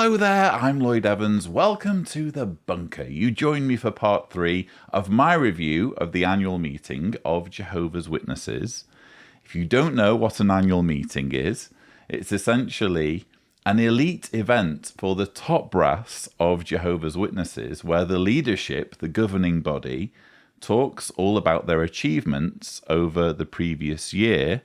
Hello there, I'm Lloyd Evans. Welcome to The Bunker. You join me for part 3 of my review of the annual meeting of Jehovah's Witnesses. If you don't know what an annual meeting is, it's essentially an elite event for the top brass of Jehovah's Witnesses, where the leadership, the governing body, talks all about their achievements over the previous year.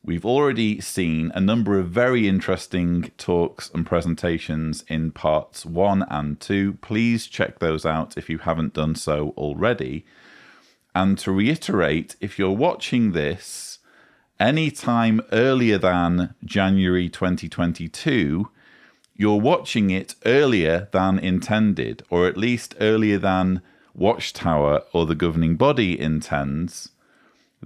We've already seen a number of very interesting talks and presentations in parts 1 and 2. Please check those out if you haven't done so already. And to reiterate, if you're watching this any time earlier than January 2022, you're watching it earlier than intended, or at least earlier than Watchtower or the governing body intends.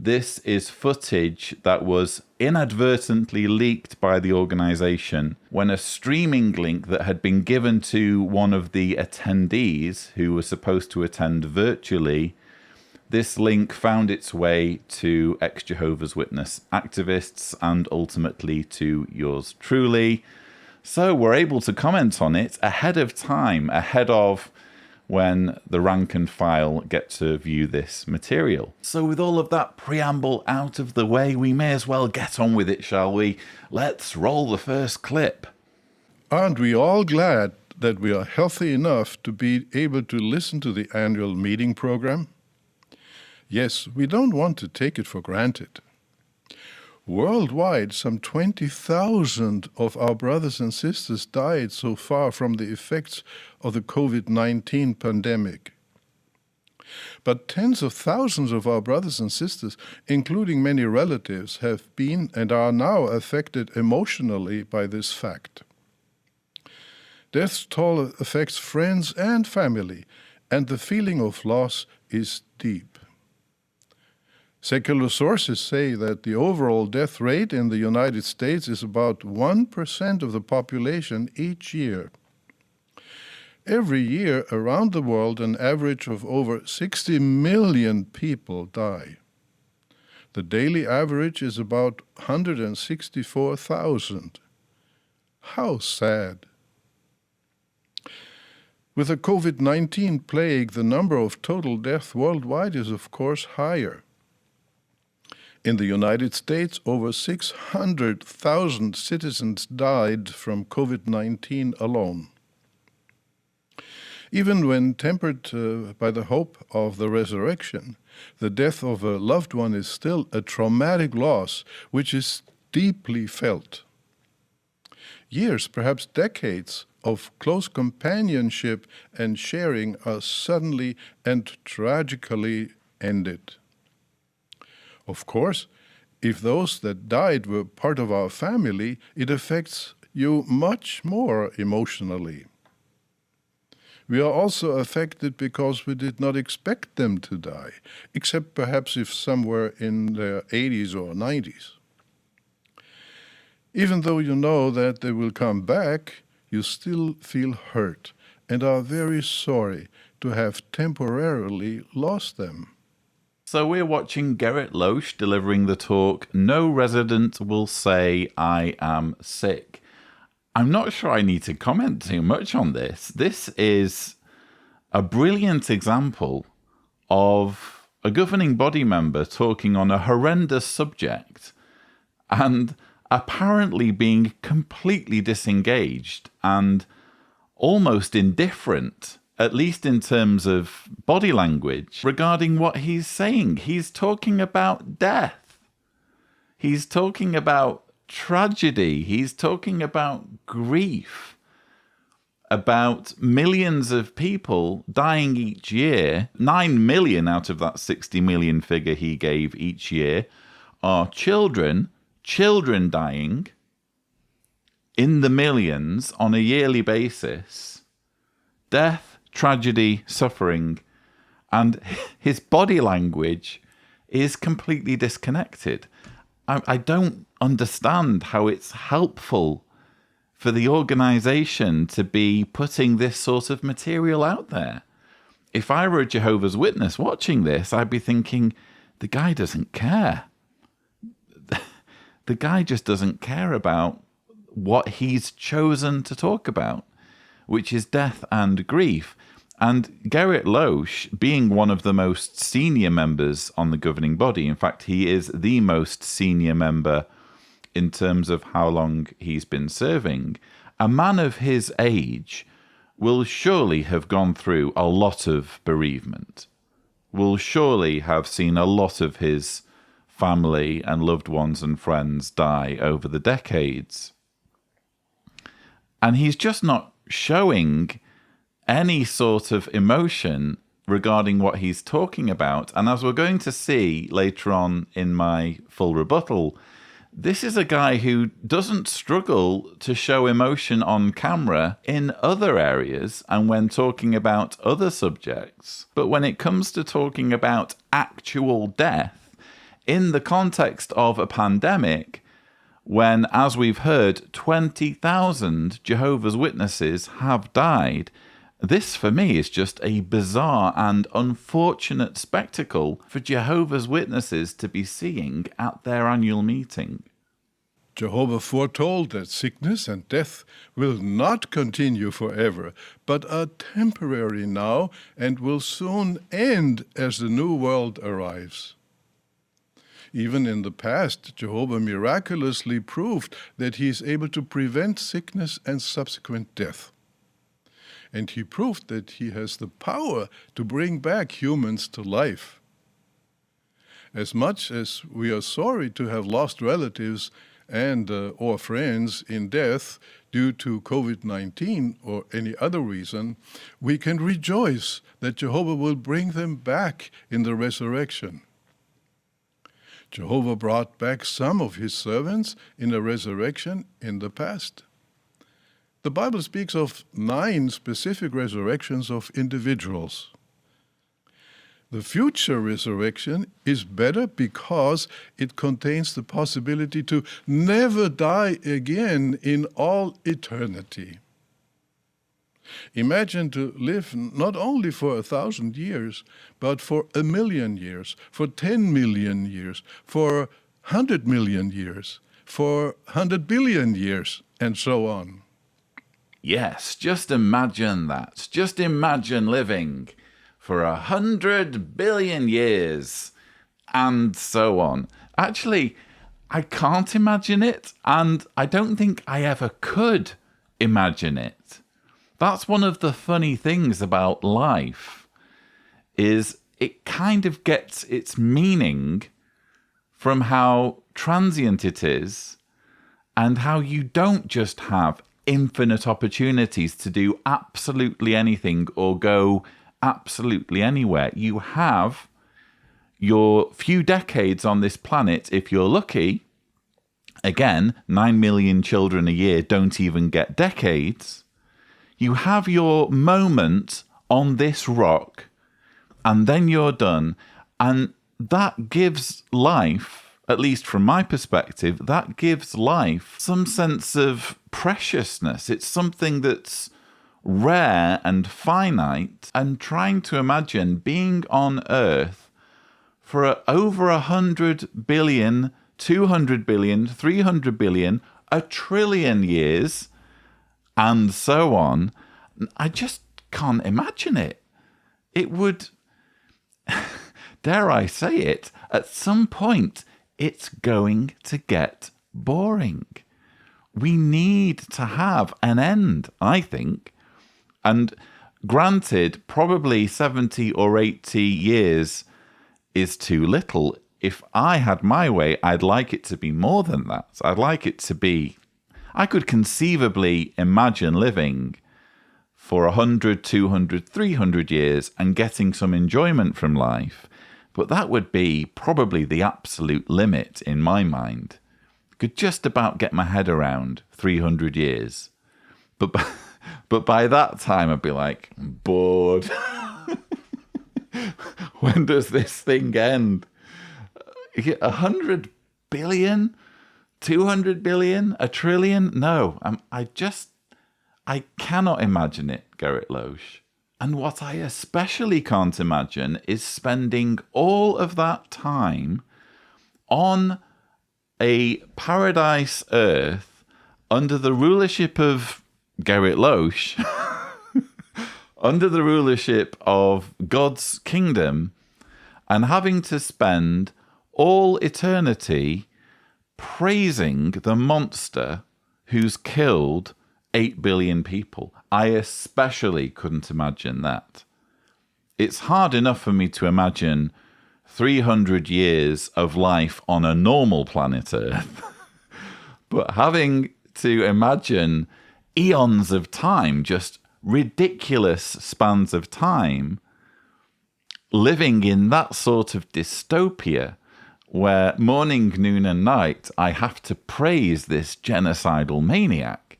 This is footage that was inadvertently leaked by the organisation when a streaming link that had been given to one of the attendees who was supposed to attend virtually, this link found its way to ex-Jehovah's Witness activists and ultimately to yours truly. So we're able to comment on it ahead of time, ahead of when the rank and file get to view this material. So with all of that preamble out of the way, we may as well get on with it, shall we? Let's roll the first clip. Aren't we all glad that we are healthy enough to be able to listen to the annual meeting program? Yes, we don't want to take it for granted. Worldwide, some 20,000 of our brothers and sisters died so far from the effects of the COVID-19 pandemic. But tens of thousands of our brothers and sisters, including many relatives, have been and are now affected emotionally by this fact. Death's toll affects friends and family, and the feeling of loss is deep. Secular sources say that the overall death rate in the United States is about 1% of the population each year. Every year around the world, an average of over 60 million people die. The daily average is about 164,000. How sad. With the COVID-19 plague, the number of total deaths worldwide is of course higher. In the United States, over 600,000 citizens died from COVID-19 alone. Even when tempered by the hope of the resurrection, the death of a loved one is still a traumatic loss which is deeply felt. Years, perhaps decades, of close companionship and sharing are suddenly and tragically ended. Of course, if those that died were part of our family, it affects you much more emotionally. We are also affected because we did not expect them to die, except perhaps if some were in their 80s or 90s. Even though you know that they will come back, you still feel hurt and are very sorry to have temporarily lost them. So we're watching Gerrit Loesch delivering the talk, "No Resident Will Say I Am Sick." I'm not sure I need to comment too much on this. This is a brilliant example of a governing body member talking on a horrendous subject and apparently being completely disengaged and almost indifferent, at least in terms of body language, regarding what he's saying. He's talking about death. He's talking about tragedy. He's talking about grief, about millions of people dying each year. 9 million out of that 60 million figure he gave each year are children dying in the millions on a yearly basis. Death, tragedy, suffering, and his body language is completely disconnected. I don't understand how it's helpful for the organization to be putting this sort of material out there. If I were a Jehovah's Witness watching this, I'd be thinking, the guy doesn't care. The guy just doesn't care about what he's chosen to talk about. which is death and grief. And Gerrit Loesch, being one of the most senior members on the governing body, in fact, he is the most senior member in terms of how long he's been serving, a man of his age will surely have gone through a lot of bereavement, will surely have seen a lot of his family and loved ones and friends die over the decades. And he's just not showing any sort of emotion regarding what he's talking about. And as we're going to see later on in my full rebuttal, this is a guy who doesn't struggle to show emotion on camera in other areas and when talking about other subjects. But when it comes to talking about actual death in the context of a pandemic, when, as we've heard, 20,000 Jehovah's Witnesses have died, this, for me, is just a bizarre and unfortunate spectacle for Jehovah's Witnesses to be seeing at their annual meeting. Jehovah foretold that sickness and death will not continue forever, but are temporary now and will soon end as the new world arrives. Even in the past, Jehovah miraculously proved that he is able to prevent sickness and subsequent death. And he proved that he has the power to bring back humans to life. As much as we are sorry to have lost relatives and or friends in death due to COVID-19 or any other reason, we can rejoice that Jehovah will bring them back in the resurrection. Jehovah brought back some of his servants in a resurrection in the past. The Bible speaks of 9 specific resurrections of individuals. The future resurrection is better because it contains the possibility to never die again in all eternity. Imagine to live not only for 1,000 years, but for 1,000,000 years, for 10 million years, for 100 million years, for 100 billion years, and so on. Yes, just imagine that. Just imagine living for 100 billion years, and so on. Actually, I can't imagine it, and I don't think I ever could imagine it. That's one of the funny things about life, is it kind of gets its meaning from how transient it is, and how you don't just have infinite opportunities to do absolutely anything or go absolutely anywhere. You have your few decades on this planet, if you're lucky. Again, 9 million children a year don't even get decades. You have your moment on this rock, and then you're done. And that gives life, at least from my perspective, that gives life some sense of preciousness. It's something that's rare and finite, and trying to imagine being on Earth for over 100 billion, 200 billion, 300 billion, 1,000,000,000,000 years, and so on. I just can't imagine it. It would, dare I say it, at some point, it's going to get boring. We need to have an end, I think. And granted, probably 70 or 80 years is too little. If I had my way, I'd like it to be more than that. I'd like it to be, I could conceivably imagine living for 100, 200, 300 years and getting some enjoyment from life. But that would be probably the absolute limit in my mind. Could just about get my head around 300 years. But by that time, I'd be like, bored. When does this thing end? 100 billion? 200 billion? 1,000,000,000,000? No, I cannot imagine it, Gerrit Loesch. And what I especially can't imagine is spending all of that time on a paradise Earth under the rulership of Gerrit Loesch under the rulership of God's kingdom and having to spend all eternity praising the monster who's killed 8 billion people. I especially couldn't imagine that. It's hard enough for me to imagine 300 years of life on a normal planet Earth, but having to imagine eons of time, just ridiculous spans of time, living in that sort of dystopia where morning, noon and night I have to praise this genocidal maniac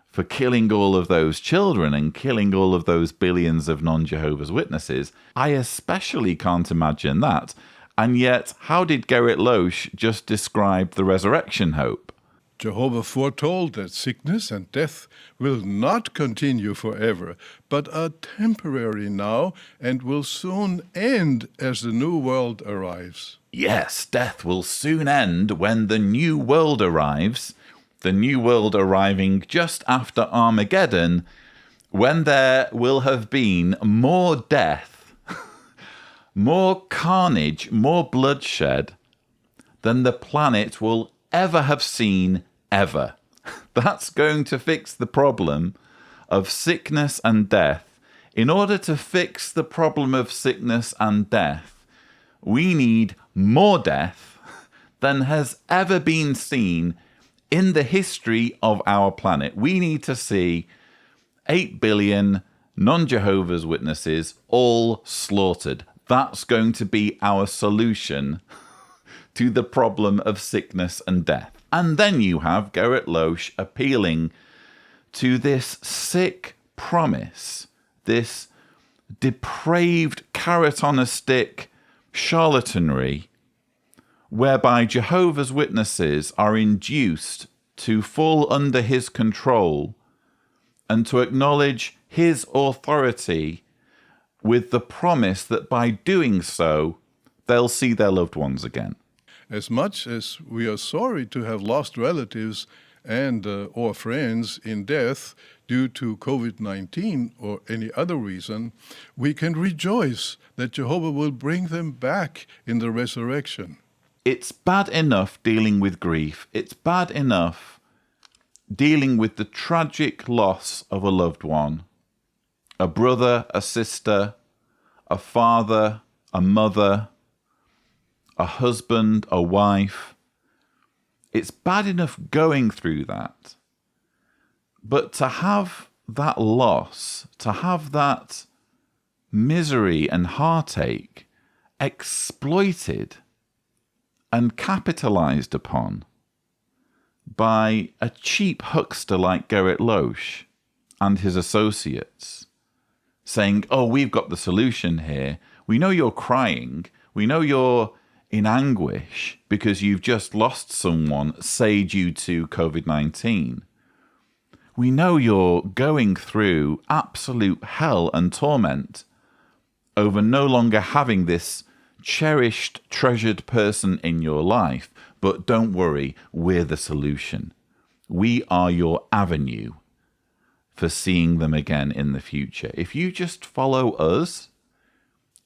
for killing all of those children and killing all of those billions of non-Jehovah's Witnesses. I especially can't imagine that. And yet, how did Gerrit Loesch just describe the resurrection hope? Jehovah foretold that sickness and death will not continue forever, but are temporary now and will soon end as the new world arrives. Yes, death will soon end when the new world arrives. The new world arriving just after Armageddon, when there will have been more death, more carnage, more bloodshed than the planet will ever have seen, ever. That's going to fix the problem of sickness and death. In order to fix the problem of sickness and death, we need more death than has ever been seen in the history of our planet. We need to see 8 billion non-Jehovah's Witnesses all slaughtered. That's going to be our solution to the problem of sickness and death. And then you have Gerrit Loesch appealing to this sick promise, this depraved carrot-on-a-stick charlatanry, whereby Jehovah's Witnesses are induced to fall under his control and to acknowledge his authority with the promise that by doing so, they'll see their loved ones again. As much as we are sorry to have lost relatives and or friends in death due to COVID-19 or any other reason, we can rejoice that Jehovah will bring them back in the resurrection. It's bad enough dealing with grief. It's bad enough dealing with the tragic loss of a loved one, a brother, a sister, a father, a mother, a husband, a wife. It's bad enough going through that. But to have that loss, to have that misery and heartache exploited and capitalized upon by a cheap huckster like Gerrit Loesch and his associates, saying, oh, we've got the solution here. We know you're crying. We know you're in anguish because you've just lost someone, say, due to COVID-19. We know you're going through absolute hell and torment over no longer having this cherished, treasured person in your life. But don't worry, we're the solution. We are your avenue for seeing them again in the future. If you just follow us,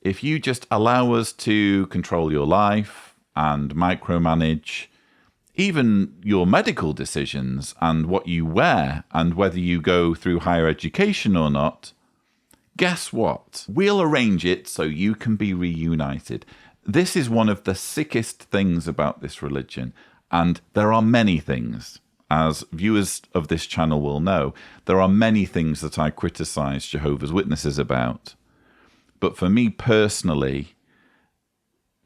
if you just allow us to control your life and micromanage even your medical decisions and what you wear and whether you go through higher education or not, guess what? We'll arrange it so you can be reunited. This is one of the sickest things about this religion, and there are many things. As viewers of this channel will know, there are many things that I criticize Jehovah's Witnesses about. But for me personally,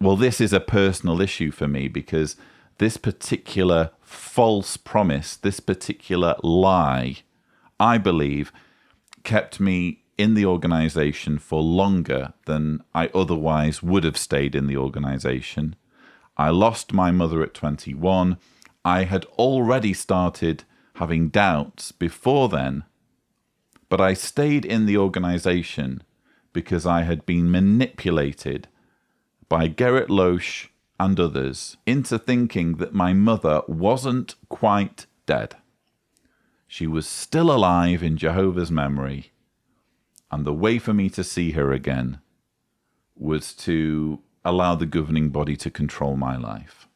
well, this is a personal issue for me because this particular false promise, this particular lie, I believe, kept me in the organization for longer than I otherwise would have stayed in the organization. I lost my mother at 21. I had already started having doubts before then, but I stayed in the organization because I had been manipulated by Gerrit Loesch and others into thinking that my mother wasn't quite dead. She was still alive in Jehovah's memory, And the way for me to see her again was to allow the governing body to control my life,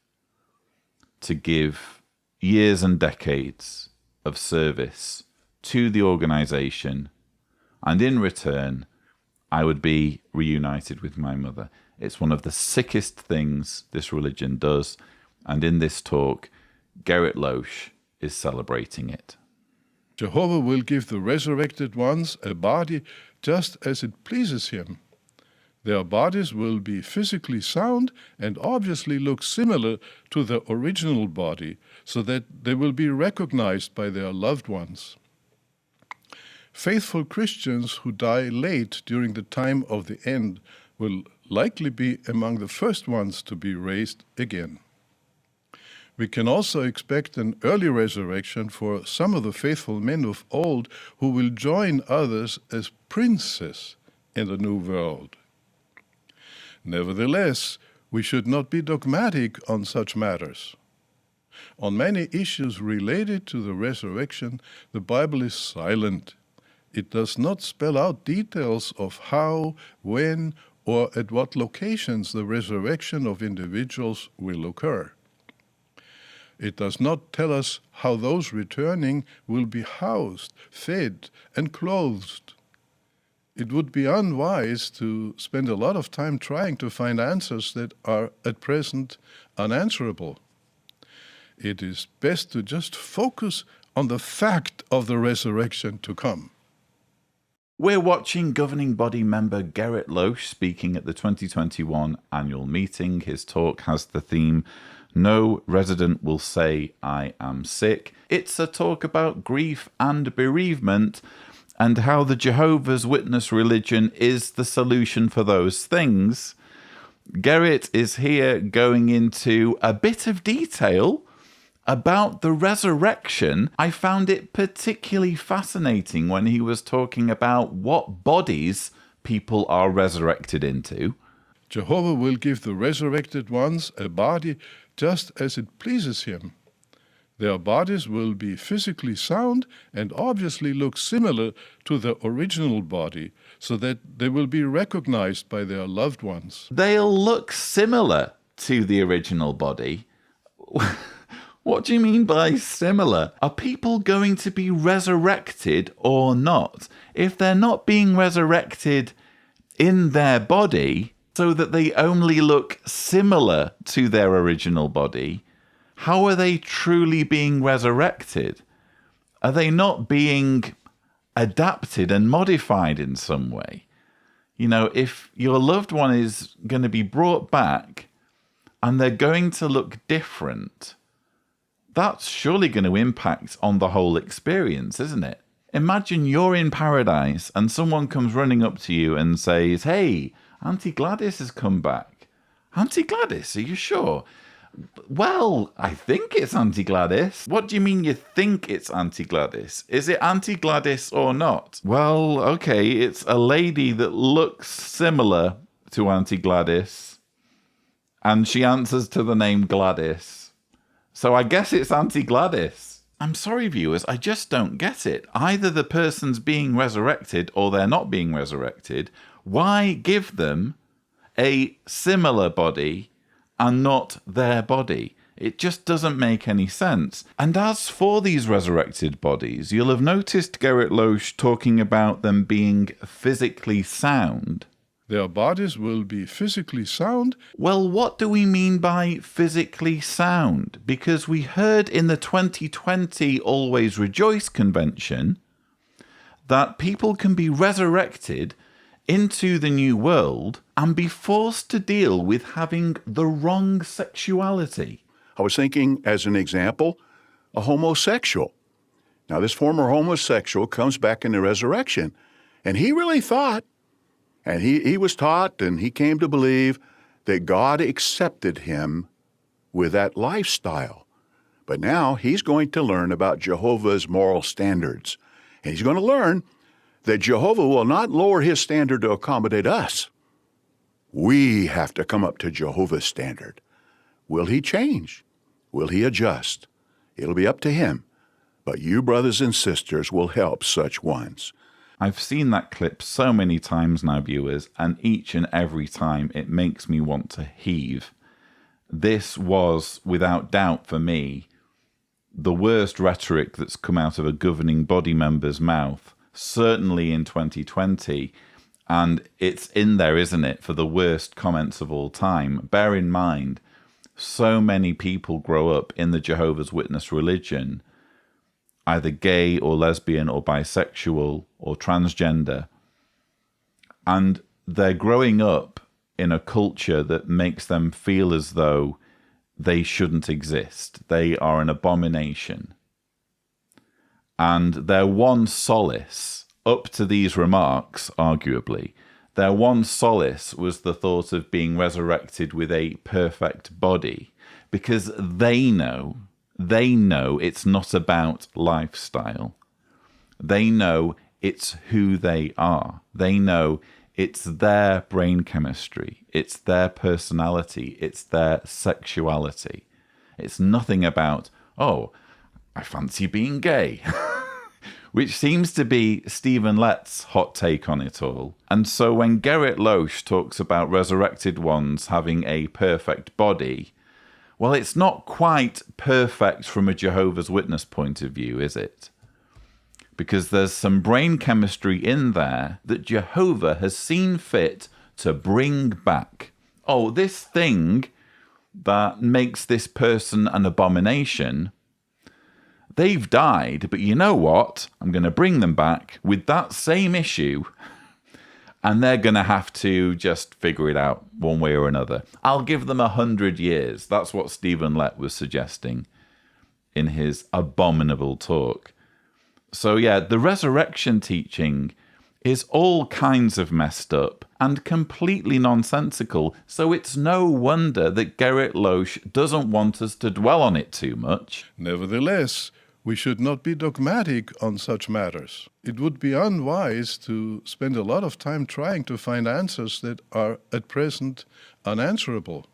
to give years and decades of service to the organization, and in return, I would be reunited with my mother. It's one of the sickest things this religion does, and in this talk, Gerrit Loesch is celebrating it. Jehovah will give the resurrected ones a body just as it pleases him. Their bodies will be physically sound and obviously look similar to the original body, so that they will be recognized by their loved ones. Faithful Christians who die late during the time of the end will likely be among the first ones to be raised again. We can also expect an early resurrection for some of the faithful men of old who will join others as princes in the new world. Nevertheless, we should not be dogmatic on such matters. On many issues related to the resurrection, the Bible is silent. It does not spell out details of how, when, or at what locations the resurrection of individuals will occur. It does not tell us how those returning will be housed, fed, and clothed. It would be unwise to spend a lot of time trying to find answers that are at present unanswerable. It is best to just focus on the fact of the resurrection to come. We're watching governing body member Gerrit Loesch speaking at the 2021 annual meeting. His talk has the theme, "No Resident Will Say I Am Sick." It's a talk about grief and bereavement and how the Jehovah's Witness religion is the solution for those things. Gerrit is here going into a bit of detail about the resurrection. I found it particularly fascinating when he was talking about what bodies people are resurrected into. Jehovah will give the resurrected ones a body just as it pleases him. Their bodies will be physically sound and obviously look similar to the original body, so that they will be recognized by their loved ones. They'll look similar to the original body. What do you mean by similar? Are people going to be resurrected or not? If they're not being resurrected in their body so that they only look similar to their original body, how are they truly being resurrected? Are they not being adapted and modified in some way? You know, if your loved one is going to be brought back and they're going to look different, that's surely going to impact on the whole experience, isn't it? Imagine you're in paradise and someone comes running up to you and says, "Hey, Auntie Gladys has come back." "Auntie Gladys, are you sure?" "Well, I think it's Auntie Gladys." "What do you mean you think it's Auntie Gladys? Is it Auntie Gladys or not?" "Well, okay, it's a lady that looks similar to Auntie Gladys, and she answers to the name Gladys. So I guess it's Auntie Gladys." I'm sorry, viewers, I just don't get it. Either the person's being resurrected or they're not being resurrected. Why give them a similar body and not their body? It just doesn't make any sense. And as for these resurrected bodies, you'll have noticed Gerrit Loesch talking about them being physically sound. Their bodies will be physically sound. Well, what do we mean by physically sound? Because we heard in the 2020 Always Rejoice convention that people can be resurrected into the new world and be forced to deal with having the wrong sexuality. I was thinking, as an example, a homosexual. Now, this former homosexual comes back in the resurrection, and he really thought, and he was taught, and he came to believe that God accepted him with that lifestyle. But now he's going to learn about Jehovah's moral standards, and he's going to learn that Jehovah will not lower his standard to accommodate us. We have to come up to Jehovah's standard. Will he change? Will he adjust? It'll be up to him. But you, brothers and sisters, will help such ones. I've seen that clip so many times now, viewers, and each and every time it makes me want to heave. This was, without doubt for me, the worst rhetoric that's come out of a governing body member's mouth, certainly in 2020. And it's in there, isn't it, for the worst comments of all time. Bear in mind, so many people grow up in the Jehovah's Witness religion, either gay or lesbian or bisexual or transgender, and they're growing up in a culture that makes them feel as though they shouldn't exist. They are an abomination. And their one solace, up to these remarks, arguably, their one solace was the thought of being resurrected with a perfect body, because they know it's not about lifestyle. They know it's who they are. They know it's their brain chemistry. It's their personality. It's their sexuality. It's nothing about, oh, I fancy being gay, which seems to be Stephen Lett's hot take on it all. And so when Gerrit Loesch talks about resurrected ones having a perfect body, well, it's not quite perfect from a Jehovah's Witness point of view, is it? Because there's some brain chemistry in there that Jehovah has seen fit to bring back. Oh, this thing that makes this person an abomination, they've died, but you know what? I'm going to bring them back with that same issue, and they're going to have to just figure it out one way or another. I'll give them 100 years. That's what Stephen Lett was suggesting in his abominable talk. So yeah, the resurrection teaching is all kinds of messed up and completely nonsensical, so it's no wonder that Gerrit Loesch doesn't want us to dwell on it too much. Nevertheless, we should not be dogmatic on such matters. It would be unwise to spend a lot of time trying to find answers that are at present unanswerable.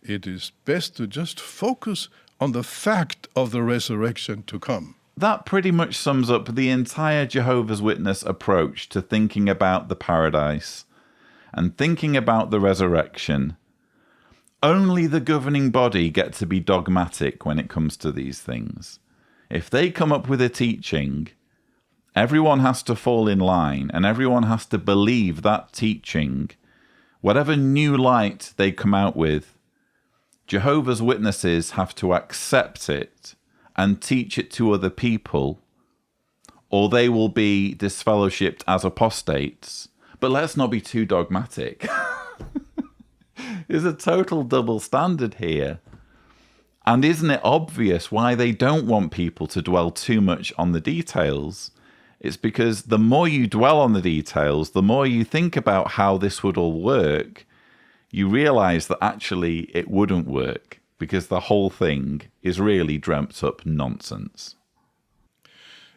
It is best to just focus on the fact of the resurrection to come. That pretty much sums up the entire Jehovah's Witness approach to thinking about the paradise and thinking about the resurrection. Only the governing body get to be dogmatic when it comes to these things. If they come up with a teaching, everyone has to fall in line and everyone has to believe that teaching. Whatever new light they come out with, Jehovah's Witnesses have to accept it and teach it to other people, or they will be disfellowshipped as apostates. But let's not be too dogmatic. There's a total double standard here. And isn't it obvious why they don't want people to dwell too much on the details? It's because the more you dwell on the details, the more you think about how this would all work, you realize that actually it wouldn't work, because the whole thing is really dreamt up nonsense.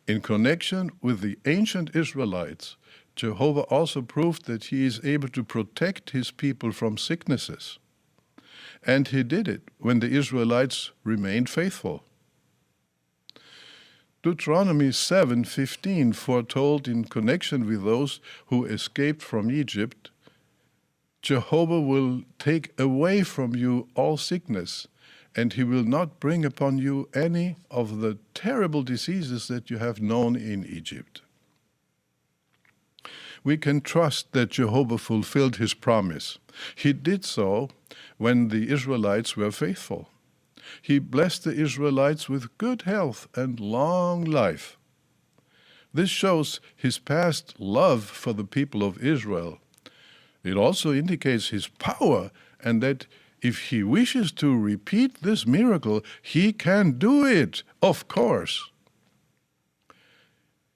In connection with the ancient Israelites, Jehovah also proved that he is able to protect his people from sicknesses. And he did it when the Israelites remained faithful. Deuteronomy 7:15 foretold in connection with those who escaped from Egypt, Jehovah will take away from you all sickness, and he will not bring upon you any of the terrible diseases that you have known in Egypt. We can trust that Jehovah fulfilled his promise. He did so when the Israelites were faithful. He blessed the Israelites with good health and long life. This shows his past love for the people of Israel. It also indicates his power, and that if he wishes to repeat this miracle, he can do it, of course.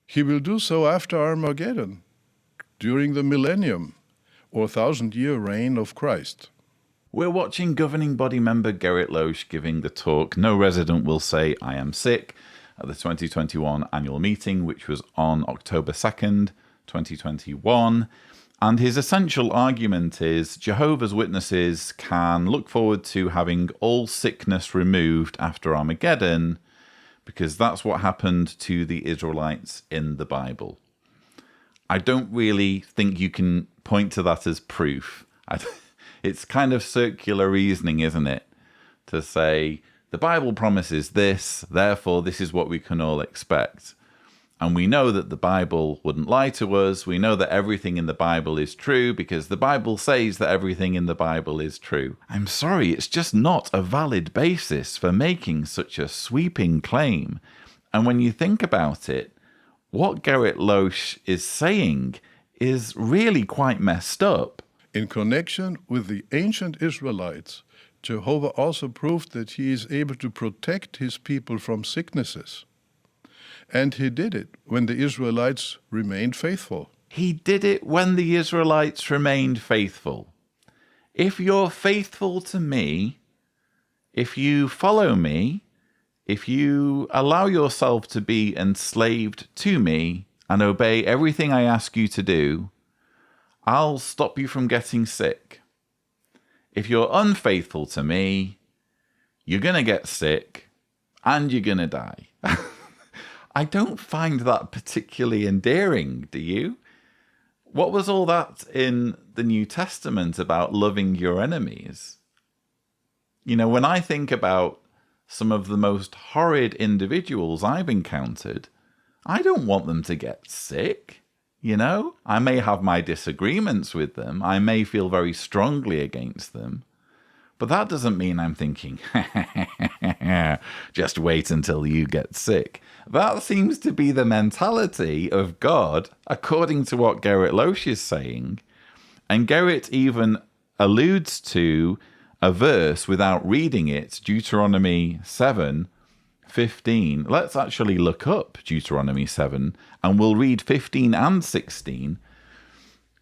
He will do so after Armageddon, during the millennium, or 1,000-year reign of Christ. We're watching governing body member Gerrit Loesch giving the talk, "No resident will say I am sick," at the 2021 annual meeting, which was on October 2nd, 2021. And his essential argument is Jehovah's Witnesses can look forward to having all sickness removed after Armageddon, because that's what happened to the Israelites in the Bible. I don't really think you can point to that as proof. It's kind of circular reasoning, isn't it? To say, the Bible promises this, therefore this is what we can all expect. And we know that the Bible wouldn't lie to us. We know that everything in the Bible is true because the Bible says that everything in the Bible is true. I'm sorry, it's just not a valid basis for making such a sweeping claim. And when you think about it, what Gerrit Loesch is saying is really quite messed up. In connection with the ancient Israelites, Jehovah also proved that he is able to protect his people from sicknesses. And he did it when the Israelites remained faithful. He did it when the Israelites remained faithful. If you're faithful to me, if you follow me, if you allow yourself to be enslaved to me and obey everything I ask you to do, I'll stop you from getting sick. If you're unfaithful to me, you're going to get sick and you're going to die. I don't find that particularly endearing, do you? What was all that in the New Testament about loving your enemies? You know, when I think about some of the most horrid individuals I've encountered, I don't want them to get sick. You know, I may have my disagreements with them. I may feel very strongly against them. But that doesn't mean I'm thinking, just wait until you get sick. That seems to be the mentality of God, according to what Gerrit Loesch is saying. And Gerrit even alludes to a verse without reading it, Deuteronomy 7:15. Let's actually look up Deuteronomy 7, and we'll read 15 and 16.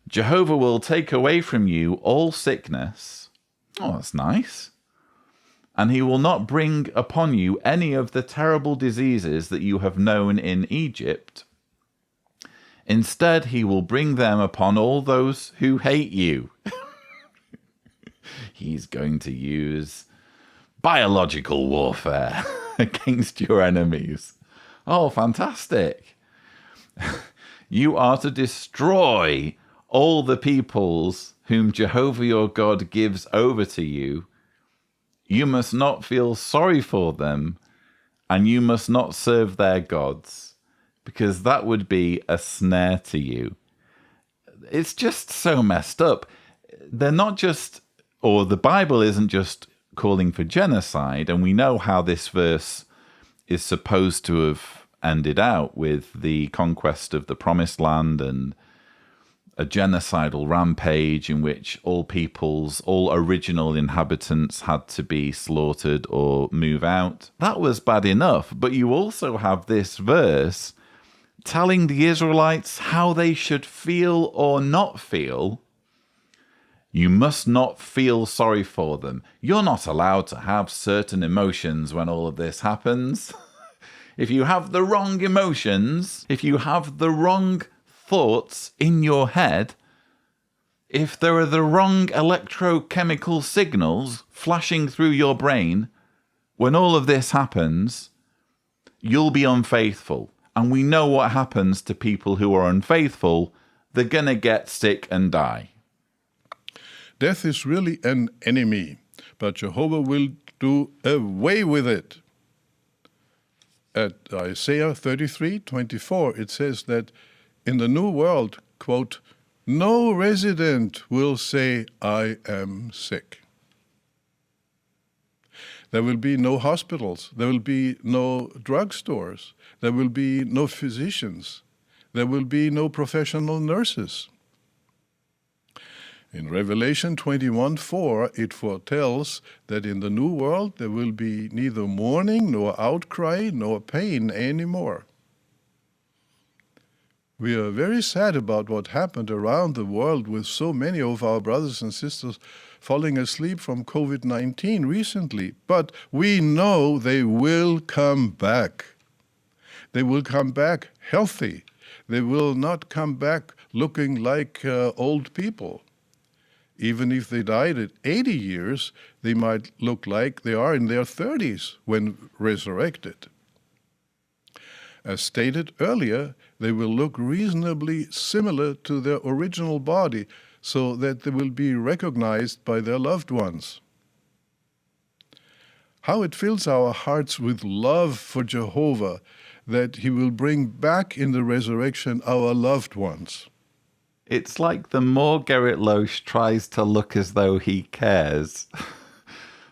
Jehovah will take away from you all sickness. Oh, that's nice. And he will not bring upon you any of the terrible diseases that you have known in Egypt. Instead, he will bring them upon all those who hate you. He's going to use biological warfare against your enemies. Oh, fantastic. You are to destroy all the peoples whom Jehovah your God gives over to you. You must not feel sorry for them, and you must not serve their gods, because that would be a snare to you. It's just so messed up. They're not just, or the Bible isn't just calling for genocide, and we know how this verse is supposed to have ended out with the conquest of the Promised Land and a genocidal rampage in which all peoples, all original inhabitants had to be slaughtered or move out. That was bad enough, but you also have this verse telling the Israelites how they should feel or not feel. You must not feel sorry for them. You're not allowed to have certain emotions when all of this happens. If you have the wrong emotions, if you have the wrong thoughts in your head, if there are the wrong electrochemical signals flashing through your brain, when all of this happens, you'll be unfaithful. And we know what happens to people who are unfaithful. They're going to get sick and die. Death is really an enemy, but Jehovah will do away with it. At Isaiah 33:24, it says that in the new world, quote, no resident will say, I am sick. There will be no hospitals. There will be no drugstores. There will be no physicians. There will be no professional nurses. In Revelation 21:4, it foretells that in the new world there will be neither mourning, nor outcry, nor pain anymore. We are very sad about what happened around the world with so many of our brothers and sisters falling asleep from COVID-19 recently, but we know they will come back. They will come back healthy. They will not come back looking like old people. Even if they died at 80 years, they might look like they are in their 30s when resurrected. As stated earlier, they will look reasonably similar to their original body so that they will be recognized by their loved ones. How it fills our hearts with love for Jehovah that he will bring back in the resurrection our loved ones. It's like the more Gerrit Loesch tries to look as though he cares,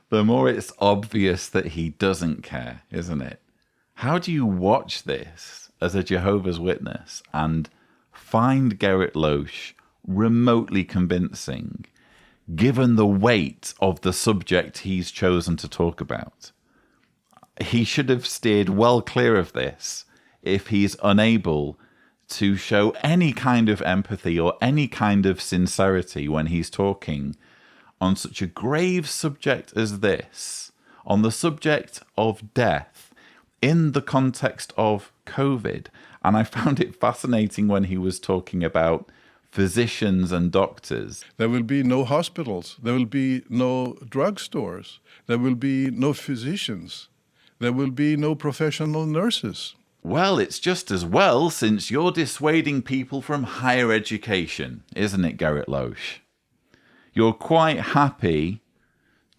the more it's obvious that he doesn't care, isn't it? How do you watch this as a Jehovah's Witness and find Gerrit Loesch remotely convincing, given the weight of the subject he's chosen to talk about? He should have steered well clear of this if he's unable to show any kind of empathy or any kind of sincerity when he's talking on such a grave subject as this, on the subject of death in the context of COVID. And I found it fascinating when he was talking about physicians and doctors. There will be no hospitals. There will be no drugstores. There will be no physicians. There will be no professional nurses. Well, it's just as well, since you're dissuading people from higher education, isn't it, Gerrit Loesch? You're quite happy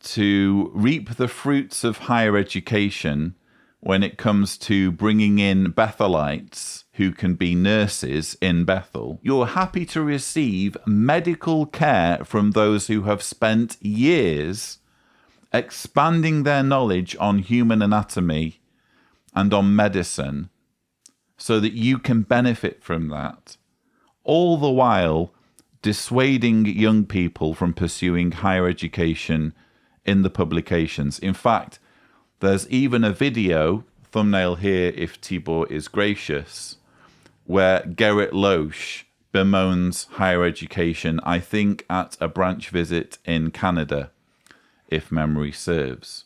to reap the fruits of higher education when it comes to bringing in Bethelites who can be nurses in Bethel. You're happy to receive medical care from those who have spent years expanding their knowledge on human anatomy and on medicine so that you can benefit from that, all the while dissuading young people from pursuing higher education in the publications. In fact, there's even a video, thumbnail here if Tibor is gracious, where Gerrit Loesch bemoans higher education, I think at a branch visit in Canada, if memory serves.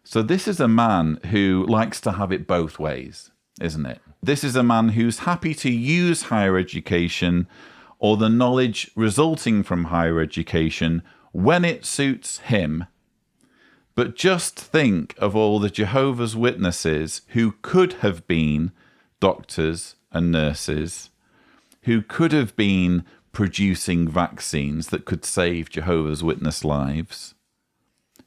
So this is a man who likes to have it both ways, isn't it? This is a man who's happy to use higher education or the knowledge resulting from higher education when it suits him. But just think of all the Jehovah's Witnesses who could have been doctors and nurses, who could have been producing vaccines that could save Jehovah's Witness lives,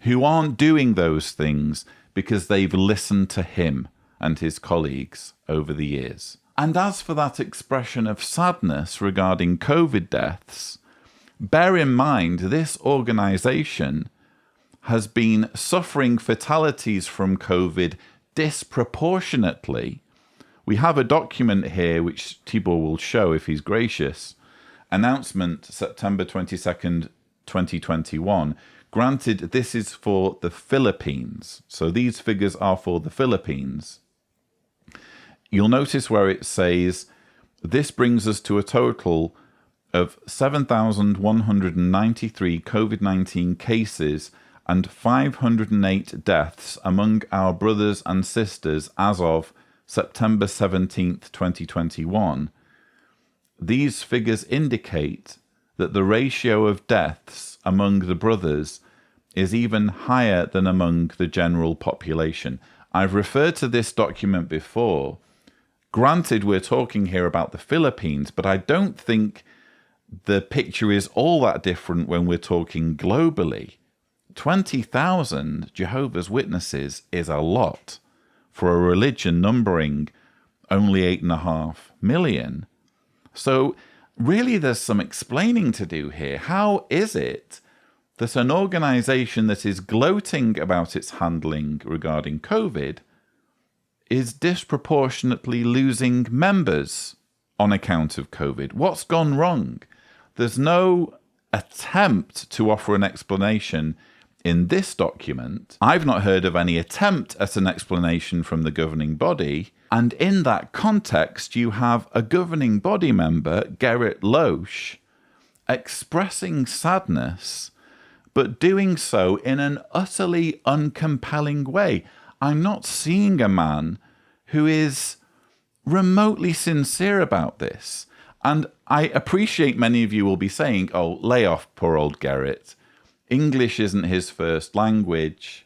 who aren't doing those things because they've listened to him and his colleagues over the years. And as for that expression of sadness regarding COVID deaths, bear in mind this organization has been suffering fatalities from COVID disproportionately. We have a document here which Tibor will show if he's gracious. Announcement September 22nd, 2021. Granted, this is for the Philippines. So these figures are for the Philippines. You'll notice where it says, this brings us to a total of 7,193 COVID-19 cases and 508 deaths among our brothers and sisters as of September 17th, 2021. These figures indicate that the ratio of deaths among the brothers is even higher than among the general population. I've referred to this document before. Granted, we're talking here about the Philippines, but I don't think the picture is all that different when we're talking globally. 20,000 Jehovah's Witnesses is a lot for a religion numbering only 8.5 million. So really there's some explaining to do here. How is it that an organization that is gloating about its handling regarding COVID is disproportionately losing members on account of COVID? What's gone wrong? There's no attempt to offer an explanation in this document. I've not heard of any attempt at an explanation from the governing body. And in that context, you have a governing body member, Gerrit Loesch, expressing sadness, but doing so in an utterly uncompelling way. I'm not seeing a man who is remotely sincere about this. And I appreciate many of you will be saying, oh, lay off poor old Gerrit. English isn't his first language.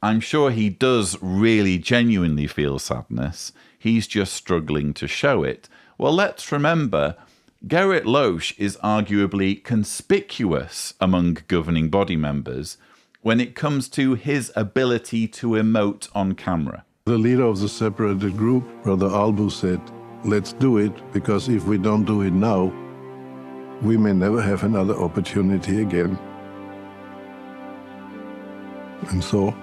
I'm sure he does really genuinely feel sadness. He's just struggling to show it. Well, let's remember, Gerrit Loesch is arguably conspicuous among governing body members when it comes to his ability to emote on camera. The leader of the separated group, Brother Albu, said, let's do it, because if we don't do it now, we may never have another opportunity again. And so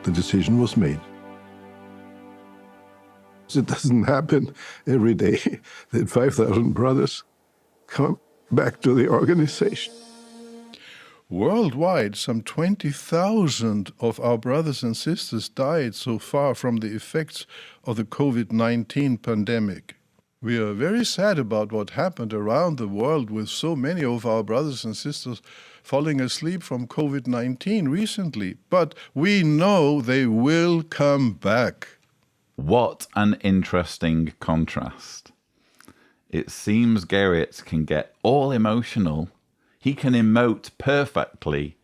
the decision was made. It doesn't happen every day that 5,000 brothers come back to the organization. Worldwide, some 20,000 of our brothers and sisters died so far from the effects of the COVID-19 pandemic. We are very sad about what happened around the world with so many of our brothers and sisters falling asleep from COVID-19 recently, but we know they will come back. What an interesting contrast. It seems Gerrit can get all emotional. He can emote perfectly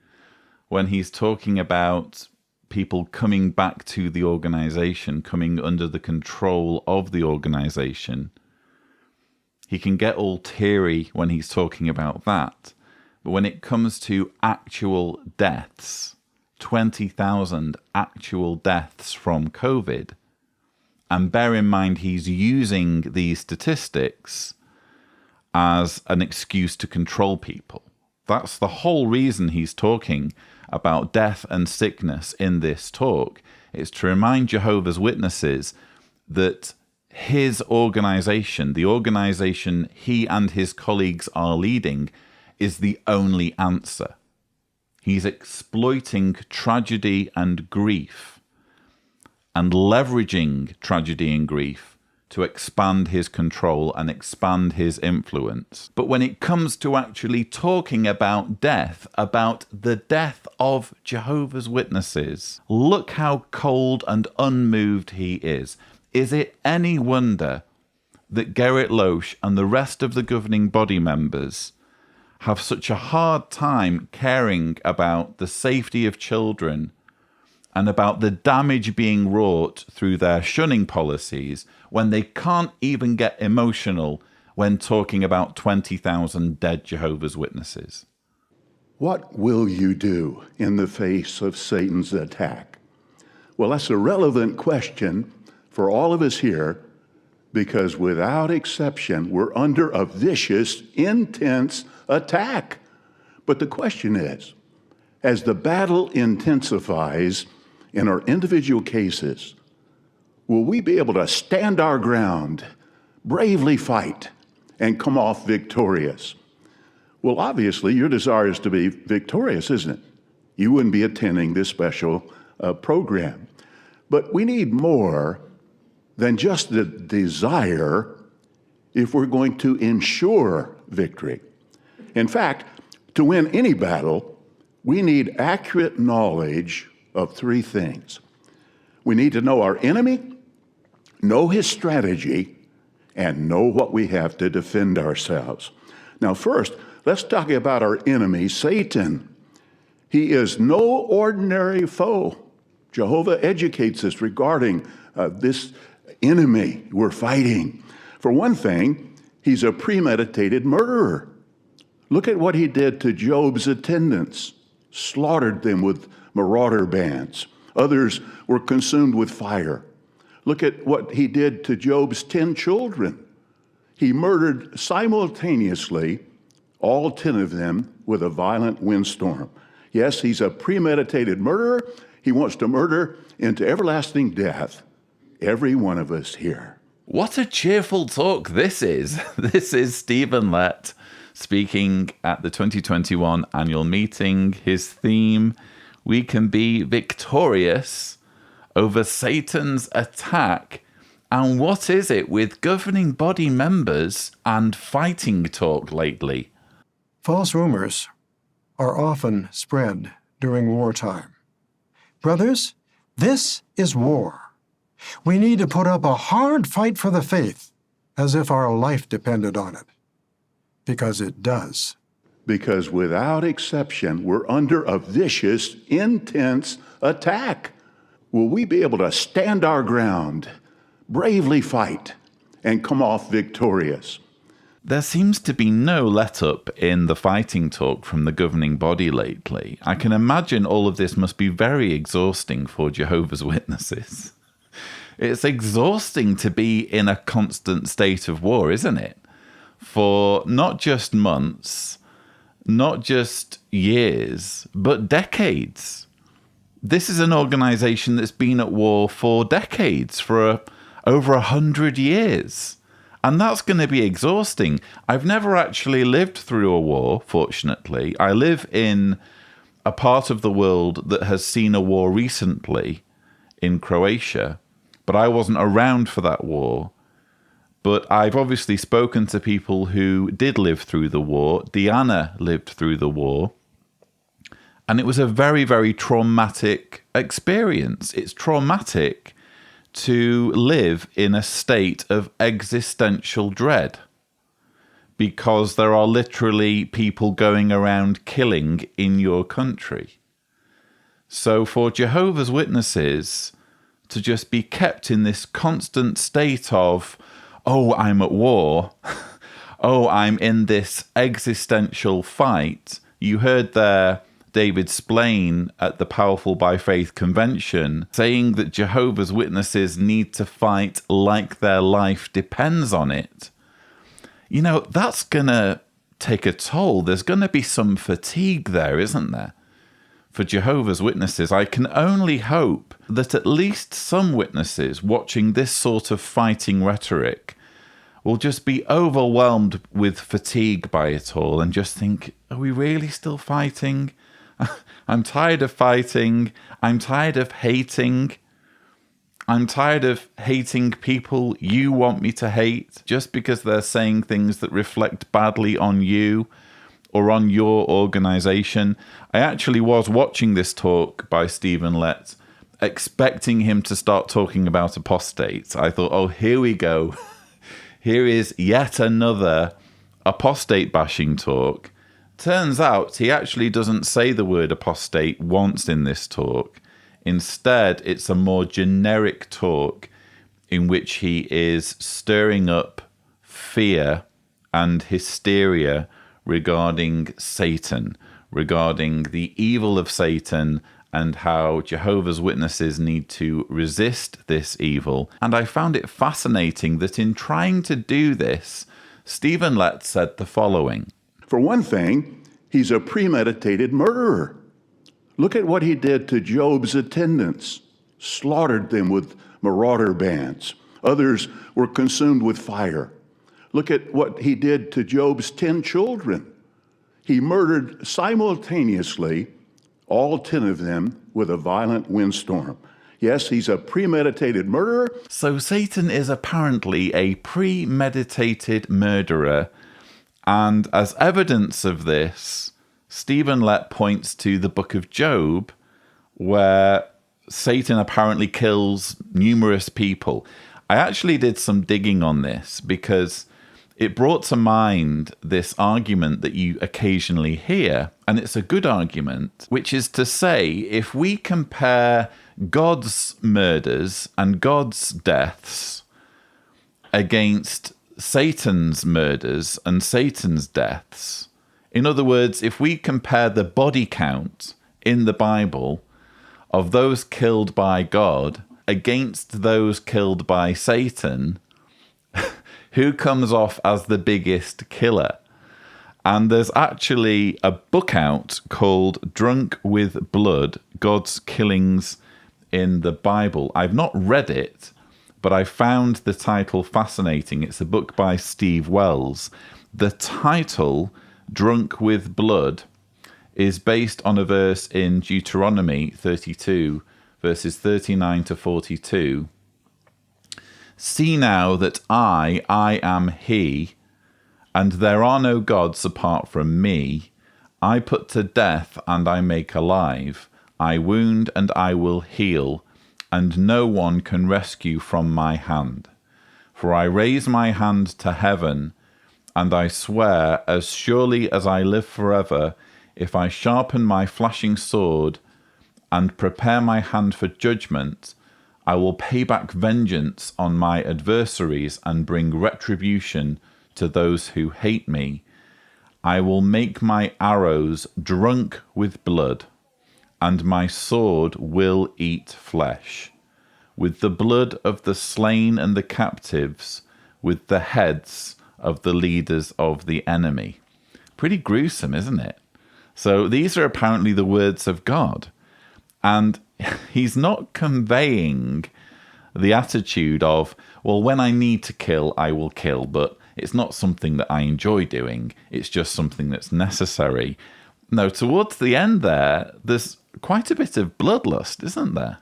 when he's talking about people coming back to the organization, coming under the control of the organization. He can get all teary when he's talking about that. But when it comes to actual deaths, 20,000 actual deaths from COVID, and bear in mind he's using these statistics as an excuse to control people. That's the whole reason he's talking about death and sickness in this talk. It's to remind Jehovah's Witnesses that his organization, the organization he and his colleagues are leading, is the only answer. He's exploiting tragedy and grief and leveraging tragedy and grief to expand his control and expand his influence. But when it comes to actually talking about death, about the death of Jehovah's Witnesses, look how cold and unmoved he is. Is it any wonder that Gerrit Loesch and the rest of the governing body members have such a hard time caring about the safety of children and about the damage being wrought through their shunning policies when they can't even get emotional when talking about 20,000 dead Jehovah's Witnesses? What will you do in the face of Satan's attack? Well, that's a relevant question for all of us here, because without exception, we're under a vicious, intense attack. But the question is, as the battle intensifies in our individual cases, will we be able to stand our ground, bravely fight, and come off victorious? Well, obviously, your desire is to be victorious, isn't it? You wouldn't be attending this special program. But we need more than just the desire if we're going to ensure victory. In fact, to win any battle, we need accurate knowledge of three things. We need to know our enemy, know his strategy, and know what we have to defend ourselves. Now, first, let's talk about our enemy, Satan. He is no ordinary foe. Jehovah educates us regarding this enemy we're fighting. For one thing, he's a premeditated murderer. Look at what he did to Job's attendants, slaughtered them with marauder bands. Others were consumed with fire. Look at what he did to Job's 10 children. He murdered simultaneously all 10 of them with a violent windstorm. Yes, he's a premeditated murderer. He wants to murder into everlasting death every one of us here. What a cheerful talk this is. This is Stephen Lett speaking at the 2021 annual meeting. His theme, we can be victorious over Satan's attack. And what is it with governing body members and fighting talk lately? False rumors are often spread during wartime. Brothers, this is war. We need to put up a hard fight for the faith, as if our life depended on it. Because it does. Because without exception, we're under a vicious, intense attack. Will we be able to stand our ground, bravely fight and come off victorious. There seems to be no let-up in the fighting talk from the governing body lately. I can imagine all of this must be very exhausting for Jehovah's Witnesses. It's exhausting to be in a constant state of war, isn't it? For not just months, not just years, but decades. This is an organization that's been at war for decades, for over 100 years. And that's going to be exhausting. I've never actually lived through a war, fortunately. I live in a part of the world that has seen a war recently in Croatia, but I wasn't around for that war. But I've obviously spoken to people who did live through the war. Diana lived through the war. And it was a very, very traumatic experience. It's traumatic to live in a state of existential dread because there are literally people going around killing in your country. So for Jehovah's Witnesses to just be kept in this constant state of, oh, I'm at war, oh, I'm in this existential fight. You heard there David Splain at the Powerful by Faith convention saying that Jehovah's Witnesses need to fight like their life depends on it. You know, that's going to take a toll. There's going to be some fatigue there, isn't there? For Jehovah's Witnesses, I can only hope that at least some witnesses watching this sort of fighting rhetoric will just be overwhelmed with fatigue by it all and just think, are we really still fighting? I'm tired of fighting. I'm tired of hating. I'm tired of hating people you want me to hate just because they're saying things that reflect badly on you or on your organization. I actually was watching this talk by Stephen Lett, expecting him to start talking about apostates. I thought, oh, here we go. Here is yet another apostate bashing talk. Turns out he actually doesn't say the word apostate once in this talk. Instead, it's a more generic talk in which he is stirring up fear and hysteria regarding Satan, regarding the evil of Satan and how Jehovah's Witnesses need to resist this evil. And I found it fascinating that in trying to do this, Stephen Lett said the following. For one thing, he's a premeditated murderer. Look at what he did to Job's attendants, slaughtered them with marauder bands. Others were consumed with fire. Look at what he did to Job's 10 children. He murdered simultaneously all 10 of them with a violent windstorm. Yes, he's a premeditated murderer. So Satan is apparently a premeditated murderer. And as evidence of this, Stephen Lett points to the book of Job, where Satan apparently kills numerous people. I actually did some digging on this because it brought to mind this argument that you occasionally hear, and it's a good argument, which is to say, if we compare God's murders and God's deaths against Satan's murders and Satan's deaths, in other words, if we compare the body count in the Bible of those killed by God against those killed by Satan, who comes off as the biggest killer? And there's actually a book out called Drunk with Blood, God's Killings in the Bible. I've not read it, but I found the title fascinating. It's a book by Steve Wells. The title, Drunk with Blood, is based on a verse in Deuteronomy 32, verses 39 to 42. See now that I am he, and there are no gods apart from me. I put to death and I make alive. I wound and I will heal, and no one can rescue from my hand. For I raise my hand to heaven, and I swear, as surely as I live forever, if I sharpen my flashing sword and prepare my hand for judgment, I will pay back vengeance on my adversaries and bring retribution to those who hate me. I will make my arrows drunk with blood, and my sword will eat flesh, with the blood of the slain and the captives, with the heads of the leaders of the enemy. Pretty gruesome, isn't it? So these are apparently the words of God. And he's not conveying the attitude of, well, when I need to kill, I will kill, but it's not something that I enjoy doing. It's just something that's necessary. No, towards the end there's quite a bit of bloodlust, isn't there?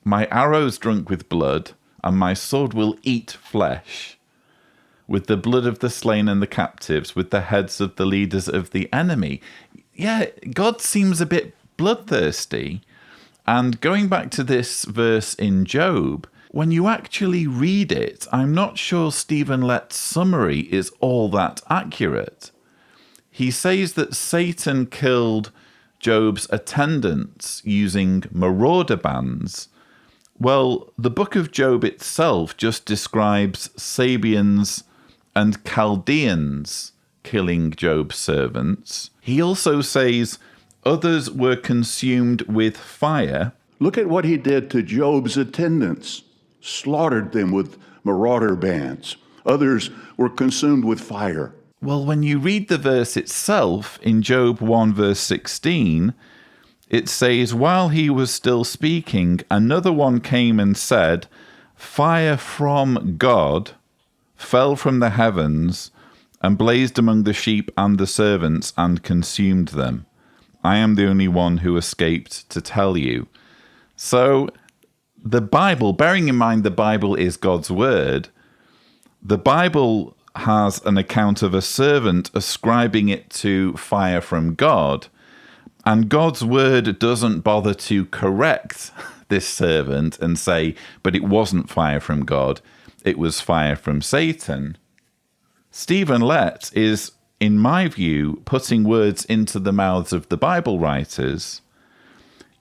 My arrows drunk with blood, and my sword will eat flesh, with the blood of the slain and the captives, with the heads of the leaders of the enemy. Yeah, God seems a bit bloodthirsty. And going back to this verse in Job, when you actually read it, I'm not sure Stephen Lett's summary is all that accurate. He says that Satan killed Job's attendants using marauder bands. Well, the book of Job itself just describes Sabians and Chaldeans killing Job's servants. He also says others were consumed with fire. Look at what he did to Job's attendants, slaughtered them with marauder bands. Others were consumed with fire. Well, when you read the verse itself, in Job 1 verse 16, it says, while he was still speaking, another one came and said, fire from God fell from the heavens and blazed among the sheep and the servants and consumed them. I am the only one who escaped to tell you. So the Bible, bearing in mind the Bible is God's word, the Bible has an account of a servant ascribing it to fire from God, and God's word doesn't bother to correct this servant and say, but it wasn't fire from God, it was fire from Satan. Stephen Lett is, in my view, putting words into the mouths of the Bible writers.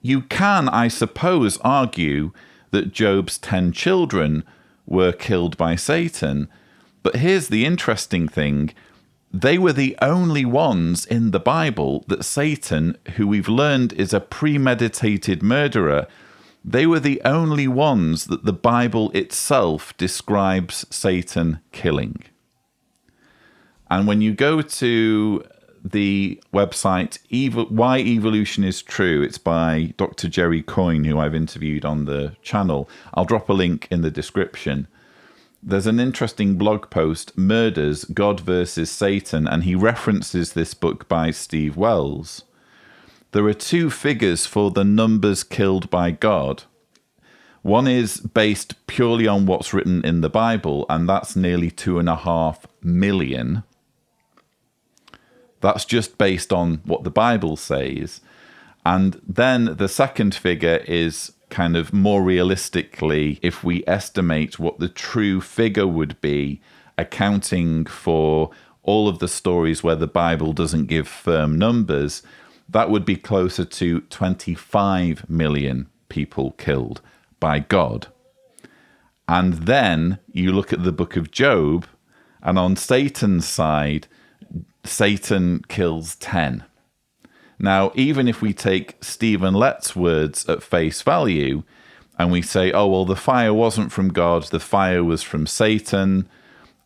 You can, I suppose, argue that Job's 10 children were killed by Satan, but here's the interesting thing. They were the only ones in the Bible that Satan, who we've learned is a premeditated murderer, they were the only ones that the Bible itself describes Satan killing. And when you go to the website Why Evolution is True, it's by Dr. Jerry Coyne, who I've interviewed on the channel. I'll drop a link in the description. There's an interesting blog post, Murders, God versus Satan, and he references this book by Steve Wells. There are two figures for the numbers killed by God. One is based purely on what's written in the Bible, and that's nearly 2.5 million. That's just based on what the Bible says. And then the second figure is kind of more realistically, if we estimate what the true figure would be, accounting for all of the stories where the Bible doesn't give firm numbers, that would be closer to 25 million people killed by God. And then you look at the book of Job, and on Satan's side, Satan kills 10. Now, even if we take Stephen Lett's words at face value, and we say, oh, well, the fire wasn't from God, the fire was from Satan,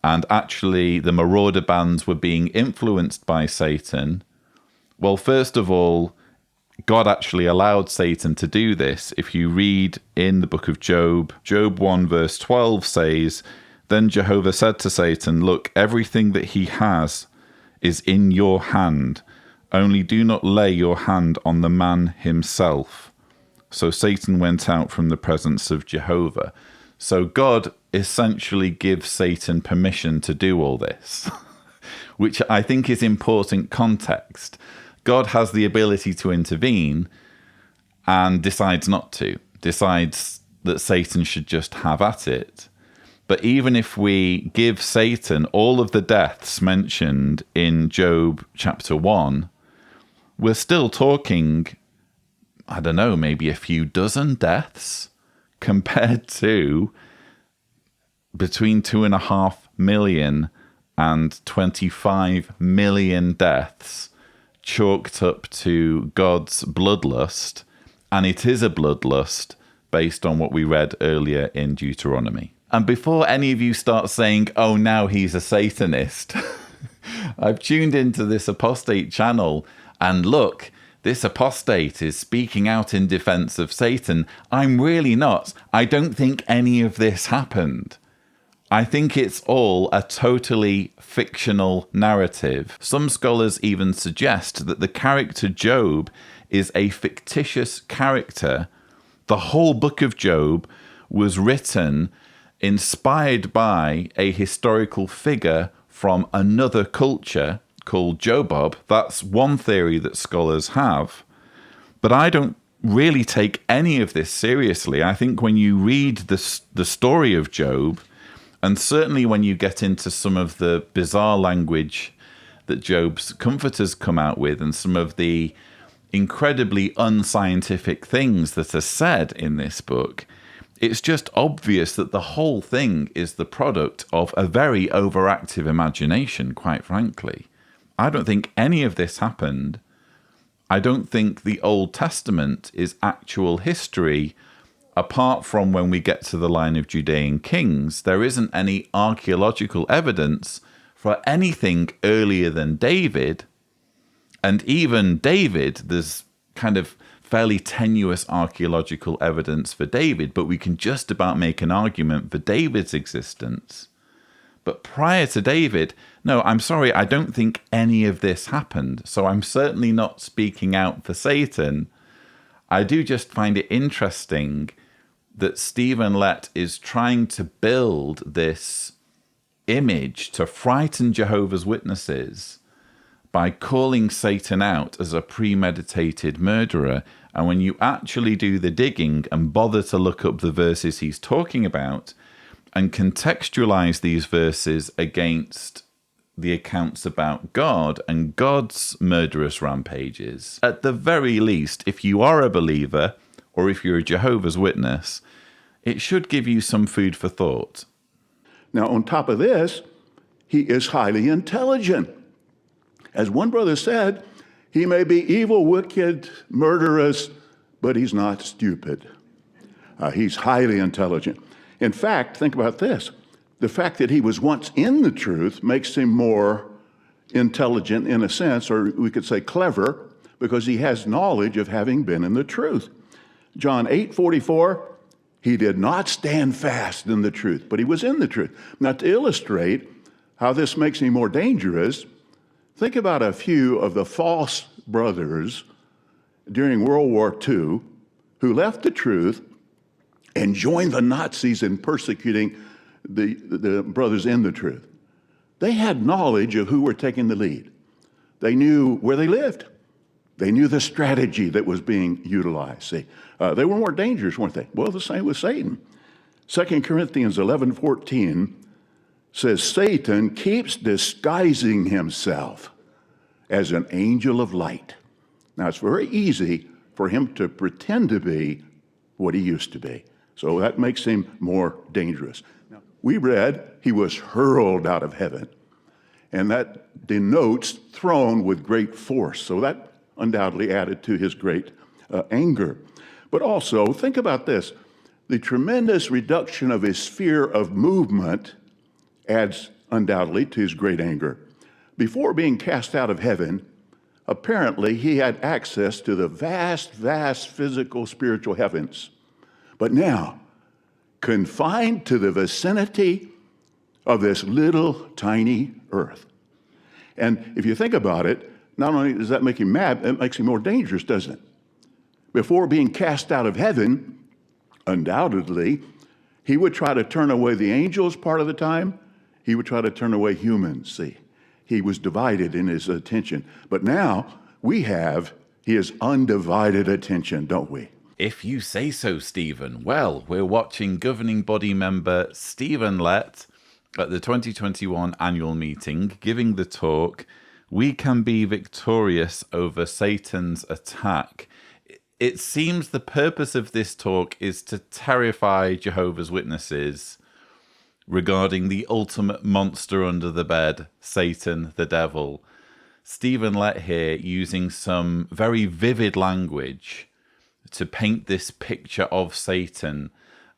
and actually the marauder bands were being influenced by Satan, well, first of all, God actually allowed Satan to do this. If you read in the book of Job, Job 1 verse 12 says, then Jehovah said to Satan, look, everything that he has is in your hand. Only do not lay your hand on the man himself. So Satan went out from the presence of Jehovah. So God essentially gives Satan permission to do all this, which I think is important context. God has the ability to intervene and decides not to, decides that Satan should just have at it. But even if we give Satan all of the deaths mentioned in Job chapter 1, we're still talking, I don't know, maybe a few dozen deaths compared to between 2.5 million and 25 million deaths chalked up to God's bloodlust, and it is a bloodlust based on what we read earlier in Deuteronomy. And before any of you start saying, oh, now he's a Satanist, I've tuned into this apostate channel, and look, this apostate is speaking out in defense of Satan. I'm really not. I don't think any of this happened. I think it's all a totally fictional narrative. Some scholars even suggest that the character Job is a fictitious character. The whole book of Job was written inspired by a historical figure from another culture called Jobob. That's one theory that scholars have. But I don't really take any of this seriously. I think when you read the story of Job, and certainly when you get into some of the bizarre language that Job's comforters come out with, and some of the incredibly unscientific things that are said in this book, it's just obvious that the whole thing is the product of a very overactive imagination, quite frankly. I don't think any of this happened. I don't think the Old Testament is actual history. Apart from when we get to the line of Judean kings, there isn't any archaeological evidence for anything earlier than David. And even David, there's kind of fairly tenuous archaeological evidence for David, but we can just about make an argument for David's existence. But prior to David, no, I'm sorry, I don't think any of this happened. So I'm certainly not speaking out for Satan. I do just find it interesting that Stephen Lett is trying to build this image to frighten Jehovah's Witnesses by calling Satan out as a premeditated murderer. And when you actually do the digging and bother to look up the verses he's talking about and contextualize these verses against the accounts about God and God's murderous rampages, at the very least, if you are a believer or if you're a Jehovah's Witness, it should give you some food for thought. Now, on top of this, he is highly intelligent. As one brother said, he may be evil, wicked, murderous, but he's not stupid. He's highly intelligent. In fact, think about this. The fact that he was once in the truth makes him more intelligent in a sense, or we could say clever, because he has knowledge of having been in the truth. John 8:44, he did not stand fast in the truth, but he was in the truth. Now, to illustrate how this makes him more dangerous, think about a few of the false brothers during World War II who left the truth and joined the Nazis in persecuting the brothers in the truth. They had knowledge of who were taking the lead. They knew where they lived. They knew the strategy that was being utilized. See, they were more dangerous, weren't they? Well, the same with Satan. 2 Corinthians 11:14 says, Satan keeps disguising himself as an angel of light. Now, it's very easy for him to pretend to be what he used to be. So that makes him more dangerous. Now, we read he was hurled out of heaven, and that denotes thrown with great force. So that undoubtedly added to his great anger. But also, think about this. The tremendous reduction of his sphere of movement adds undoubtedly to his great anger. Before being cast out of heaven, apparently he had access to the vast, vast physical, spiritual heavens. But now, confined to the vicinity of this little tiny earth. And if you think about it, not only does that make him mad, it makes him more dangerous, doesn't it? Before being cast out of heaven, undoubtedly, he would try to turn away the angels part of the time. He would try to turn away humans, see. He was divided in his attention. But now we have his undivided attention, don't we? If you say so, Stephen. Well, we're watching governing body member Stephen Lett at the 2021 annual meeting giving the talk, We Can Be Victorious Over Satan's Attack. it seems the purpose of this talk is to terrify Jehovah's Witnesses regarding the ultimate monster under the bed, Satan, the devil. Stephen Lett here using some very vivid language to paint this picture of Satan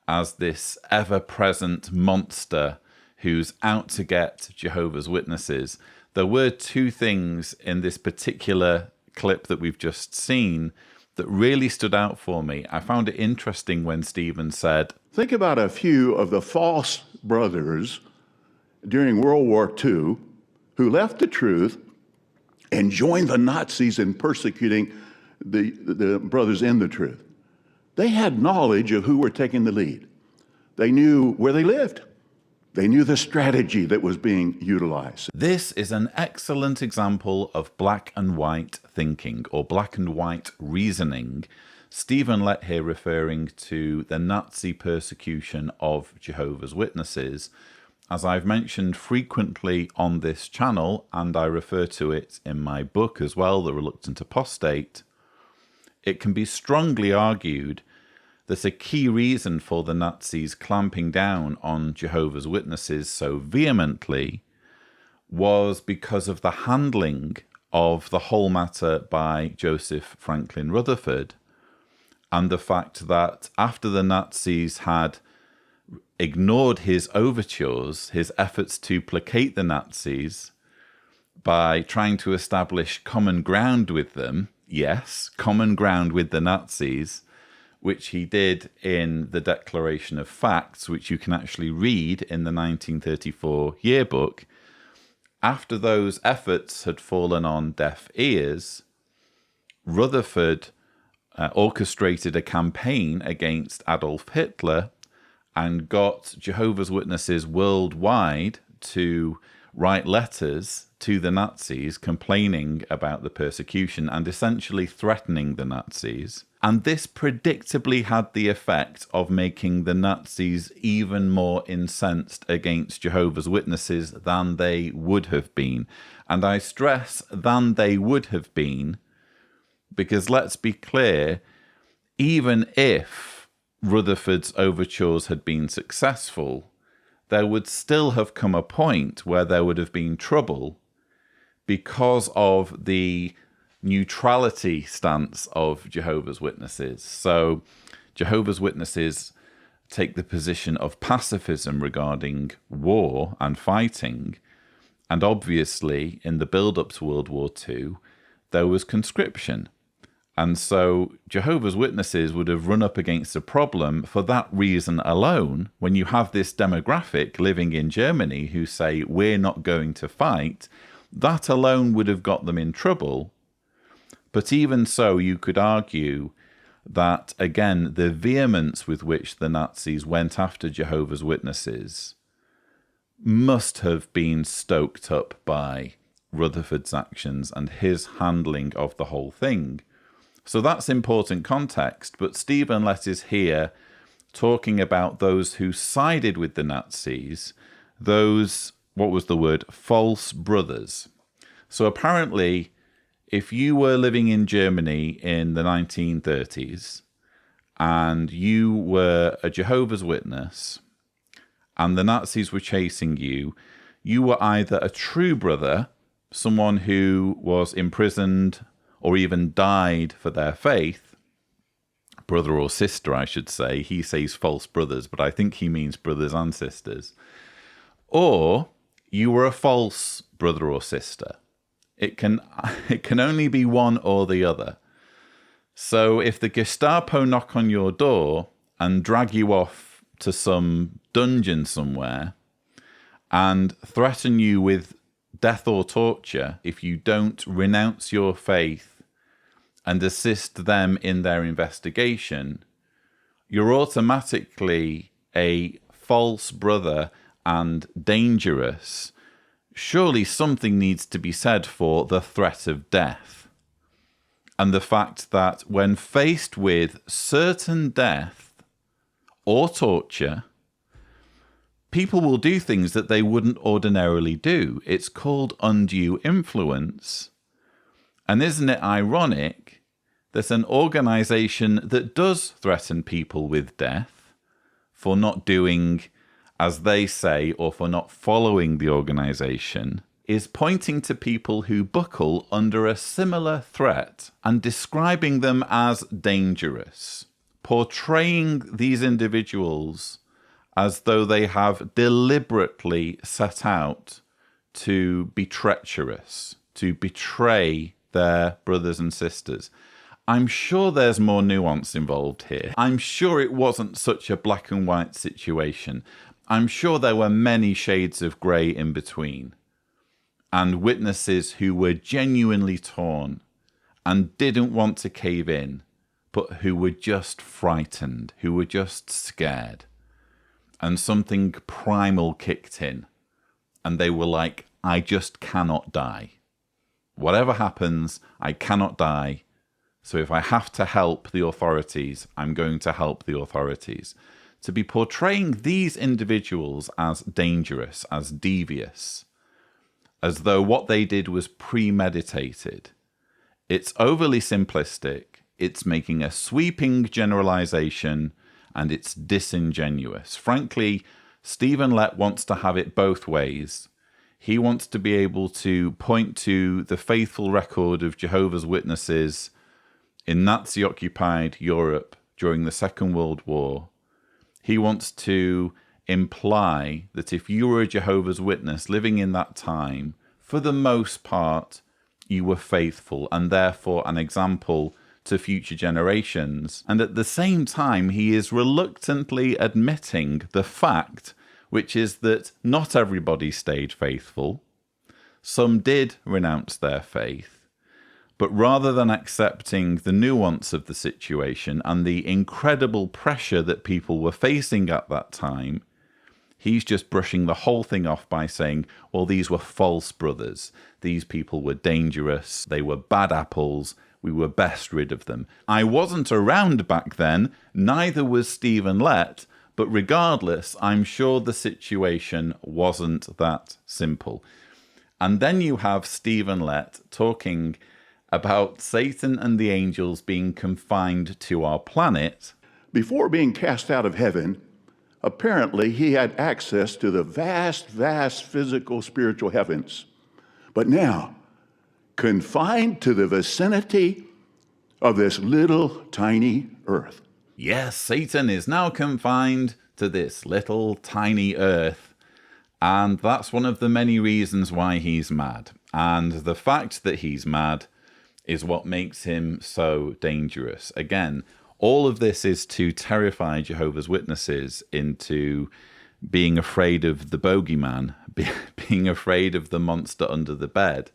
as this ever-present monster who's out to get Jehovah's Witnesses. There were two things in this particular clip that we've just seen that really stood out for me. I found it interesting when Stephen said, Think about a few of the false brothers during World War II who left the truth and joined the Nazis in persecuting the brothers in the truth. They had knowledge of who were taking the lead. They knew where they lived. They knew the strategy that was being utilized. This is an excellent example of black and white thinking, or black and white reasoning. Stephen Lett here referring to the Nazi persecution of Jehovah's Witnesses. As I've mentioned frequently on this channel, and I refer to it in my book as well, The Reluctant Apostate, it can be strongly argued that a key reason for the Nazis clamping down on Jehovah's Witnesses so vehemently was because of the handling of the whole matter by Joseph Franklin Rutherford, and the fact that after the Nazis had ignored his overtures, his efforts to placate the Nazis by trying to establish common ground with them, yes, common ground with the Nazis, which he did in the Declaration of Facts, which you can actually read in the 1934 yearbook. After those efforts had fallen on deaf ears, Rutherford orchestrated a campaign against Adolf Hitler and got Jehovah's Witnesses worldwide to write letters to the Nazis complaining about the persecution and essentially threatening the Nazis. And this predictably had the effect of making the Nazis even more incensed against Jehovah's Witnesses than they would have been. And I stress than they would have been, because let's be clear, even if Rutherford's overtures had been successful, there would still have come a point where there would have been trouble because of the neutrality stance of Jehovah's Witnesses. So Jehovah's Witnesses take the position of pacifism regarding war and fighting, and obviously in the build-up to World War II, there was conscription. And so Jehovah's Witnesses would have run up against a problem for that reason alone. When you have this demographic living in Germany who say, we're not going to fight, that alone would have got them in trouble. But even so, you could argue that, again, the vehemence with which the Nazis went after Jehovah's Witnesses must have been stoked up by Rutherford's actions and his handling of the whole thing. So that's important context, but Stephen Lett is here talking about those who sided with the Nazis, those, what was the word, false brothers. So apparently, if you were living in Germany in the 1930s and you were a Jehovah's Witness and the Nazis were chasing you, you were either a true brother, someone who was imprisoned or even died for their faith, brother or sister, I should say. He says false brothers, but I think he means brothers and sisters. Or you were a false brother or sister. It can only be one or the other. So if the Gestapo knock on your door and drag you off to some dungeon somewhere and threaten you with death or torture if you don't renounce your faith and assist them in their investigation, you're automatically a false brother and dangerous. Surely something needs to be said for the threat of death and the fact that when faced with certain death or torture, people will do things that they wouldn't ordinarily do. It's called undue influence. And isn't it ironic there's an organization that does threaten people with death for not doing as they say or for not following the organization, is pointing to people who buckle under a similar threat and describing them as dangerous, portraying these individuals as though they have deliberately set out to be treacherous, to betray their brothers and sisters. I'm sure there's more nuance involved here. I'm sure it wasn't such a black and white situation. I'm sure there were many shades of grey in between, and witnesses who were genuinely torn and didn't want to cave in, but who were just frightened, who were just scared. And something primal kicked in, and they were like, I just cannot die. Whatever happens, I cannot die. So if I have to help the authorities, I'm going to help the authorities. To be portraying these individuals as dangerous, as devious, as though what they did was premeditated, it's overly simplistic, it's making a sweeping generalization, and it's disingenuous. Frankly, Stephen Lett wants to have it both ways. He wants to be able to point to the faithful record of Jehovah's Witnesses in Nazi-occupied Europe during the Second World War. He wants to imply that if you were a Jehovah's Witness living in that time, for the most part, you were faithful and therefore an example to future generations. And at the same time, he is reluctantly admitting the fact, which is that not everybody stayed faithful. Some did renounce their faith. But rather than accepting the nuance of the situation and the incredible pressure that people were facing at that time, he's just brushing the whole thing off by saying, well, these were false brothers. These people were dangerous. They were bad apples. We were best rid of them. I wasn't around back then. Neither was Stephen Lett. But regardless, I'm sure the situation wasn't that simple. And then you have Stephen Lett talking about Satan and the angels being confined to our planet. Before being cast out of heaven, apparently he had access to the vast, vast physical, spiritual heavens. But now, confined to the vicinity of this little tiny earth. Yes, Satan is now confined to this little tiny earth. And that's one of the many reasons why he's mad. And the fact that he's mad is what makes him so dangerous. Again, all of this is to terrify Jehovah's Witnesses into being afraid of the bogeyman, being afraid of the monster under the bed.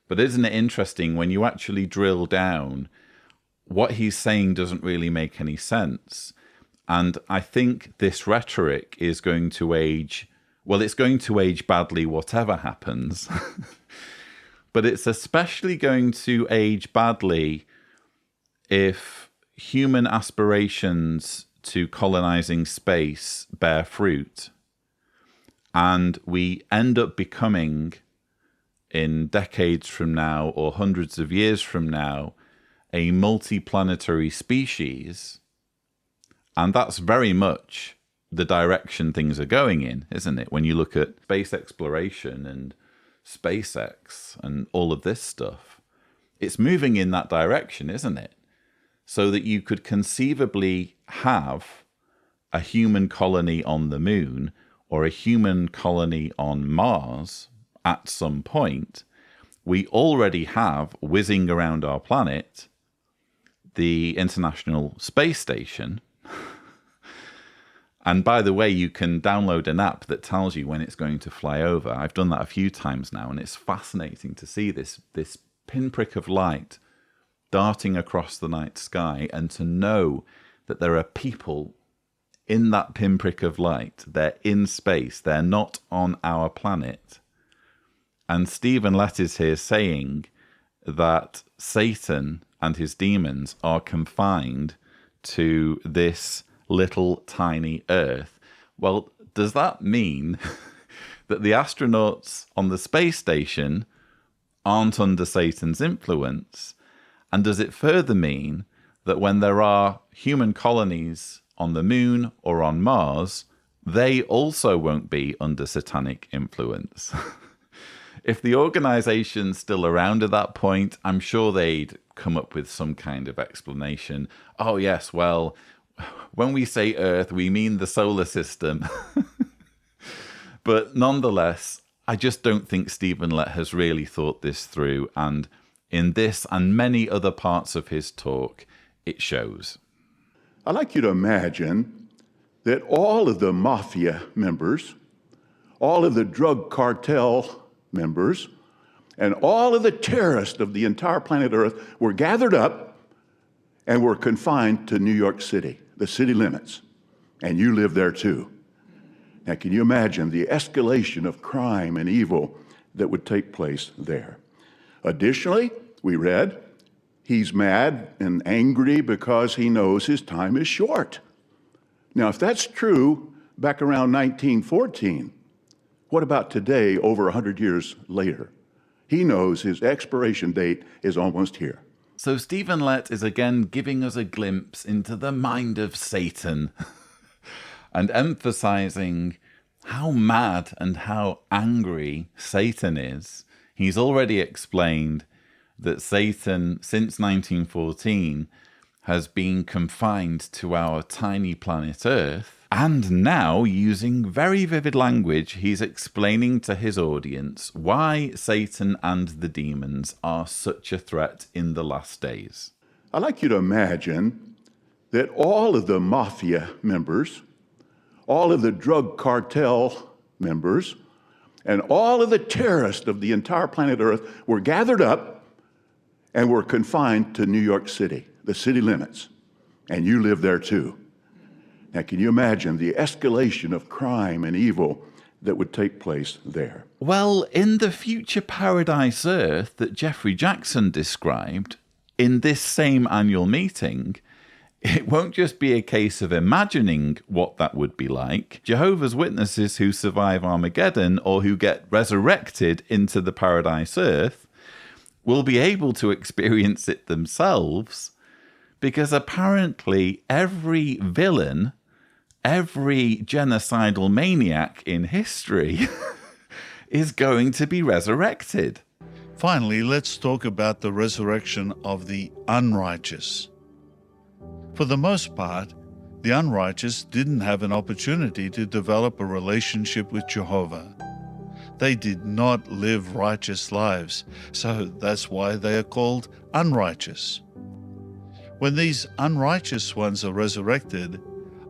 But isn't it interesting when you actually drill down, what he's saying doesn't really make any sense. And I think this rhetoric is going to age, well, it's going to age badly whatever happens. But it's especially going to age badly if human aspirations to colonizing space bear fruit. And we end up becoming, in decades from now or hundreds of years from now, a multiplanetary species. And that's very much the direction things are going in, isn't it? When you look at space exploration and SpaceX and all of this stuff, it's moving in that direction, isn't it? So that you could conceivably have a human colony on the moon or a human colony on Mars at some point. We already have, whizzing around our planet, the International Space Station. And by the way, you can download an app that tells you when it's going to fly over. I've done that a few times now, and it's fascinating to see this pinprick of light darting across the night sky, and to know that there are people in that pinprick of light. They're in space. They're not on our planet. And Stephen Lett is here saying that Satan and his demons are confined to this little tiny Earth. Well, does that mean that the astronauts on the space station aren't under Satan's influence? And does it further mean that when there are human colonies on the moon or on Mars, they also won't be under satanic influence? If the organization's still around at that point, I'm sure they'd come up with some kind of explanation. Oh, yes, well, when we say Earth, we mean the solar system. But nonetheless, I just don't think Stephen Lett has really thought this through. And in this and many other parts of his talk, it shows. I'd like you to imagine that all of the mafia members, all of the drug cartel members, and all of the terrorists of the entire planet Earth were gathered up and were confined to New York City, the city limits, and you live there too. Now, can you imagine the escalation of crime and evil that would take place there? Additionally, we read, he's mad and angry because he knows his time is short. Now, if that's true back around 1914, what about today, over 100 years later? He knows his expiration date is almost here. So Stephen Lett is again giving us a glimpse into the mind of Satan and emphasizing how mad and how angry Satan is. He's already explained that Satan, since 1914, has been confined to our tiny planet Earth. And now, using very vivid language, he's explaining to his audience why Satan and the demons are such a threat in the last days. I'd like you to imagine that all of the mafia members, all of the drug cartel members, and all of the terrorists of the entire planet Earth were gathered up and were confined to New York City, the city limits, and you live there too. Now, can you imagine the escalation of crime and evil that would take place there? Well, in the future paradise Earth that Jeffrey Jackson described in this same annual meeting, it won't just be a case of imagining what that would be like. Jehovah's Witnesses who survive Armageddon or who get resurrected into the paradise Earth will be able to experience it themselves, because apparently every villain, every genocidal maniac in history is going to be resurrected. Finally, let's talk about the resurrection of the unrighteous. For the most part, the unrighteous didn't have an opportunity to develop a relationship with Jehovah. They did not live righteous lives, so that's why they are called unrighteous. When these unrighteous ones are resurrected,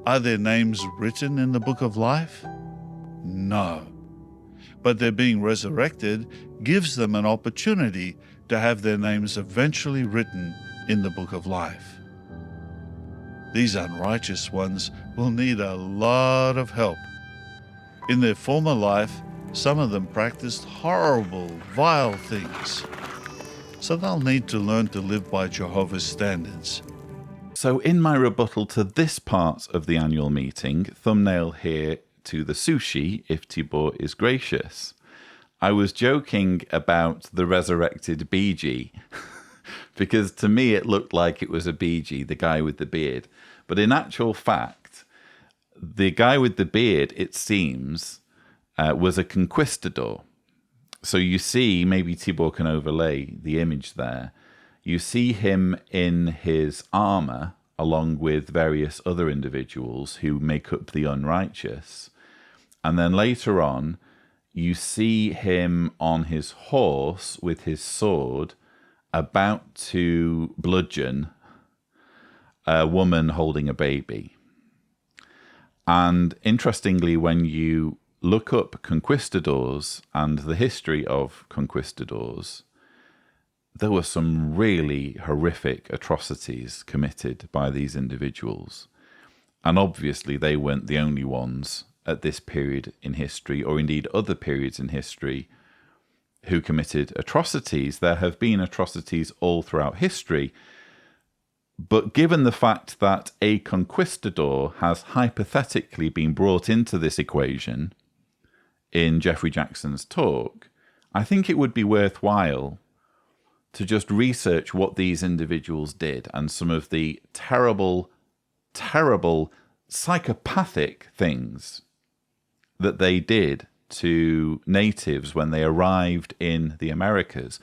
are their names written in the book of life? No. But their being resurrected gives them an opportunity to have their names eventually written in the book of life. These unrighteous ones will need a lot of help. In their former life, some of them practiced horrible, vile things. So they'll need to learn to live by Jehovah's standards. So in my rebuttal to this part of the annual meeting, thumbnail here to the sushi, if Tibor is gracious, I was joking about the resurrected BG, because to me it looked like it was a BG, the guy with the beard. But in actual fact, the guy with the beard, it seems, was a conquistador. So you see, maybe Tibor can overlay the image there. You see him in his armor, along with various other individuals who make up the unrighteous. And then later on, you see him on his horse with his sword, about to bludgeon a woman holding a baby. And interestingly, when you look up conquistadors and the history of conquistadors, there were some really horrific atrocities committed by these individuals. And obviously they weren't the only ones at this period in history, or indeed other periods in history, who committed atrocities. There have been atrocities all throughout history. But given the fact that a conquistador has hypothetically been brought into this equation in Jeffrey Jackson's talk, I think it would be worthwhile to just research what these individuals did and some of the terrible, terrible, psychopathic things that they did to natives when they arrived in the Americas.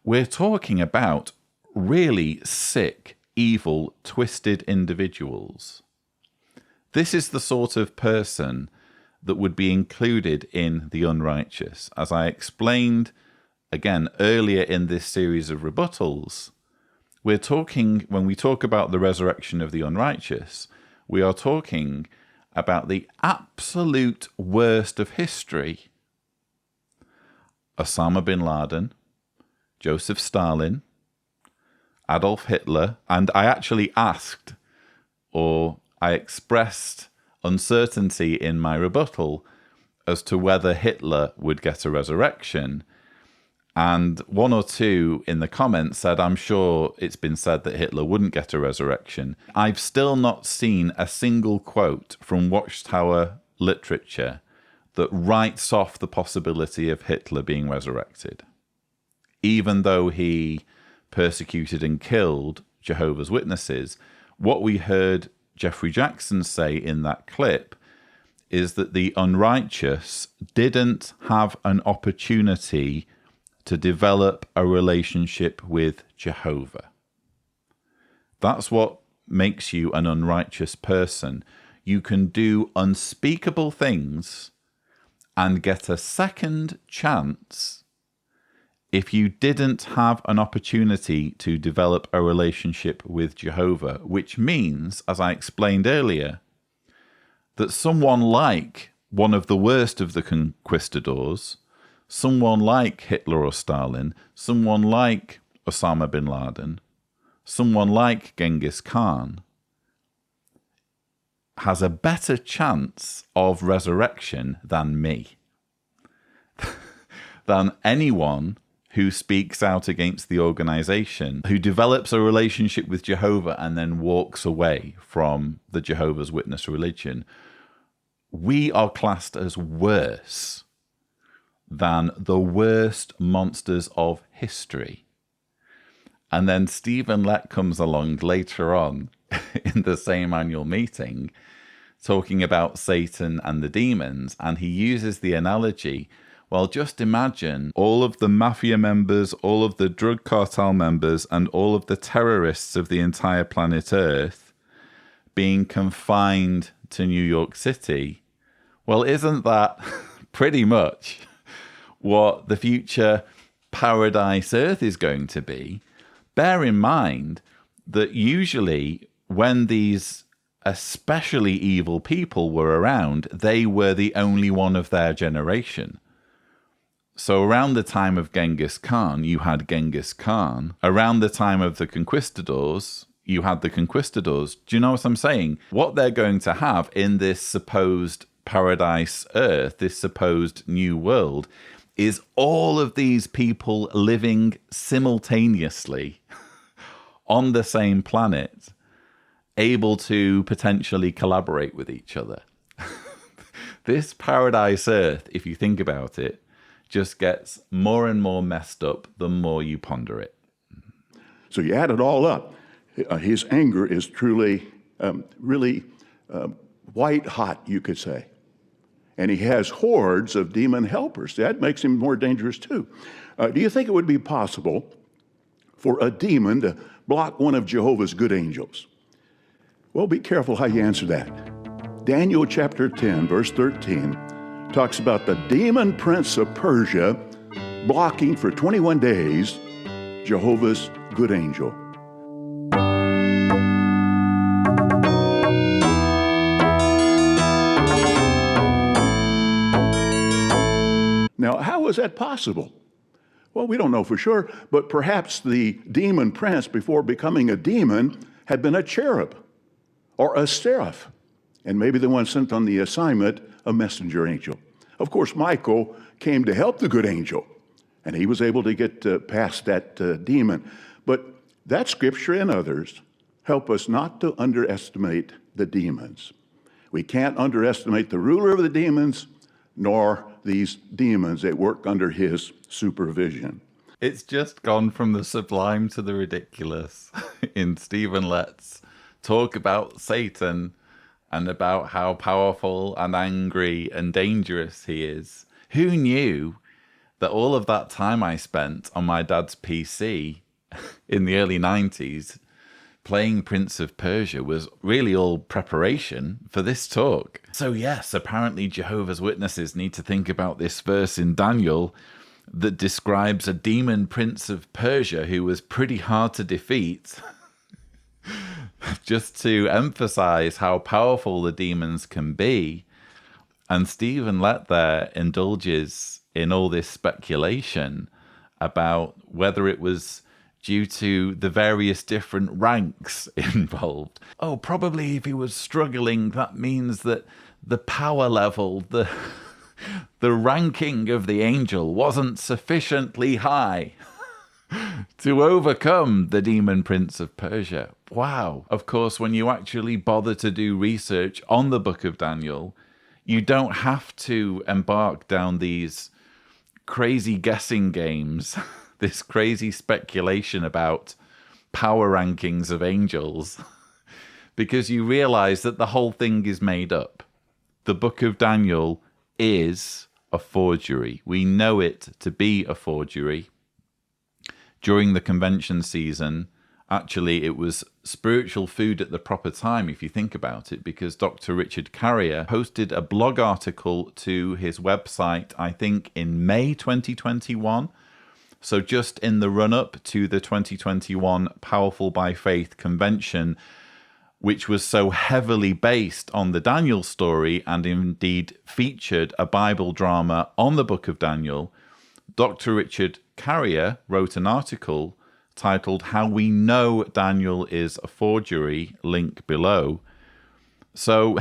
We're talking about really sick, evil, twisted individuals. This is the sort of person that would be included in the unrighteous. As I explained again earlier in this series of rebuttals, we're talking, when we talk about the resurrection of the unrighteous, we are talking about the absolute worst of history. Osama bin Laden, Joseph Stalin, Adolf Hitler, and I actually asked, or I expressed uncertainty in my rebuttal as to whether Hitler would get a resurrection. And one or two in the comments said, I'm sure it's been said that Hitler wouldn't get a resurrection. I've still not seen a single quote from Watchtower literature that writes off the possibility of Hitler being resurrected, even though he persecuted and killed Jehovah's Witnesses. What we heard Jeffrey Jackson say in that clip is that the unrighteous didn't have an opportunity to develop a relationship with Jehovah. That's what makes you an unrighteous person. You can do unspeakable things and get a second chance if you didn't have an opportunity to develop a relationship with Jehovah, which means, as I explained earlier, that someone like one of the worst of the conquistadors, someone like Hitler or Stalin, someone like Osama bin Laden, someone like Genghis Khan, has a better chance of resurrection than me, than anyone who speaks out against the organization, who develops a relationship with Jehovah and then walks away from the Jehovah's Witness religion. We are classed as worse than the worst monsters of history. And then Stephen Lett comes along later on in the same annual meeting talking about Satan and the demons, and he uses the analogy, well, just imagine all of the mafia members, all of the drug cartel members, and all of the terrorists of the entire planet Earth being confined to New York City. Well, isn't that pretty much what the future paradise Earth is going to be? Bear in mind that usually when these especially evil people were around, they were the only one of their generation. So around the time of Genghis Khan, you had Genghis Khan. Around the time of the conquistadors, you had the conquistadors. Do you know what I'm saying? What they're going to have in this supposed paradise Earth, this supposed new world, is all of these people living simultaneously on the same planet, able to potentially collaborate with each other. This paradise Earth, if you think about it, just gets more and more messed up the more you ponder it. So you add it all up. His anger is truly, really white hot, you could say. And he has hordes of demon helpers. That makes him more dangerous too. Do you think it would be possible for a demon to block one of Jehovah's good angels? Well, be careful how you answer that. Daniel chapter 10, verse 13, talks about the demon prince of Persia blocking for 21 days Jehovah's good angel. Now, how is that possible? Well, we don't know for sure, but perhaps the demon prince, before becoming a demon, had been a cherub or a seraph, and maybe the one sent on the assignment, a messenger angel. Of course, Michael came to help the good angel, and he was able to get past that demon. But that scripture and others help us not to underestimate the demons. We can't underestimate the ruler of the demons, nor these demons that work under his supervision. It's just gone from the sublime to the ridiculous in Stephen Lett's talk about Satan and about how powerful and angry and dangerous he is. Who knew that all of that time I spent on my dad's PC in the early 90s playing Prince of Persia was really all preparation for this talk? So yes, apparently Jehovah's Witnesses need to think about this verse in Daniel that describes a demon prince of Persia who was pretty hard to defeat, just to emphasize how powerful the demons can be. And Stephen Lett there indulges in all this speculation about whether it was due to the various different ranks involved. Oh, probably if he was struggling, that means that the power level, the ranking of the angel wasn't sufficiently high to overcome the demon prince of Persia. Wow. Of course, when you actually bother to do research on the book of Daniel, you don't have to embark down these crazy guessing games, this crazy speculation about power rankings of angels, because you realize that the whole thing is made up. The book of Daniel is a forgery. We know it to be a forgery. During the convention season, actually, it was spiritual food at the proper time, if you think about it, because Dr. Richard Carrier posted a blog article to his website, I think, in May 2021. So just in the run-up to the 2021 Powerful by Faith convention, which was so heavily based on the Daniel story and indeed featured a Bible drama on the book of Daniel, Dr. Richard Carrier wrote an article titled How We Know Daniel is a Forgery, link below. So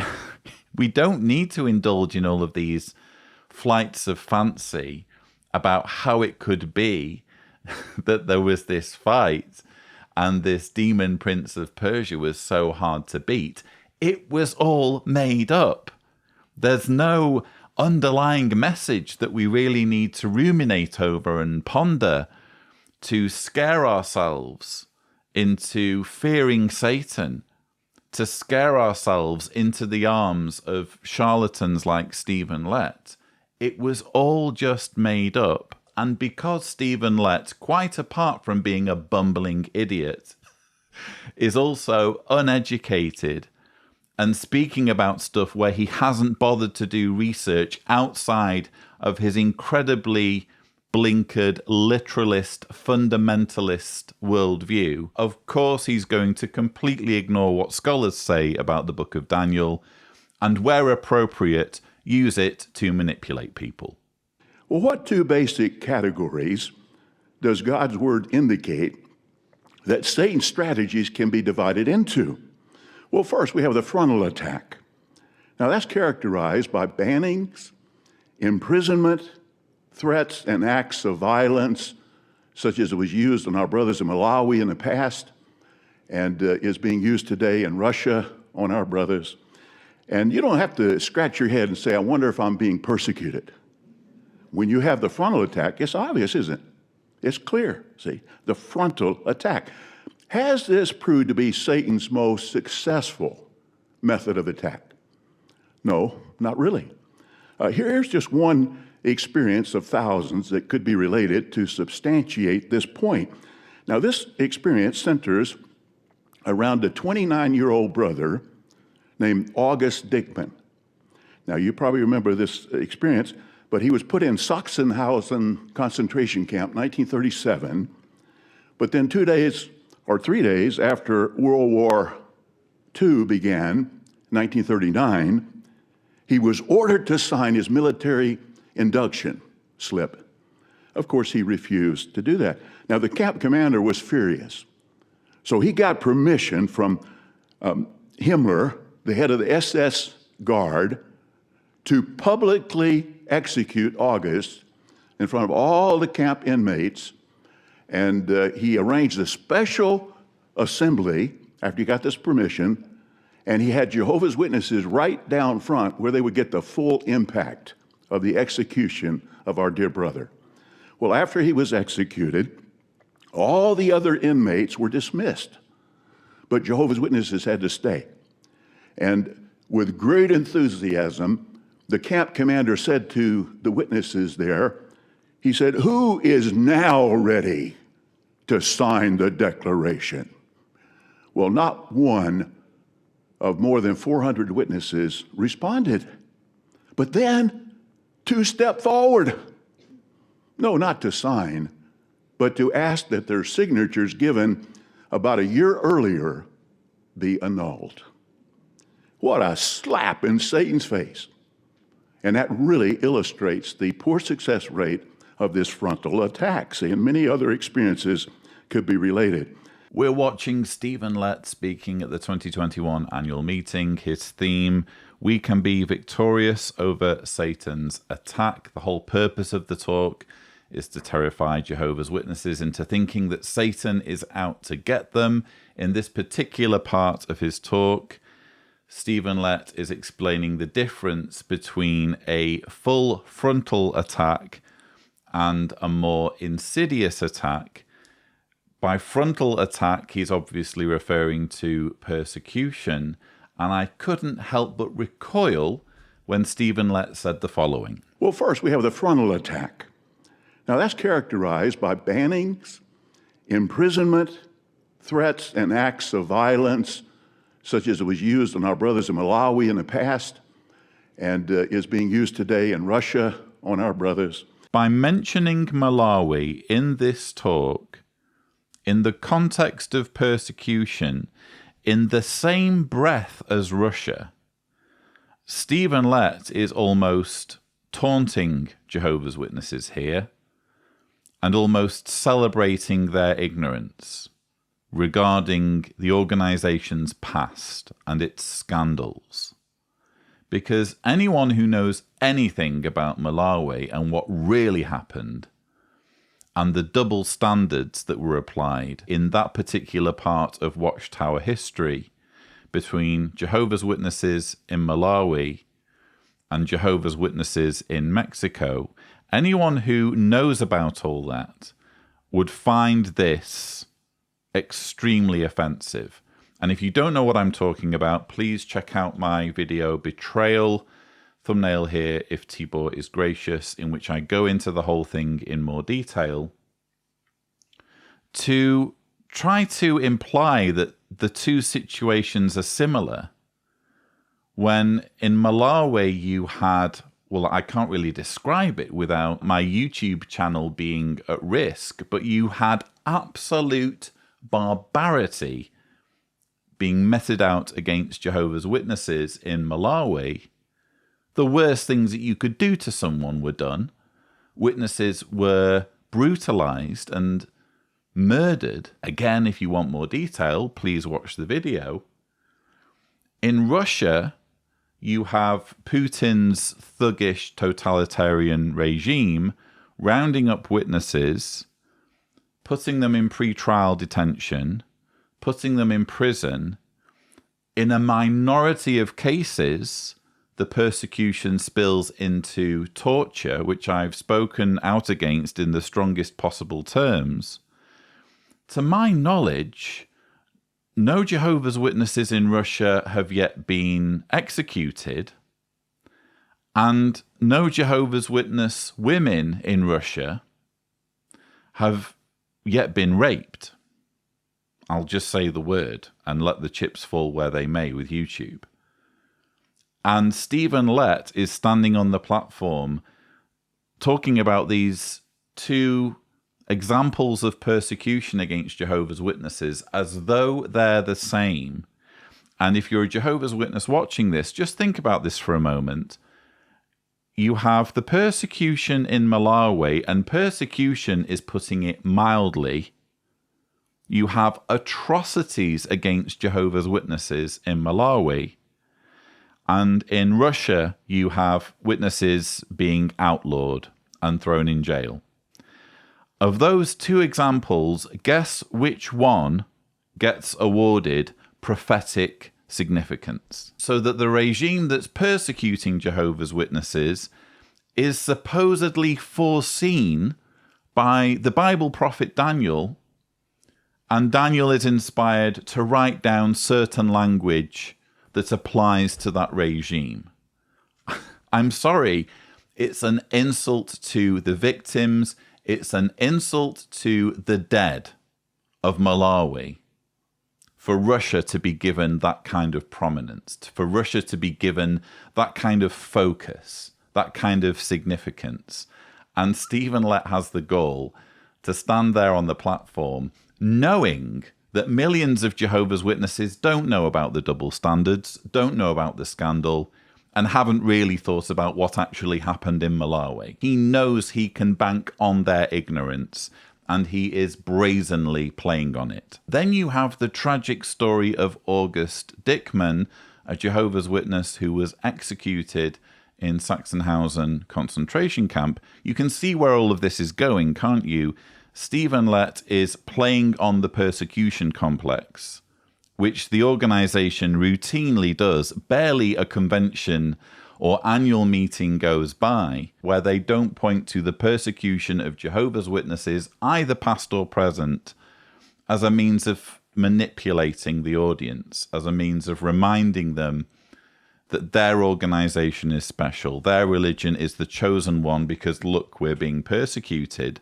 we don't need to indulge in all of these flights of fancy about how it could be that there was this fight and this demon prince of Persia was so hard to beat. It was all made up. There's no underlying message that we really need to ruminate over and ponder to scare ourselves into fearing Satan, to scare ourselves into the arms of charlatans like Stephen Lett. It was all just made up. And because Stephen Lett, quite apart from being a bumbling idiot, is also uneducated and speaking about stuff where he hasn't bothered to do research outside of his incredibly blinkered, literalist, fundamentalist worldview, of course he's going to completely ignore what scholars say about the book of Daniel and, where appropriate, use it to manipulate people. Well, what two basic categories does God's word indicate that Satan's strategies can be divided into? Well, first, we have the frontal attack. Now, that's characterized by bannings, imprisonment, threats, and acts of violence, such as it was used on our brothers in Malawi in the past and is being used today in Russia on our brothers. And you don't have to scratch your head and say, I wonder if I'm being persecuted. When you have the frontal attack, it's obvious, isn't it? It's clear, see, the frontal attack. Has this proved to be Satan's most successful method of attack? No, not really. Here's just one experience of thousands that could be related to substantiate this point. Now, this experience centers around a 29-year-old brother named August Dickman. Now, you probably remember this experience, but he was put in Sachsenhausen concentration camp, 1937. But then 2 days or 3 days after World War II began, 1939, he was ordered to sign his military induction slip. Of course, he refused to do that. Now, the camp commander was furious. So he got permission from Himmler, the head of the SS Guard, to publicly execute August in front of all the camp inmates. And he arranged a special assembly after he got this permission, and he had Jehovah's Witnesses right down front where they would get the full impact of the execution of our dear brother. Well, after he was executed, all the other inmates were dismissed, but Jehovah's Witnesses had to stay. And with great enthusiasm, the camp commander said to the witnesses there, he said, "Who is now ready to sign the declaration?" Well, not one of more than 400 witnesses responded. But then two stepped forward. No, not to sign, but to ask that their signatures given about a year earlier be annulled. What a slap in Satan's face. And that really illustrates the poor success rate of this frontal attack. See, and many other experiences could be related. We're watching Stephen Lett speaking at the 2021 annual meeting. His theme, "We can be victorious over Satan's attack." The whole purpose of the talk is to terrify Jehovah's Witnesses into thinking that Satan is out to get them. In this particular part of his talk, Stephen Lett is explaining the difference between a full frontal attack and a more insidious attack. By frontal attack, he's obviously referring to persecution, and I couldn't help but recoil when Stephen Lett said the following. Well, first we have the frontal attack. Now that's characterized by bannings, imprisonment, threats, and acts of violence, such as it was used on our brothers in Malawi in the past and is being used today in Russia on our brothers. By mentioning Malawi in this talk, in the context of persecution, in the same breath as Russia, Stephen Lett is almost taunting Jehovah's Witnesses here and almost celebrating their ignorance regarding the organization's past and its scandals. Because anyone who knows anything about Malawi and what really happened and the double standards that were applied in that particular part of Watchtower history between Jehovah's Witnesses in Malawi and Jehovah's Witnesses in Mexico, anyone who knows about all that would find this extremely offensive. And if you don't know what I'm talking about, please check out my video Betrayal, thumbnail here, if Tibor is gracious, in which I go into the whole thing in more detail to try to imply that the two situations are similar. When in Malawi you had, well, I can't really describe it without my YouTube channel being at risk, but you had absolute barbarity being meted out against Jehovah's Witnesses in Malawi. The worst things that you could do to someone were done. Witnesses were brutalized and murdered. Again, if you want more detail, please watch the video. In Russia, you have Putin's thuggish totalitarian regime rounding up witnesses, putting them in pre-trial detention, putting them in prison. In a minority of cases, the persecution spills into torture, which I've spoken out against in the strongest possible terms. To my knowledge, no Jehovah's Witnesses in Russia have yet been executed, and no Jehovah's Witness women in Russia have yet been raped. I'll just say the word and let the chips fall where they may with YouTube. And Stephen Lett is standing on the platform talking about these two examples of persecution against Jehovah's Witnesses as though they're the same. And if you're a Jehovah's Witness watching this, just think about this for a moment. You have the persecution in Malawi, and persecution is putting it mildly. You have atrocities against Jehovah's Witnesses in Malawi. And in Russia, you have witnesses being outlawed and thrown in jail. Of those two examples, guess which one gets awarded prophetic significance? So that the regime that's persecuting Jehovah's Witnesses is supposedly foreseen by the Bible prophet Daniel, and Daniel is inspired to write down certain language that applies to that regime. I'm sorry, it's an insult to the victims, it's an insult to the dead of Malawi for Russia to be given that kind of prominence, for Russia to be given that kind of focus, that kind of significance. And Stephen Lett has the gall to stand there on the platform knowing that millions of Jehovah's Witnesses don't know about the double standards, don't know about the scandal, and haven't really thought about what actually happened in Malawi. He knows he can bank on their ignorance, and he is brazenly playing on it. Then you have the tragic story of August Dickman, a Jehovah's Witness who was executed in Sachsenhausen concentration camp. You can see where all of this is going, can't you? Stephen Lett is playing on the persecution complex, which the organization routinely does. Barely a convention or annual meeting goes by where they don't point to the persecution of Jehovah's Witnesses, either past or present, as a means of manipulating the audience, as a means of reminding them that their organization is special, their religion is the chosen one because, look, we're being persecuted.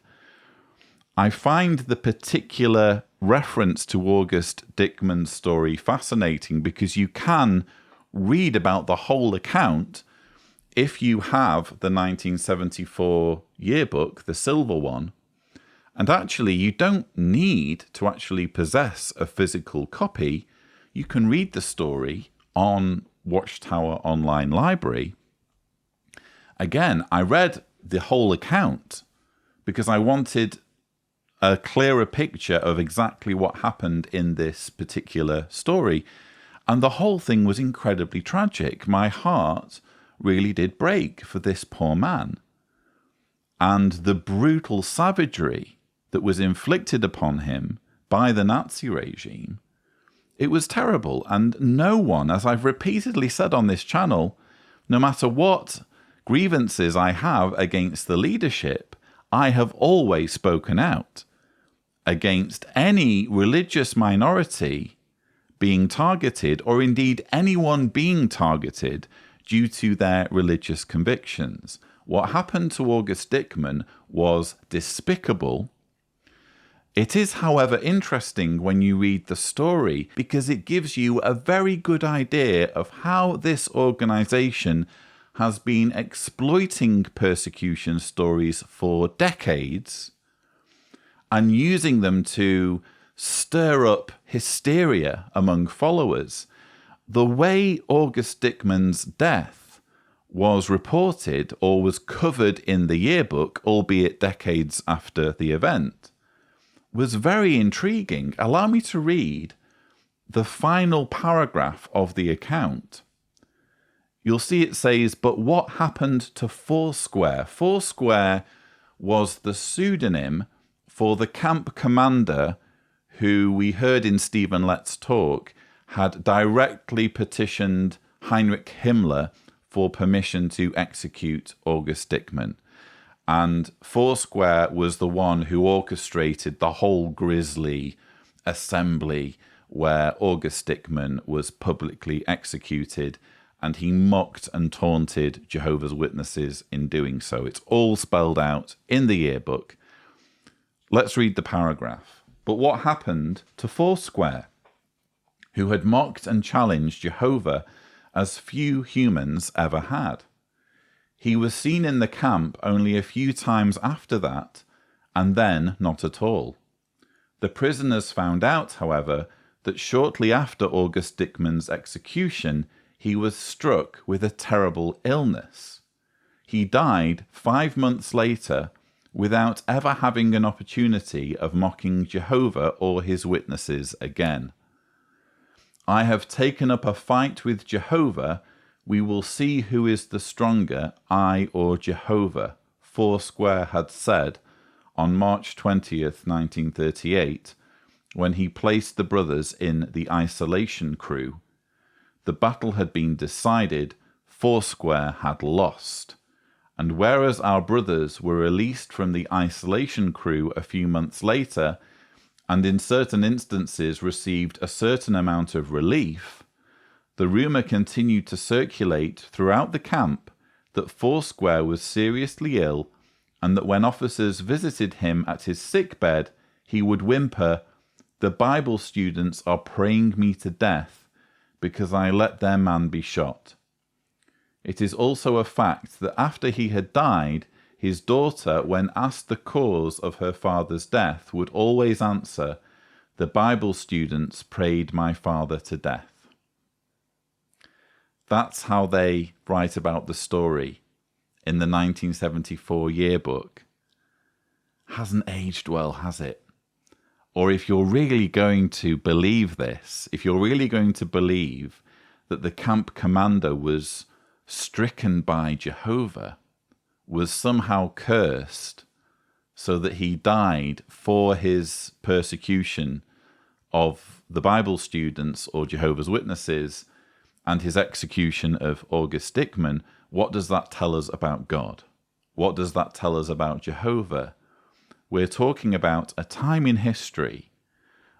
I find the particular reference to August Dickman's story fascinating because you can read about the whole account if you have the 1974 yearbook, the silver one. And actually, you don't need to actually possess a physical copy. You can read the story on Watchtower Online Library. Again, I read the whole account because I wanted a clearer picture of exactly what happened in this particular story. And the whole thing was incredibly tragic. My heart really did break for this poor man. And the brutal savagery that was inflicted upon him by the Nazi regime, it was terrible. And no one, as I've repeatedly said on this channel, no matter what grievances I have against the leadership, I have always spoken out against any religious minority being targeted, or indeed anyone being targeted due to their religious convictions. What happened to August Dickman was despicable. It is, however, interesting when you read the story because it gives you a very good idea of how this organization has been exploiting persecution stories for decades and using them to stir up hysteria among followers. The way August Dickman's death was reported or was covered in the yearbook, albeit decades after the event, was very intriguing. Allow me to read the final paragraph of the account. You'll see it says, "But what happened to Foursquare?" Foursquare was the pseudonym for the camp commander who we heard in Stephen Lett's talk had directly petitioned Heinrich Himmler for permission to execute August Dickman. And Foursquare was the one who orchestrated the whole grisly assembly where August Dickman was publicly executed, and he mocked and taunted Jehovah's Witnesses in doing so. It's all spelled out in the yearbook. Let's read the paragraph. "But what happened to Foursquare, who had mocked and challenged Jehovah as few humans ever had? He was seen in the camp only a few times after that, and then not at all. The prisoners found out, however, that shortly after August Dickman's execution, he was struck with a terrible illness. He died 5 months later without ever having an opportunity of mocking Jehovah or his witnesses again. I have taken up a fight with Jehovah. We will see who is the stronger, I or Jehovah," Foursquare had said on March 20th, 1938, when he placed the brothers in the isolation crew. The battle had been decided. Foursquare had lost. And whereas our brothers were released from the isolation crew a few months later, and in certain instances received a certain amount of relief, the rumour continued to circulate throughout the camp that Foursquare was seriously ill, and that when officers visited him at his sickbed, he would whimper, "The Bible students are praying me to death because I let their man be shot." It is also a fact that after he had died, his daughter, when asked the cause of her father's death, would always answer, "The Bible students prayed my father to death." That's how they write about the story in the 1974 yearbook. Hasn't aged well, has it? Or if you're really going to believe this, if you're really going to believe that the camp commander was stricken by Jehovah, was somehow cursed so that he died for his persecution of the Bible students or Jehovah's Witnesses and his execution of August Dickman, what does that tell us about God? What does that tell us about Jehovah? We're talking about a time in history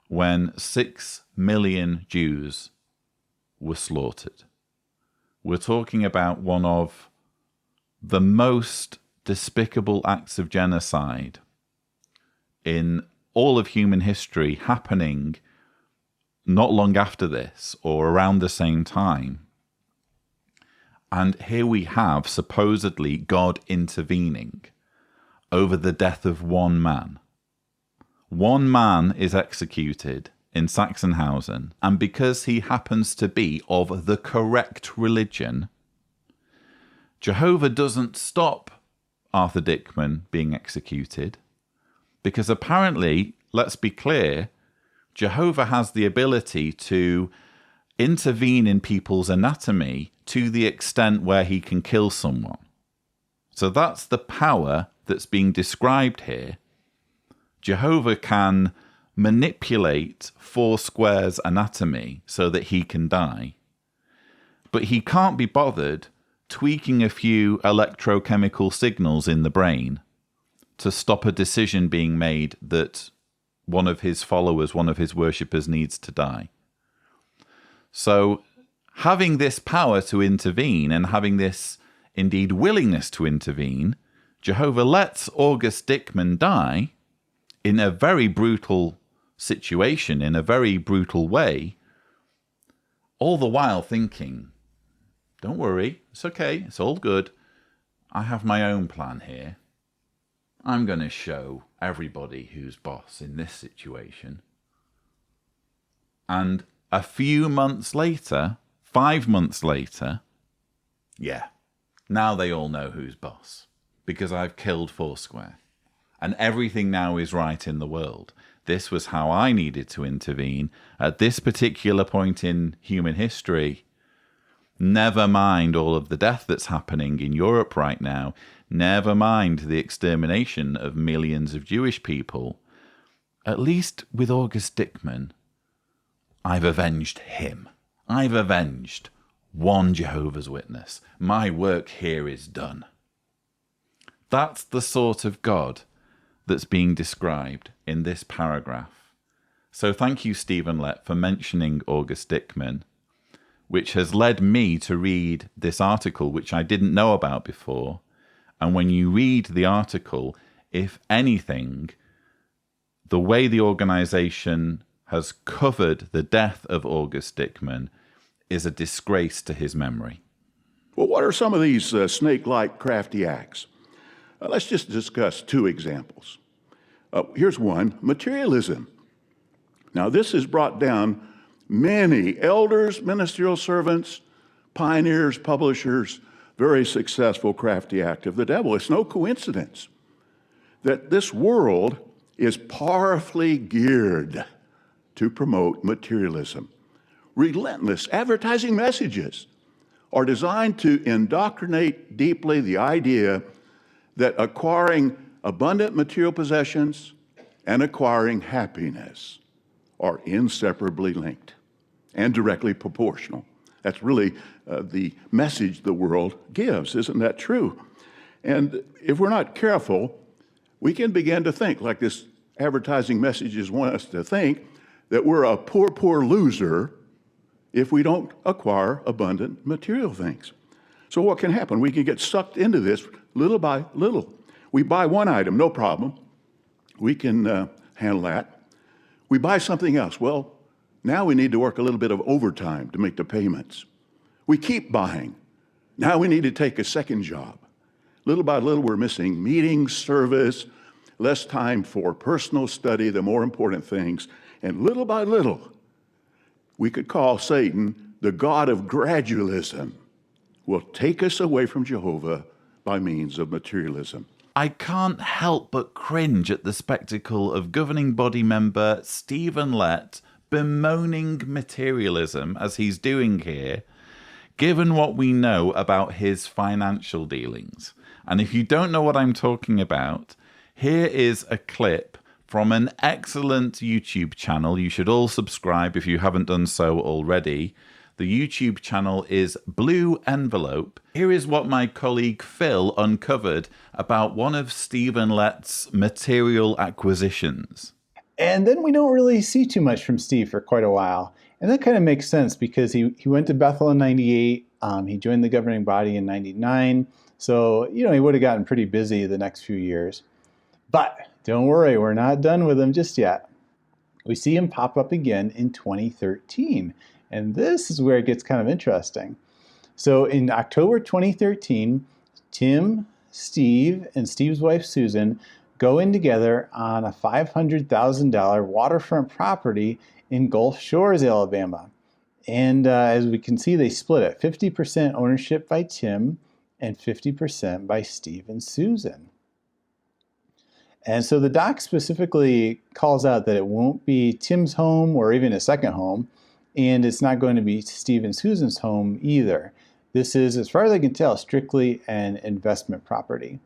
when 6 million Jews were slaughtered. We're talking about one of the most despicable acts of genocide in all of human history happening not long after this or around the same time. And here we have supposedly God intervening over the death of one man. One man is executed in Sachsenhausen, and because he happens to be of the correct religion, Jehovah doesn't stop Arthur Dickman being executed, because apparently, let's be clear, Jehovah has the ability to intervene in people's anatomy to the extent where he can kill someone. So that's the power that's being described here. Jehovah can manipulate Foursquare's anatomy so that he can die, but he can't be bothered tweaking a few electrochemical signals in the brain to stop a decision being made that one of his followers, one of his worshippers needs to die. So having this power to intervene and having this indeed willingness to intervene, Jehovah lets August Dickman die in a very brutal situation, in a very brutal way, all the while thinking, don't worry, it's okay, it's all good. I have my own plan here. I'm going to show everybody who's boss in this situation. And a few months later, 5 months later, yeah, now they all know who's boss, because I've killed Foursquare. And everything now is right in the world. This was how I needed to intervene at this particular point in human history. Never mind all of the death that's happening in Europe right now. Never mind the extermination of millions of Jewish people. At least with August Dickman, I've avenged him. I've avenged one Jehovah's Witness. My work here is done. That's the sort of God that's being described in this paragraph. So thank you, Stephen Lett, for mentioning August Dickman, which has led me to read this article, which I didn't know about before. And when you read the article, if anything, the way the organization has covered the death of August Dickman is a disgrace to his memory. Well, what are some of these snake-like crafty acts? Let's just discuss 2 examples. Here's one, materialism. Now, this has brought down many elders, ministerial servants, pioneers, publishers, very successful crafty act of the devil. It's no coincidence that this world is powerfully geared to promote materialism. Relentless advertising messages are designed to indoctrinate deeply the idea that acquiring abundant material possessions and acquiring happiness are inseparably linked and directly proportional. That's really the message the world gives. Isn't that true? And if we're not careful, we can begin to think, like this advertising messages want us to think, that we're a poor, poor loser if we don't acquire abundant material things. So what can happen? We can get sucked into this little by little. We buy one item, no problem. We can handle that. We buy something else. Well, now we need to work a little bit of overtime to make the payments. We keep buying. Now we need to take a second job. Little by little, we're missing meetings, service, less time for personal study, the more important things. And little by little, we could call Satan the god of gradualism, will take us away from Jehovah by means of materialism. I can't help but cringe at the spectacle of governing body member Stephen Lett bemoaning materialism as he's doing here, given what we know about his financial dealings. And if you don't know what I'm talking about, here is a clip from an excellent YouTube channel. You should all subscribe if you haven't done so already. The YouTube channel is Blue Envelope. Here is what my colleague Phil uncovered about one of Stephen Lett's material acquisitions. And then we don't really see too much from Steve for quite a while. And that kind of makes sense because he went to Bethel in 98. He joined the governing body in 99. So, he would have gotten pretty busy the next few years. But don't worry, we're not done with him just yet. We see him pop up again in 2013. And this is where it gets kind of interesting. So in October 2013, Tim, Steve, and Steve's wife Susan go in together on a $500,000 waterfront property in Gulf Shores, Alabama. And as we can see, they split it. 50% ownership by Tim and 50% by Steve and Susan. And so the doc specifically calls out that it won't be Tim's home or even a second home, and it's not going to be Steve and Susan's home either. This is, as far as I can tell, strictly an investment property.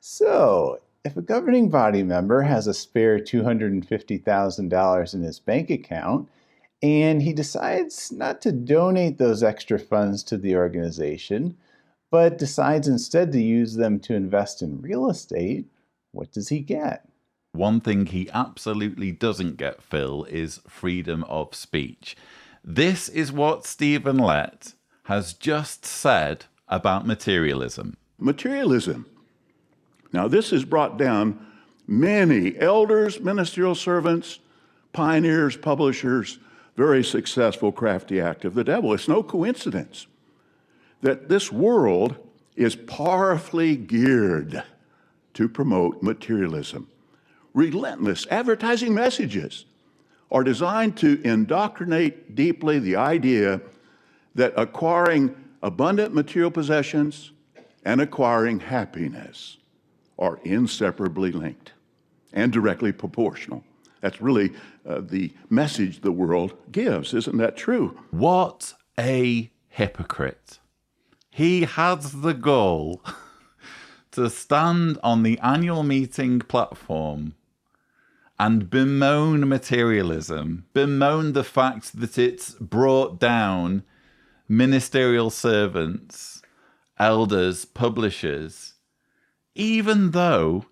So, if a governing body member has a spare $250,000 in his bank account, and he decides not to donate those extra funds to the organization, but decides instead to use them to invest in real estate, what does he get? One thing he absolutely doesn't get, Phil, is freedom of speech. This is what Stephen Lett has just said about materialism. Materialism. Now, this has brought down many elders, ministerial servants, pioneers, publishers, very successful, crafty act of the devil. It's no coincidence that this world is powerfully geared to promote materialism. Relentless advertising messages are designed to indoctrinate deeply the idea that acquiring abundant material possessions and acquiring happiness are inseparably linked and directly proportional. That's really the message the world gives. Isn't that true? What a hypocrite. He has the gall to stand on the annual meeting platform and bemoan materialism, bemoan the fact that it's brought down ministerial servants, elders, publishers, even though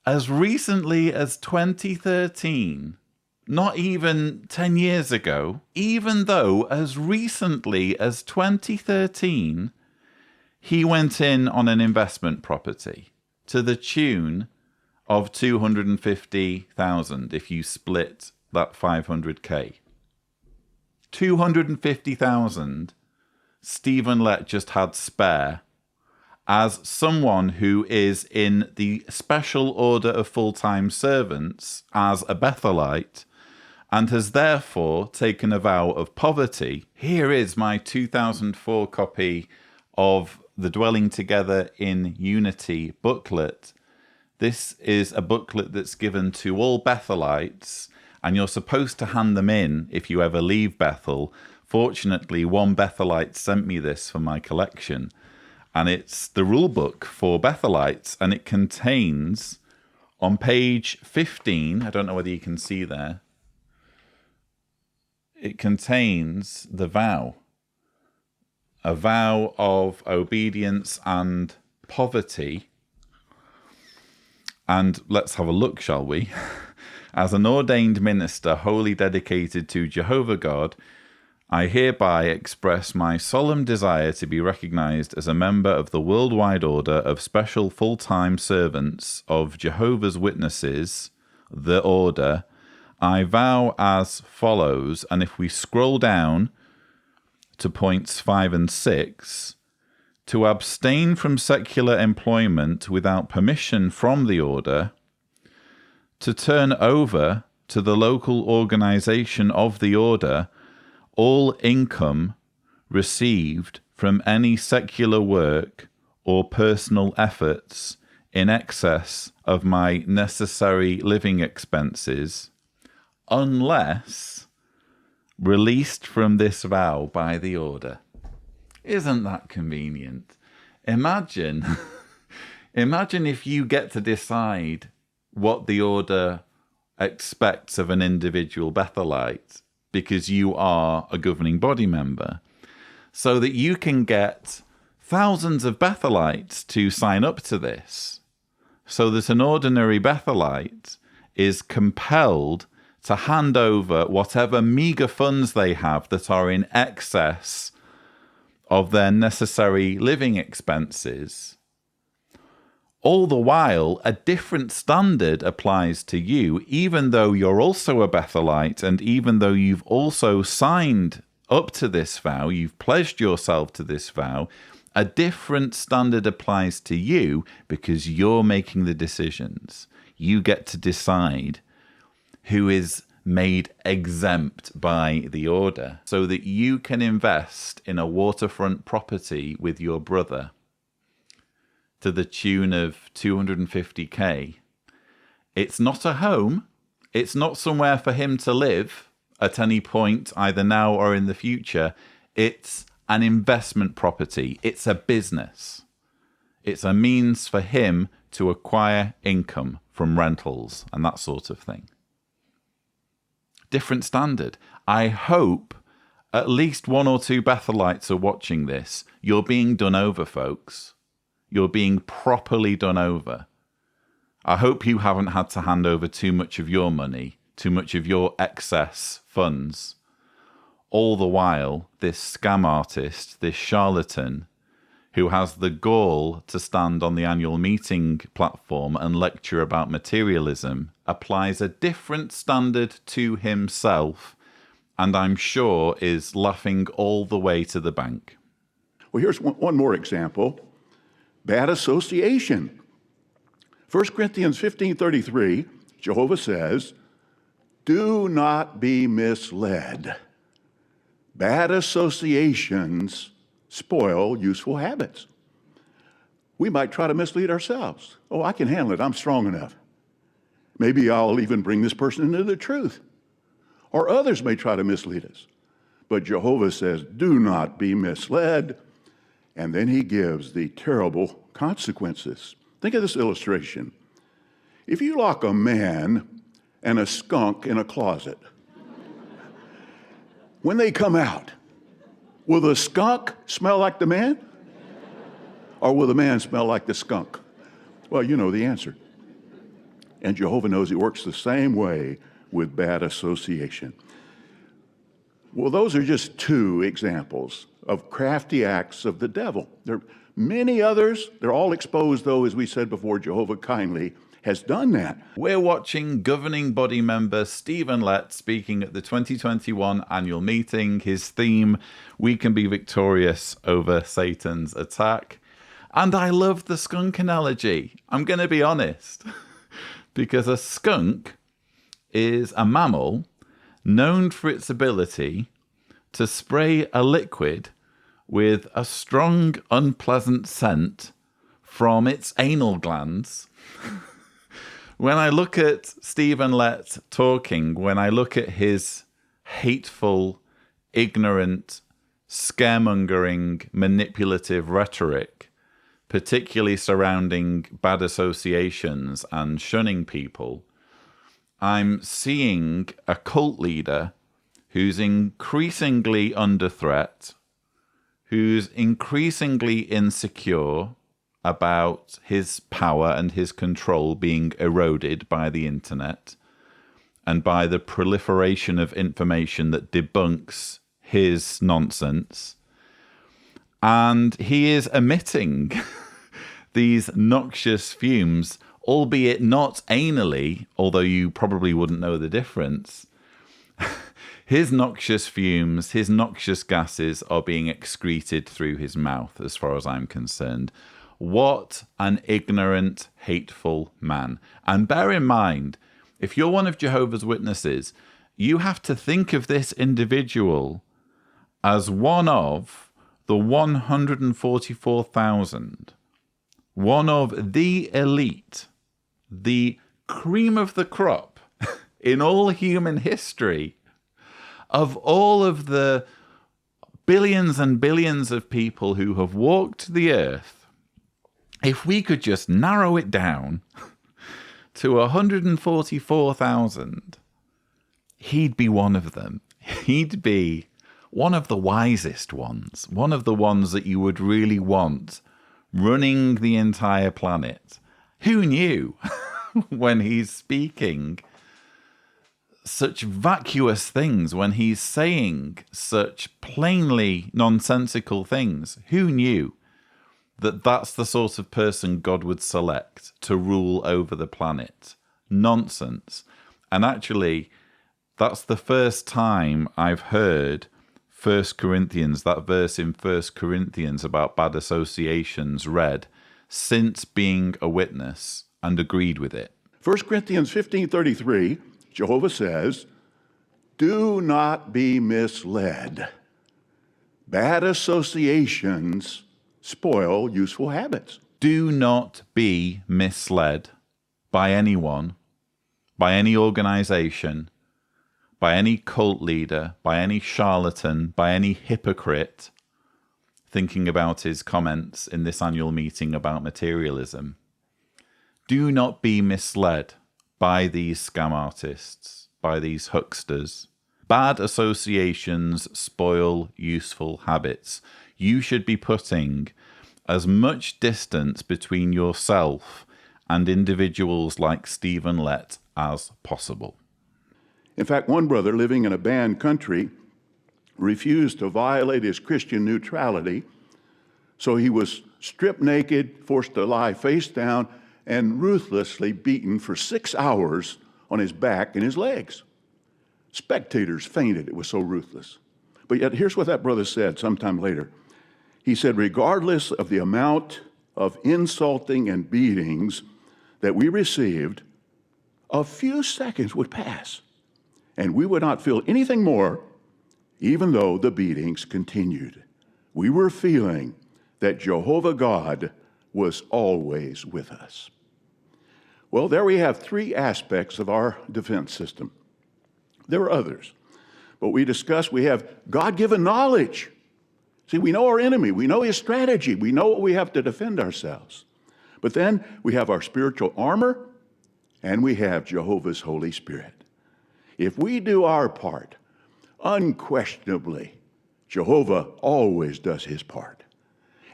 as recently as 2013, not even 10 years ago, even though as recently as 2013, he went in on an investment property to the tune of 250,000 if you split that 500K. 250,000 Stephen Lett just had spare as someone who is in the special order of full-time servants as a Bethelite and has therefore taken a vow of poverty. Here is my 2004 copy of the Dwelling Together in Unity booklet. This is a booklet that's given to all Bethelites, and you're supposed to hand them in if you ever leave Bethel. Fortunately, one Bethelite sent me this for my collection, and it's the rule book for Bethelites, and it contains, on page 15, I don't know whether you can see there, it contains the vow. A vow of obedience and poverty. And let's have a look, shall we? As an ordained minister wholly dedicated to Jehovah God, I hereby express my solemn desire to be recognized as a member of the worldwide order of special full-time servants of Jehovah's Witnesses, the order. I vow as follows, and if we scroll down to points 5 and 6, to abstain from secular employment without permission from the order, to turn over to the local organization of the order all income received from any secular work or personal efforts in excess of my necessary living expenses, unless released from this vow by the order. Isn't that convenient? Imagine if you get to decide what the order expects of an individual Bethelite, because you are a governing body member, so that you can get thousands of Bethelites to sign up to this, so that an ordinary Bethelite is compelled to hand over whatever meager funds they have that are in excess of their necessary living expenses. All the while, a different standard applies to you, even though you're also a Bethelite, and even though you've also signed up to this vow, you've pledged yourself to this vow, a different standard applies to you because you're making the decisions. You get to decide who is made exempt by the order, so that you can invest in a waterfront property with your brother to the tune of 250k. It's not a home. It's not somewhere for him to live at any point, either now or in the future. It's an investment property. It's a business. It's a means for him to acquire income from rentals and that sort of thing. Different standard. I hope at least one or two Bethelites are watching this. You're being done over, folks. You're being properly done over. I hope you haven't had to hand over too much of your money, too much of your excess funds. All the while, this scam artist, this charlatan, who has the gall to stand on the annual meeting platform and lecture about materialism, applies a different standard to himself, and I'm sure is laughing all the way to the bank. Well, here's one more example. Bad association. 1 Corinthians 15:33, Jehovah says, do not be misled. Bad associations spoil useful habits. We might try to mislead ourselves. Oh, I can handle it. I'm strong enough. Maybe I'll even bring this person into the truth. Or others may try to mislead us. But Jehovah says, do not be misled. And then he gives the terrible consequences. Think of this illustration. If you lock a man and a skunk in a closet, when they come out, will the skunk smell like the man? Or will the man smell like the skunk? Well, you know the answer. And Jehovah knows it works the same way with bad association. Well, those are just two examples of crafty acts of the devil. There are many others. They're all exposed, though, as we said before, Jehovah kindly has done that. We're watching governing body member Stephen Lett speaking at the 2021 annual meeting. His theme, we can be victorious over Satan's attack. And I love the skunk analogy. I'm going to be honest, because a skunk is a mammal known for its ability to spray a liquid with a strong, unpleasant scent from its anal glands. When I look at Stephen Lett talking, when I look at his hateful, ignorant, scaremongering, manipulative rhetoric, particularly surrounding bad associations and shunning people, I'm seeing a cult leader who's increasingly under threat, who's increasingly insecure, about his power and his control being eroded by the internet and by the proliferation of information that debunks his nonsense. And he is emitting these noxious fumes, albeit not anally, although you probably wouldn't know the difference. His noxious fumes, his noxious gases are being excreted through his mouth, as far as I'm concerned. What an ignorant, hateful man. And bear in mind, if you're one of Jehovah's Witnesses, you have to think of this individual as one of the 144,000, one of the elite, the cream of the crop in all human history, of all of the billions and billions of people who have walked the earth. If we could just narrow it down to 144,000, he'd be one of them. He'd be one of the wisest ones, one of the ones that you would really want running the entire planet. Who knew when he's speaking such vacuous things, when he's saying such plainly nonsensical things? Who knew that that's the sort of person God would select to rule over the planet? Nonsense. And actually, that's the first time I've heard 1 Corinthians, that verse in 1 Corinthians about bad associations, read since being a witness and agreed with it. 1 Corinthians 15:33, Jehovah says, "Do not be misled. Bad associations spoil useful habits." Do not be misled by anyone, by any organization, by any cult leader, by any charlatan, by any hypocrite, thinking about his comments in this annual meeting about materialism. Do not be misled by these scam artists, by these hucksters. Bad associations spoil useful habits. You should be putting as much distance between yourself and individuals like Stephen Lett as possible. In fact, one brother living in a banned country refused to violate his Christian neutrality, so he was stripped naked, forced to lie face down, and ruthlessly beaten for 6 hours on his back and his legs. Spectators fainted. It was so ruthless. But yet, here's what that brother said sometime later. He said, regardless of the amount of insulting and beatings that we received, a few seconds would pass, and we would not feel anything more, even though the beatings continued. We were feeling that Jehovah God was always with us. Well, there we have three aspects of our defense system. There are others, but we discussed we have God-given knowledge. See, we know our enemy, we know his strategy, we know what we have to defend ourselves. But then we have our spiritual armor, and we have Jehovah's Holy Spirit. If we do our part, unquestionably, Jehovah always does his part.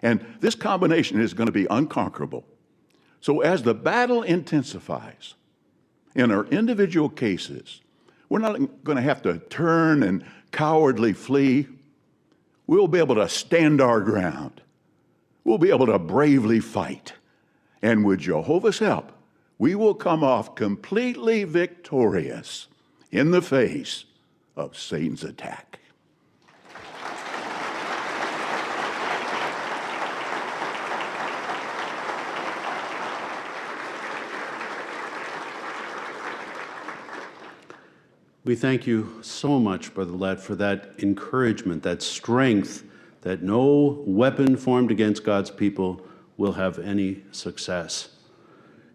And this combination is going to be unconquerable. So as the battle intensifies, in our individual cases, we're not going to have to turn and cowardly flee. We'll be able to stand our ground. We'll be able to bravely fight. And with Jehovah's help, we will come off completely victorious in the face of Satan's attack. We thank you so much, Brother Lett, for that encouragement, that strength, that no weapon formed against God's people will have any success.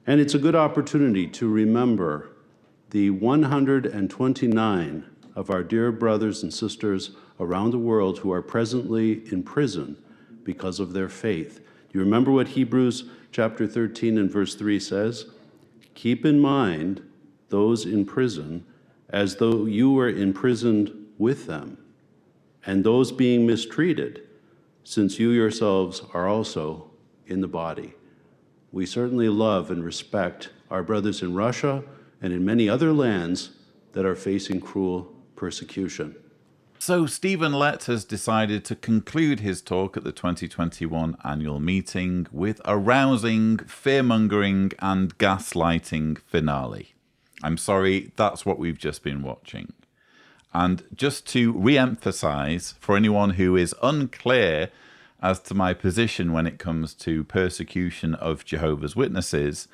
And it's a good opportunity to remember the 129 of our dear brothers and sisters around the world who are presently in prison because of their faith. Do you remember what Hebrews chapter 13 and verse 3 says? Keep in mind those in prison as though you were imprisoned with them, and those being mistreated, since you yourselves are also in the body. we certainly love and respect our brothers in Russia and in many other lands that are facing cruel persecution. So Stephen Lett has decided to conclude his talk at the 2021 annual meeting with a rousing, fear-mongering and gaslighting finale. I'm sorry, that's what we've just been watching. And just to re-emphasize, for anyone who is unclear as to my position when it comes to persecution of Jehovah's Witnesses,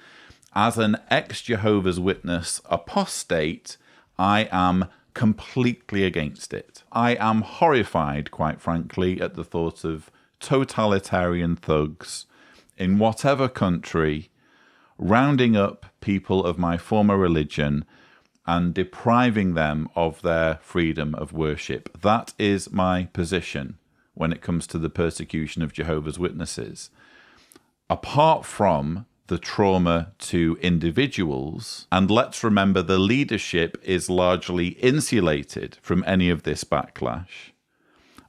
as an ex-Jehovah's Witness apostate, I am completely against it. I am horrified, quite frankly, at the thought of totalitarian thugs in whatever country rounding up people of my former religion and depriving them of their freedom of worship. That is my position when it comes to the persecution of Jehovah's Witnesses. Apart from the trauma to individuals, and let's remember the leadership is largely insulated from any of this backlash.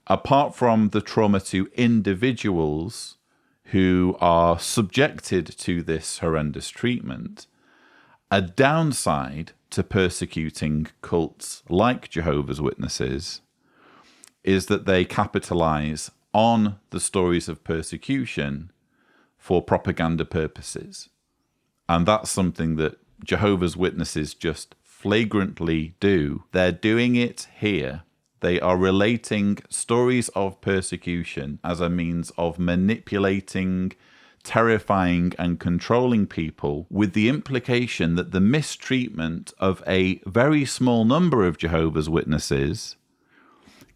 Apart from the trauma to individuals who are subjected to this horrendous treatment, a downside to persecuting cults like Jehovah's Witnesses is that they capitalize on the stories of persecution for propaganda purposes. And that's something that Jehovah's Witnesses just flagrantly do. They're doing it here. They are relating stories of persecution as a means of manipulating, terrifying, and controlling people, with the implication that the mistreatment of a very small number of Jehovah's Witnesses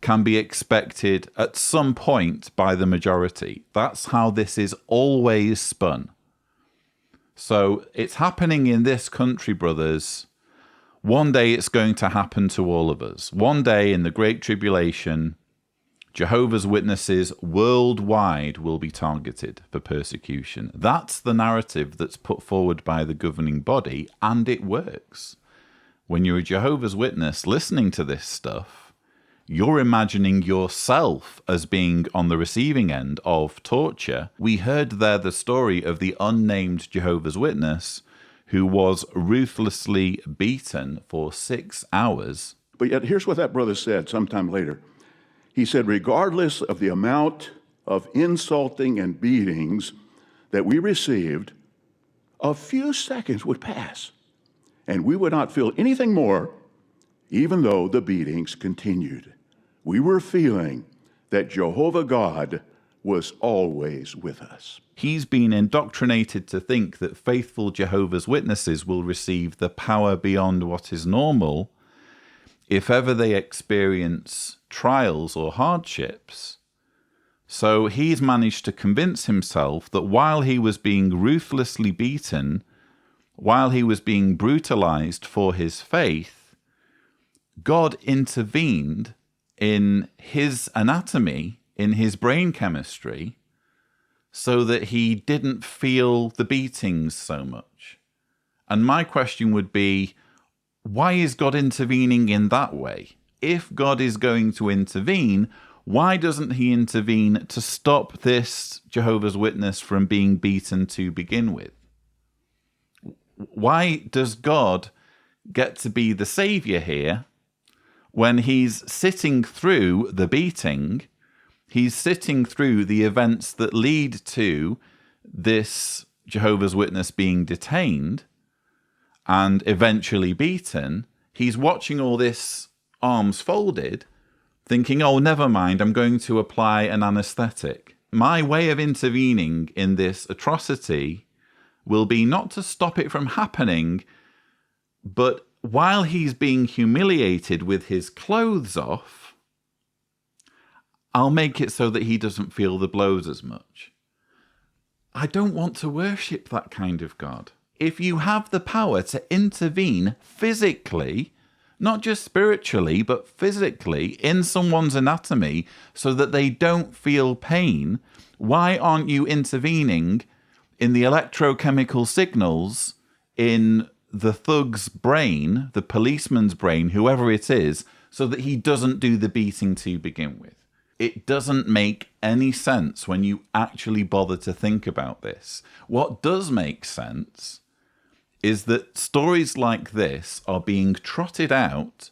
can be expected at some point by the majority. That's how this is always spun. So it's happening in this country, brothers. One day it's going to happen to all of us. One day in the Great Tribulation, Jehovah's Witnesses worldwide will be targeted for persecution. That's the narrative that's put forward by the governing body, and it works. When you're a Jehovah's Witness listening to this stuff, you're imagining yourself as being on the receiving end of torture. We heard there the story of the unnamed Jehovah's Witness who was ruthlessly beaten for 6 hours. But yet, here's what that brother said sometime later. He said, regardless of the amount of insulting and beatings that we received, a few seconds would pass, and we would not feel anything more, even though the beatings continued. We were feeling that Jehovah God was always with us. He's been indoctrinated to think that faithful Jehovah's Witnesses will receive the power beyond what is normal if ever they experience trials or hardships. So he's managed to convince himself that while he was being ruthlessly beaten, while he was being brutalized for his faith, God intervened in his anatomy, in his brain chemistry, so that he didn't feel the beatings so much. And my question would be, why is God intervening in that way? If God is going to intervene, why doesn't he intervene to stop this Jehovah's Witness from being beaten to begin with? Why does God get to be the savior here when he's sitting through the beating? He's sitting through the events that lead to this Jehovah's Witness being detained and eventually beaten. He's watching all this, arms folded, thinking, oh, never mind, I'm going to apply an anesthetic. My way of intervening in this atrocity will be not to stop it from happening, but while he's being humiliated with his clothes off, I'll make it so that he doesn't feel the blows as much. I don't want to worship that kind of God. If you have the power to intervene physically, not just spiritually, but physically in someone's anatomy so that they don't feel pain, why aren't you intervening in the electrochemical signals in the thug's brain, the policeman's brain, whoever it is, so that he doesn't do the beating to begin with? It doesn't make any sense when you actually bother to think about this. What does make sense is that stories like this are being trotted out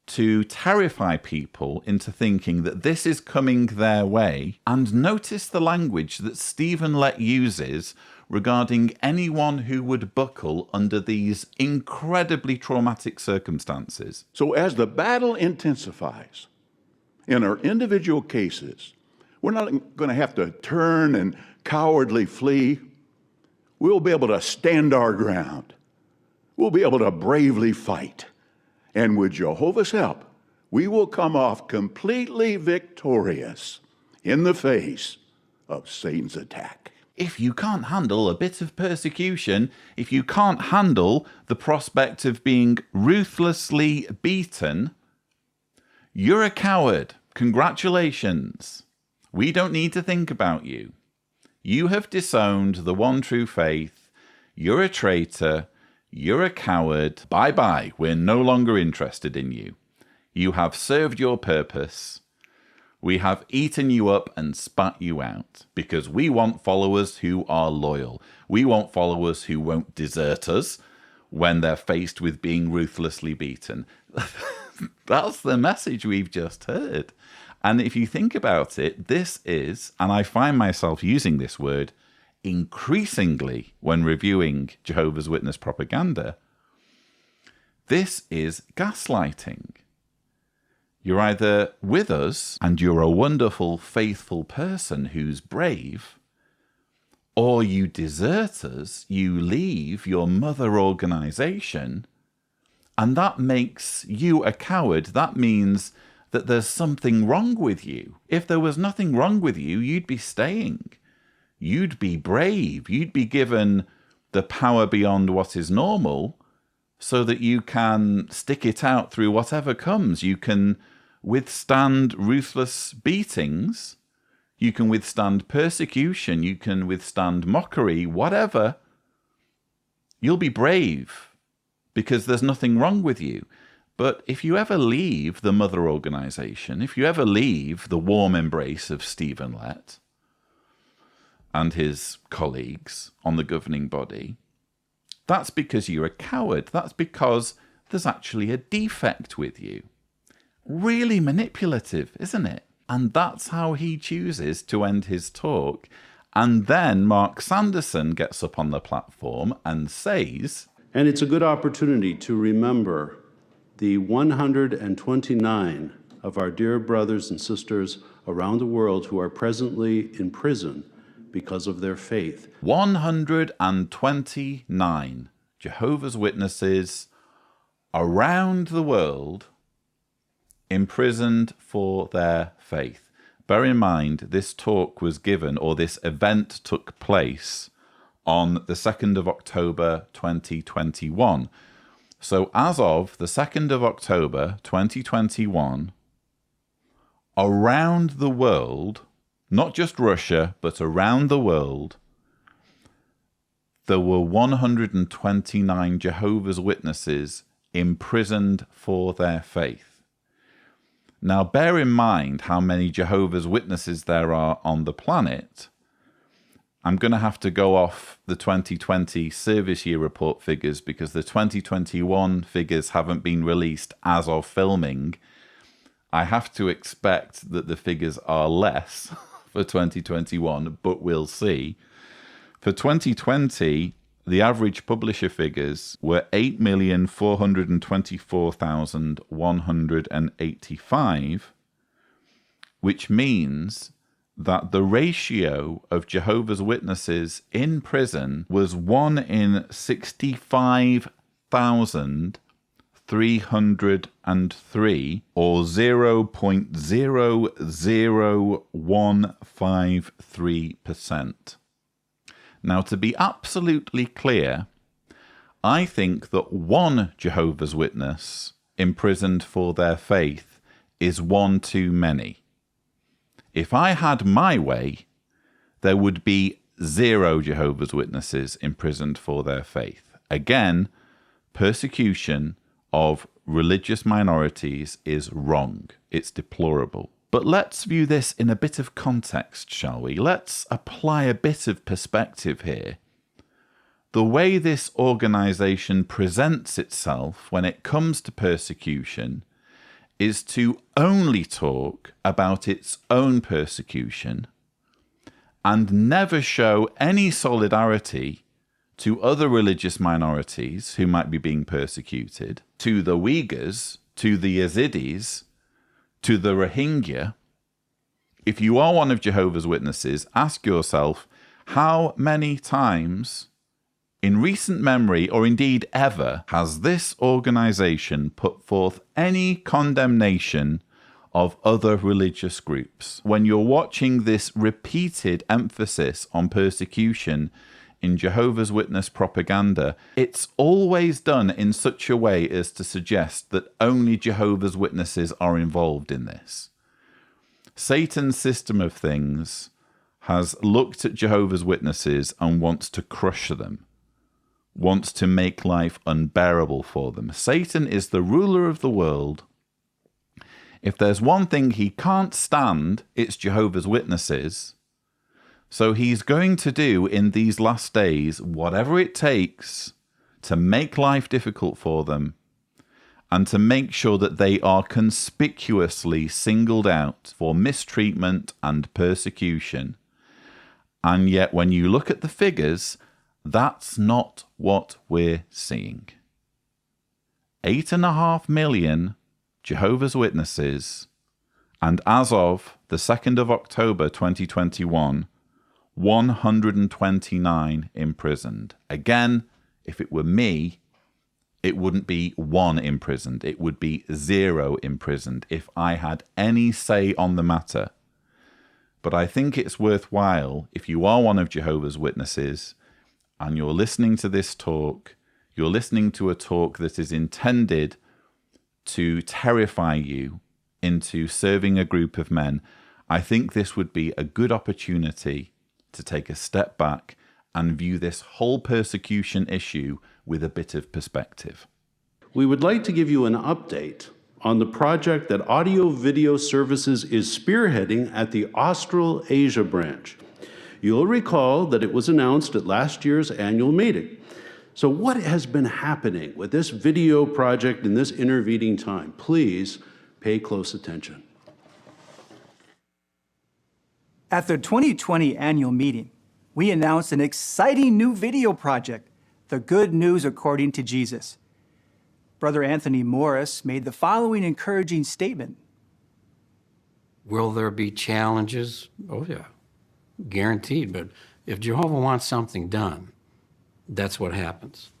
to terrify people into thinking that this is coming their way. And notice the language that Stephen Lett uses regarding anyone who would buckle under these incredibly traumatic circumstances. So as the battle intensifies in our individual cases, we're not going to have to turn and cowardly flee. We'll be able to stand our ground. We'll be able to bravely fight. And with Jehovah's help, we will come off completely victorious in the face of Satan's attack. If you can't handle a bit of persecution, if you can't handle the prospect of being ruthlessly beaten, you're a coward. Congratulations. We don't need to think about you. You have disowned the one true faith. You're a traitor. You're a coward. Bye-bye. We're no longer interested in you. You have served your purpose. We have eaten you up and spat you out because we want followers who are loyal. We want followers who won't desert us when they're faced with being ruthlessly beaten. That's the message we've just heard. And if you think about it, this is, and I find myself using this word increasingly when reviewing Jehovah's Witness propaganda, this is gaslighting. You're either with us and you're a wonderful, faithful person who's brave, or you desert us, you leave your mother organization, and that makes you a coward. That means that there's something wrong with you. If there was nothing wrong with you, you'd be staying. You'd be brave. You'd be given the power beyond what is normal so that you can stick it out through whatever comes. You can withstand ruthless beatings. You can withstand persecution. You can withstand mockery, whatever. You'll be brave because there's nothing wrong with you. But if you ever leave the mother organization, if you ever leave the warm embrace of Stephen Lett and his colleagues on the governing body, that's because you're a coward. That's because there's actually a defect with you. Really manipulative, isn't it? And that's how he chooses to end his talk. And then Mark Sanderson gets up on the platform and says, and it's a good opportunity to remember the 129 of our dear brothers and sisters around the world who are presently in prison because of their faith. 129 Jehovah's Witnesses around the world imprisoned for their faith. Bear in mind, this talk was given, or this event took place on the 2nd of October 2021. So as of the 2nd of October 2021, around the world, not just Russia, but around the world, there were 129 Jehovah's Witnesses imprisoned for their faith. Now, bear in mind how many Jehovah's Witnesses there are on the planet. I'm going to have to go off the 2020 service year report figures because the 2021 figures haven't been released as of filming. I have to expect that the figures are less for 2021, but we'll see. For 2020, the average publisher figures were 8,424,185, which means that the ratio of Jehovah's Witnesses in prison was 1 in 65,303, or 0.00153%. Now, to be absolutely clear, I think that one Jehovah's Witness imprisoned for their faith is one too many. If I had my way, there would be 0 Jehovah's Witnesses imprisoned for their faith. Again, persecution of religious minorities is wrong. It's deplorable. But let's view this in a bit of context, shall we? Let's apply a bit of perspective here. The way this organization presents itself when it comes to persecution is to only talk about its own persecution and never show any solidarity to other religious minorities who might be being persecuted, to the Uyghurs, to the Yazidis, to the Rohingya. If you are one of Jehovah's Witnesses, ask yourself, how many times in recent memory, or indeed ever, has this organization put forth any condemnation of other religious groups? When you're watching this repeated emphasis on persecution in Jehovah's Witness propaganda, it's always done in such a way as to suggest that only Jehovah's Witnesses are involved in this. Satan's system of things has looked at Jehovah's Witnesses and wants to crush them, wants to make life unbearable for them. Satan is the ruler of the world. If there's one thing he can't stand, it's Jehovah's Witnesses. So he's going to do in these last days whatever it takes to make life difficult for them and to make sure that they are conspicuously singled out for mistreatment and persecution. And yet when you look at the figures, that's not what we're seeing. 8.5 million Jehovah's Witnesses, and as of the 2nd of October 2021, 129 imprisoned. Again, if it were me, it wouldn't be 1 imprisoned. It would be 0 imprisoned if I had any say on the matter. But I think it's worthwhile, if you are one of Jehovah's Witnesses and you're listening to this talk, you're listening to a talk that is intended to terrify you into serving a group of men, I think this would be a good opportunity to take a step back and view this whole persecution issue with a bit of perspective. We would like to give you an update on the project that Audio Video Services is spearheading at the Australasia branch. You'll recall that it was announced at last year's annual meeting. So what has been happening with this video project in this intervening time? Please pay close attention. At the 2020 annual meeting, we announced an exciting new video project, The Good News According to Jesus. Brother Anthony Morris made the following encouraging statement. Will there be challenges? Oh, yeah, guaranteed. But if Jehovah wants something done, that's what happens.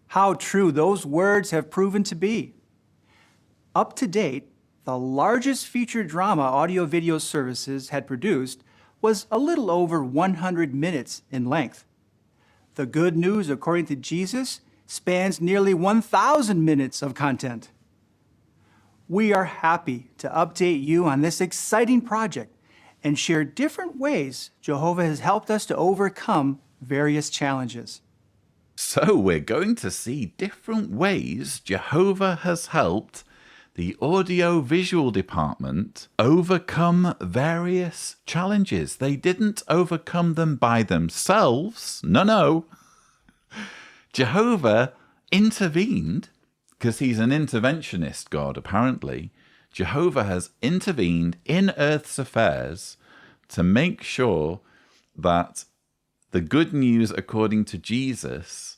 How true those words have proven to be. Up to date, the largest feature drama Audio Video Services had produced was a little over 100 minutes in length. The Good News According to Jesus spans nearly 1,000 minutes of content. We are happy to update you on this exciting project and share different ways Jehovah has helped us to overcome various challenges. So we're going to see different ways Jehovah has helped the audio-visual department overcome various challenges. They didn't overcome them by themselves. No. Jehovah intervened, because he's an interventionist God, apparently. Jehovah has intervened in Earth's affairs to make sure that the good news according to Jesus,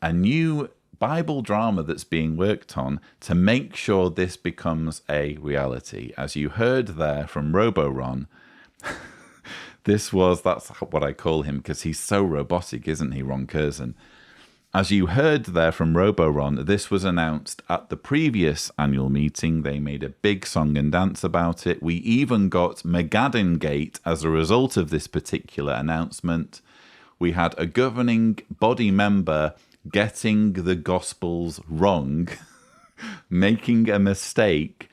a new Bible drama that's being worked on, to make sure this becomes a reality. As you heard there from RoboRon, that's what I call him because he's so robotic, isn't he, Ron Curzon? As you heard there from RoboRon, this was announced at the previous annual meeting. They made a big song and dance about it. We even got Megaddon Gate as a result of this particular announcement. We had a governing body member getting the Gospels wrong, making a mistake,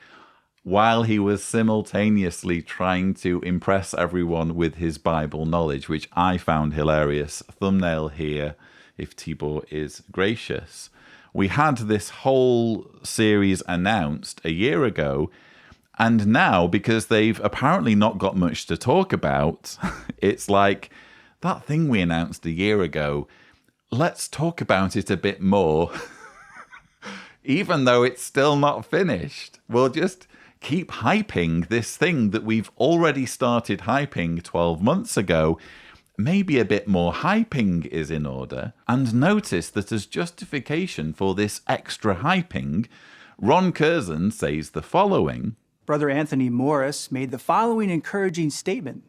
while he was simultaneously trying to impress everyone with his Bible knowledge, which I found hilarious. Thumbnail here, if Tibor is gracious. We had this whole series announced a year ago, And now, because they've apparently not got much to talk about, it's like that thing we announced a year ago. Let's talk about it a bit more, even though it's still not finished. We'll just keep hyping this thing that we've already started hyping 12 months ago. Maybe a bit more hyping is in order. And notice that as justification for this extra hyping, Ron Curzon says the following. Brother Anthony Morris made the following encouraging statement.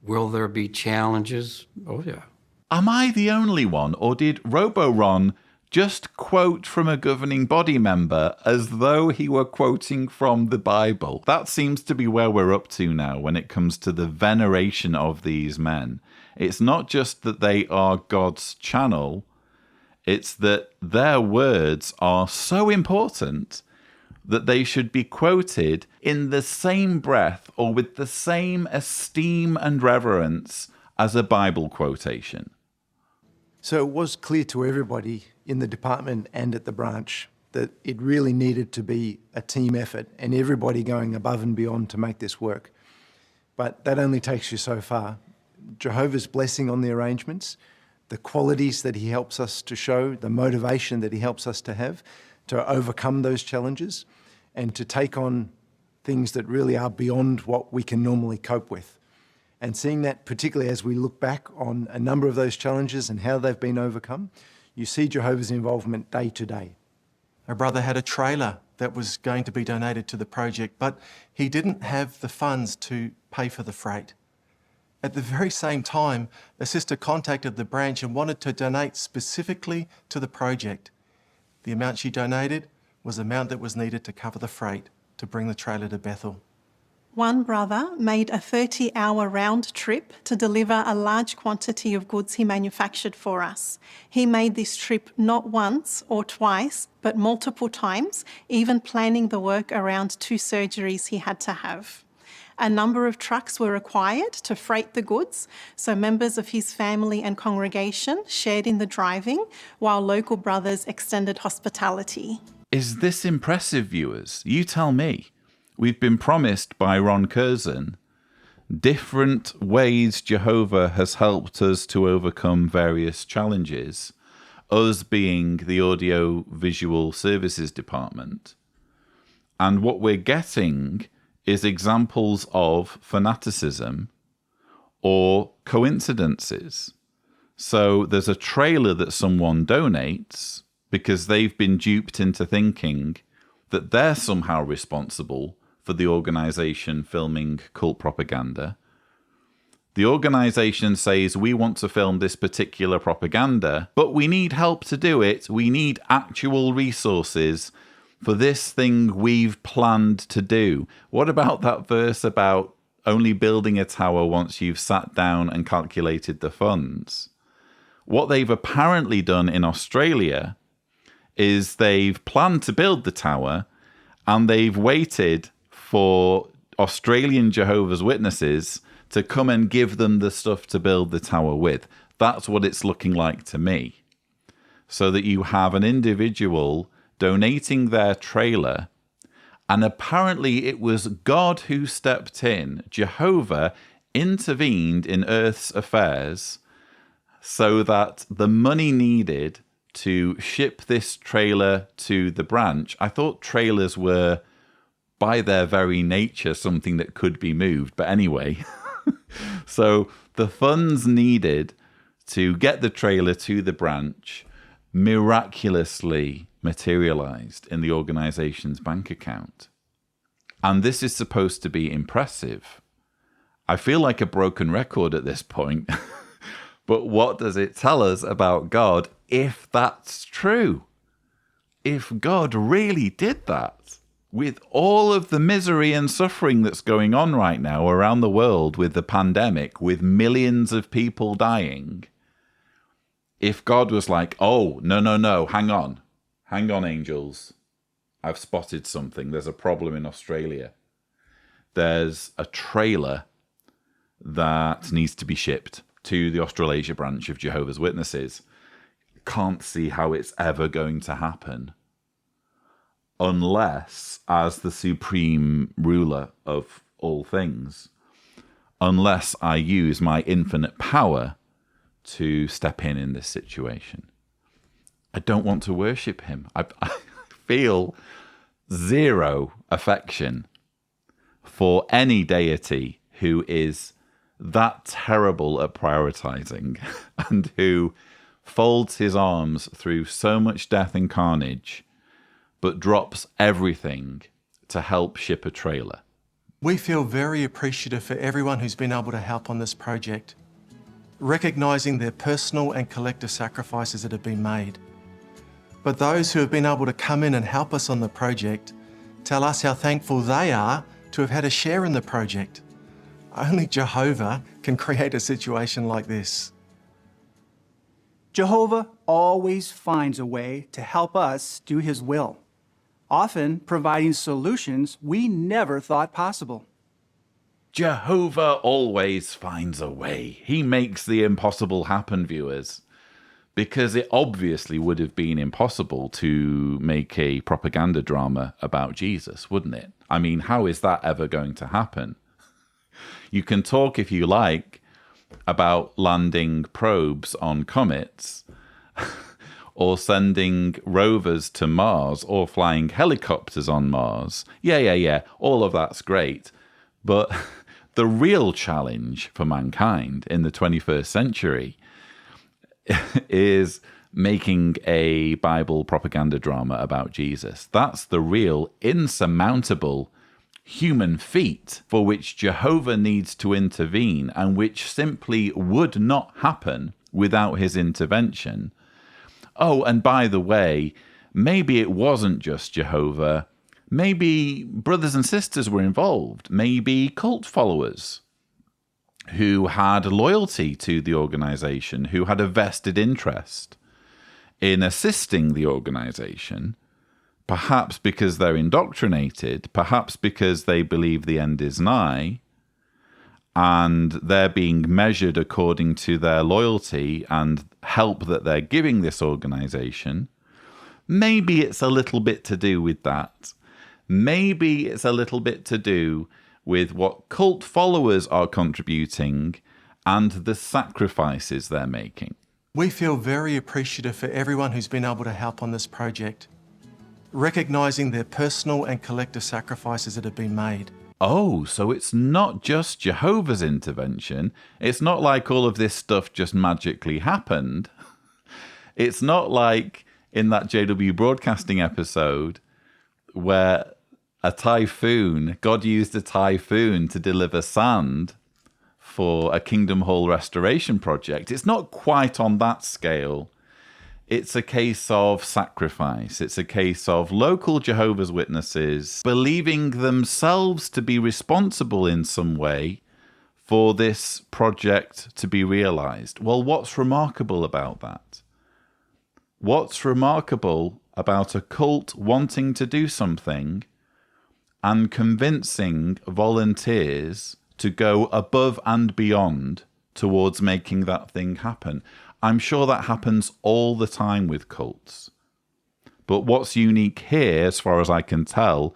Will there be challenges? Oh, yeah. Am I the only one, or did Robo-Ron just quote from a governing body member as though he were quoting from the Bible? That seems to be where we're up to now when it comes to the veneration of these men. It's not just that they are God's channel, it's that their words are so important that they should be quoted in the same breath or with the same esteem and reverence as a Bible quotation. So it was clear to everybody in the department and at the branch that it really needed to be a team effort and everybody going above and beyond to make this work. But that only takes you so far. Jehovah's blessing on the arrangements, the qualities that he helps us to show, the motivation that he helps us to have to overcome those challenges and to take on things that really are beyond what we can normally cope with. And seeing that, particularly as we look back on a number of those challenges and how they've been overcome, you see Jehovah's involvement day to day. Our brother had a trailer that was going to be donated to the project, but he didn't have the funds to pay for the freight. At the very same time, a sister contacted the branch and wanted to donate specifically to the project. The amount she donated was the amount that was needed to cover the freight to bring the trailer to Bethel. One brother made a 30-hour round trip to deliver a large quantity of goods he manufactured for us. He made this trip not once or twice, but multiple times, even planning the work around 2 surgeries he had to have. A number of trucks were required to freight the goods, so members of his family and congregation shared in the driving, while local brothers extended hospitality. Is this impressive, viewers? You tell me. We've been promised by Ron Curzon different ways Jehovah has helped us to overcome various challenges, us being the audio-visual services department. And what we're getting is examples of fanaticism or coincidences. So there's a trailer that someone donates because they've been duped into thinking that they're somehow responsible for the organization filming cult propaganda. The organization says, we want to film this particular propaganda, but we need help to do it. We need actual resources for this thing we've planned to do. What about that verse about only building a tower once you've sat down and calculated the funds? What they've apparently done in Australia is they've planned to build the tower and they've waited for Australian Jehovah's Witnesses to come and give them the stuff to build the tower with. That's what it's looking like to me. So that you have an individual donating their trailer, and apparently it was God who stepped in. Jehovah intervened in Earth's affairs so that the money needed to ship this trailer to the branch. I thought trailers were, by their very nature, something that could be moved. But anyway, so the funds needed to get the trailer to the branch miraculously materialized in the organization's bank account. And this is supposed to be impressive. I feel like a broken record at this point. But what does it tell us about God if that's true? If God really did that, with all of the misery and suffering that's going on right now around the world with the pandemic, with millions of people dying, if God was like, oh, no, hang on, angels, I've spotted something. There's a problem in Australia. There's a trailer that needs to be shipped to the Australasia branch of Jehovah's Witnesses. Can't see how it's ever going to happen. unless, as the supreme ruler of all things, unless I use my infinite power to step in this situation. I don't want to worship him. I feel zero affection for any deity who is that terrible at prioritizing and who folds his arms through so much death and carnage, but drops everything to help ship a trailer. We feel very appreciative for everyone who's been able to help on this project, recognising their personal and collective sacrifices that have been made. But those who have been able to come in and help us on the project tell us how thankful they are to have had a share in the project. Only Jehovah can create a situation like this. Jehovah always finds a way to help us do his will, often providing solutions we never thought possible. Jehovah always finds a way. He makes the impossible happen, viewers. Because it obviously would have been impossible to make a propaganda drama about Jesus, wouldn't it? I mean, how is that ever going to happen? You can talk, if you like, about landing probes on comets, or sending rovers to Mars, or flying helicopters on Mars. Yeah, all of that's great. But the real challenge for mankind in the 21st century is making a Bible propaganda drama about Jesus. That's the real insurmountable human feat for which Jehovah needs to intervene, and which simply would not happen without his intervention. Oh, and by the way, maybe it wasn't just Jehovah. Maybe brothers and sisters were involved. Maybe cult followers who had loyalty to the organization, who had a vested interest in assisting the organization, perhaps because they're indoctrinated, perhaps because they believe the end is nigh, and they're being measured according to their loyalty and help that they're giving this organization. Maybe it's a little bit to do with that. Maybe it's a little bit to do with what cult followers are contributing and the sacrifices they're making. We feel very appreciative for everyone who's been able to help on this project, recognising their personal and collective sacrifices that have been made. Oh, so it's not just Jehovah's intervention. It's not like all of this stuff just magically happened. It's not like in that JW Broadcasting episode where God used a typhoon to deliver sand for a Kingdom Hall restoration project. It's not quite on that scale. It's a case of sacrifice. It's a case of local Jehovah's Witnesses believing themselves to be responsible in some way for this project to be realized. Well, what's remarkable about that? What's remarkable about a cult wanting to do something and convincing volunteers to go above and beyond towards making that thing happen? I'm sure that happens all the time with cults. But what's unique here, as far as I can tell,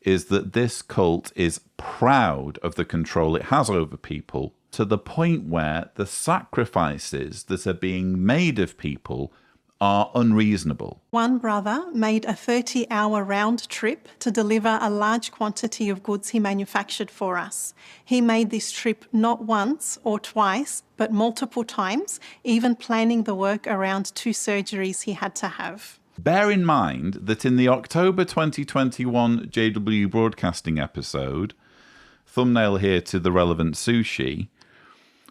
is that this cult is proud of the control it has over people, to the point where the sacrifices that are being made of people are unreasonable. One brother made a 30-hour round trip to deliver a large quantity of goods he manufactured for us. He made this trip not once or twice, but multiple times, even planning the work around 2 surgeries he had to have. Bear in mind that in the October 2021 JW Broadcasting episode, thumbnail here to the relevant sushi,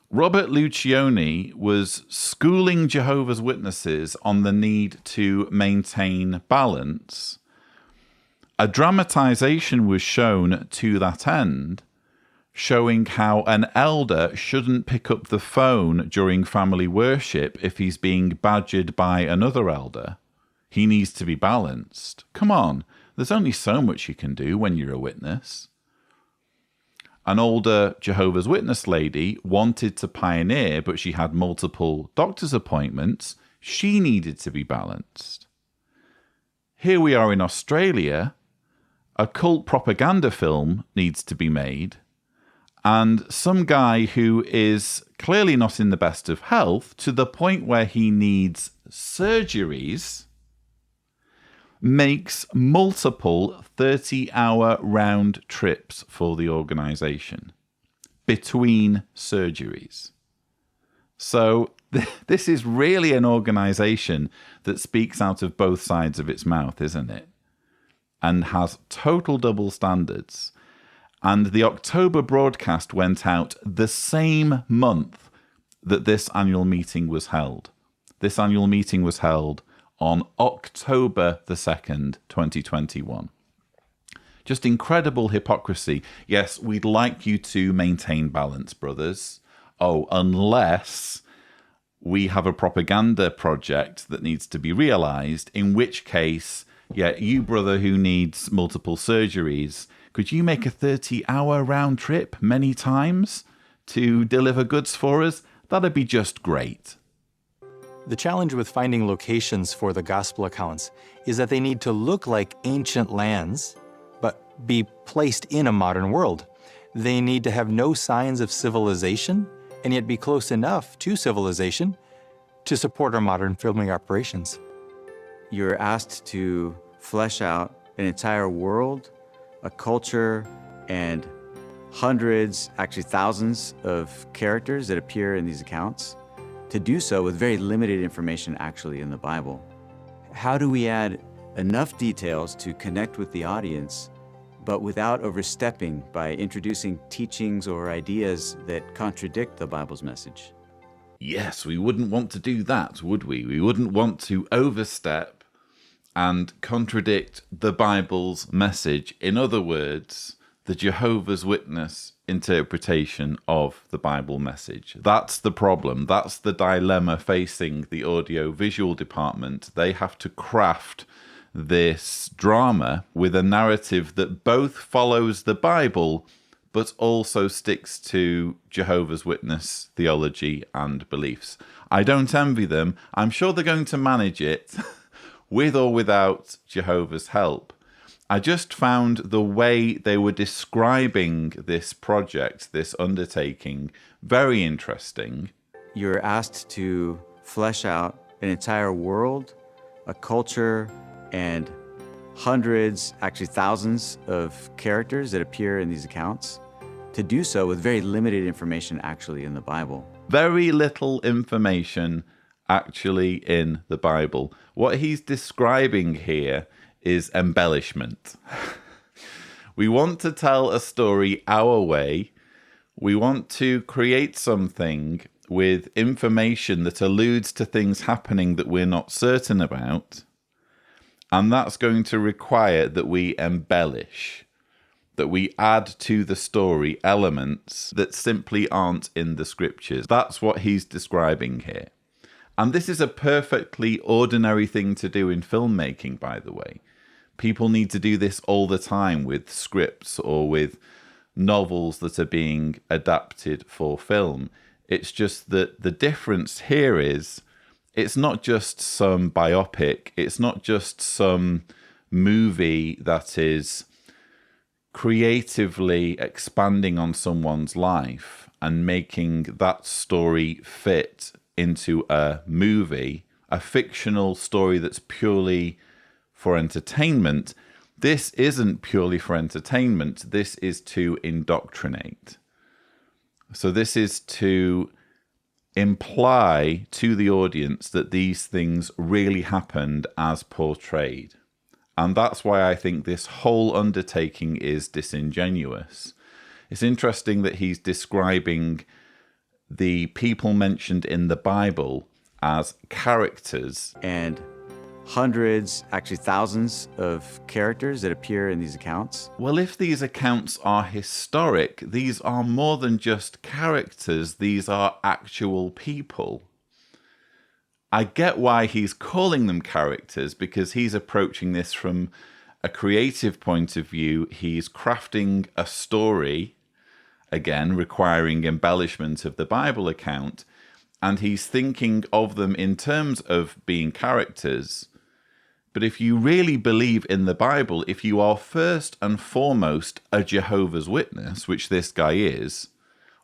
Robert Lucioni was schooling Jehovah's Witnesses on the need to maintain balance. A dramatization was shown to that end, showing how an elder shouldn't pick up the phone during family worship if he's being badgered by another elder. He needs to be balanced. Come on, there's only so much you can do when you're a witness. An older Jehovah's Witness lady wanted to pioneer, but she had multiple doctor's appointments. She needed to be balanced. Here we are in Australia, a cult propaganda film needs to be made, and some guy who is clearly not in the best of health, to the point where he needs surgeries, makes multiple 30-hour round trips for the organization between surgeries. So this is really an organization that speaks out of both sides of its mouth, isn't it? And has total double standards. And the October broadcast went out the same month that this annual meeting was held. This annual meeting was held on October the 2nd, 2021. Just incredible hypocrisy. Yes, we'd like you to maintain balance, brothers. Oh, unless we have a propaganda project that needs to be realized, in which case, yeah, you brother who needs multiple surgeries, could you make a 30-hour round trip many times to deliver goods for us? That'd be just great. The challenge with finding locations for the gospel accounts is that they need to look like ancient lands, but be placed in a modern world. They need to have no signs of civilization, and yet be close enough to civilization to support our modern filming operations. You're asked to flesh out an entire world, a culture, and hundreds, actually thousands of characters that appear in these accounts, to do so with very limited information actually in the Bible. How do we add enough details to connect with the audience, but without overstepping by introducing teachings or ideas that contradict the Bible's message? Yes, we wouldn't want to do that, would we? We wouldn't want to overstep and contradict the Bible's message. In other words, the Jehovah's Witness interpretation of the Bible message. That's the problem. That's the dilemma facing the audio-visual department. They have to craft this drama with a narrative that both follows the Bible but also sticks to Jehovah's Witness theology and beliefs. I don't envy them. I'm sure they're going to manage it with or without Jehovah's help. I just found the way they were describing this project, this undertaking, very interesting. You're asked to flesh out an entire world, a culture, and hundreds, actually thousands of characters that appear in these accounts, to do so with very limited information actually in the Bible. Very little information actually in the Bible. What he's describing here is embellishment. We want to tell a story our way. We want to create something with information that alludes to things happening that we're not certain about. And that's going to require that we embellish, that we add to the story elements that simply aren't in the scriptures. That's what he's describing here. And this is a perfectly ordinary thing to do in filmmaking, by the way. People need to do this all the time with scripts or with novels that are being adapted for film. It's just that the difference here is it's not just some biopic. It's not just some movie that is creatively expanding on someone's life and making that story fit into a movie, a fictional story that's purely for entertainment. This isn't purely for entertainment. This is to indoctrinate. So this is to imply to the audience that these things really happened as portrayed. And that's why I think this whole undertaking is disingenuous. It's interesting that he's describing the people mentioned in the Bible as characters. And hundreds, actually thousands of characters that appear in these accounts. Well, if these accounts are historic, these are more than just characters. These are actual people. I get why he's calling them characters, because he's approaching this from a creative point of view. He's crafting a story, again, requiring embellishment of the Bible account, and he's thinking of them in terms of being characters But if you really believe in the Bible, if you are first and foremost a Jehovah's Witness, which this guy is,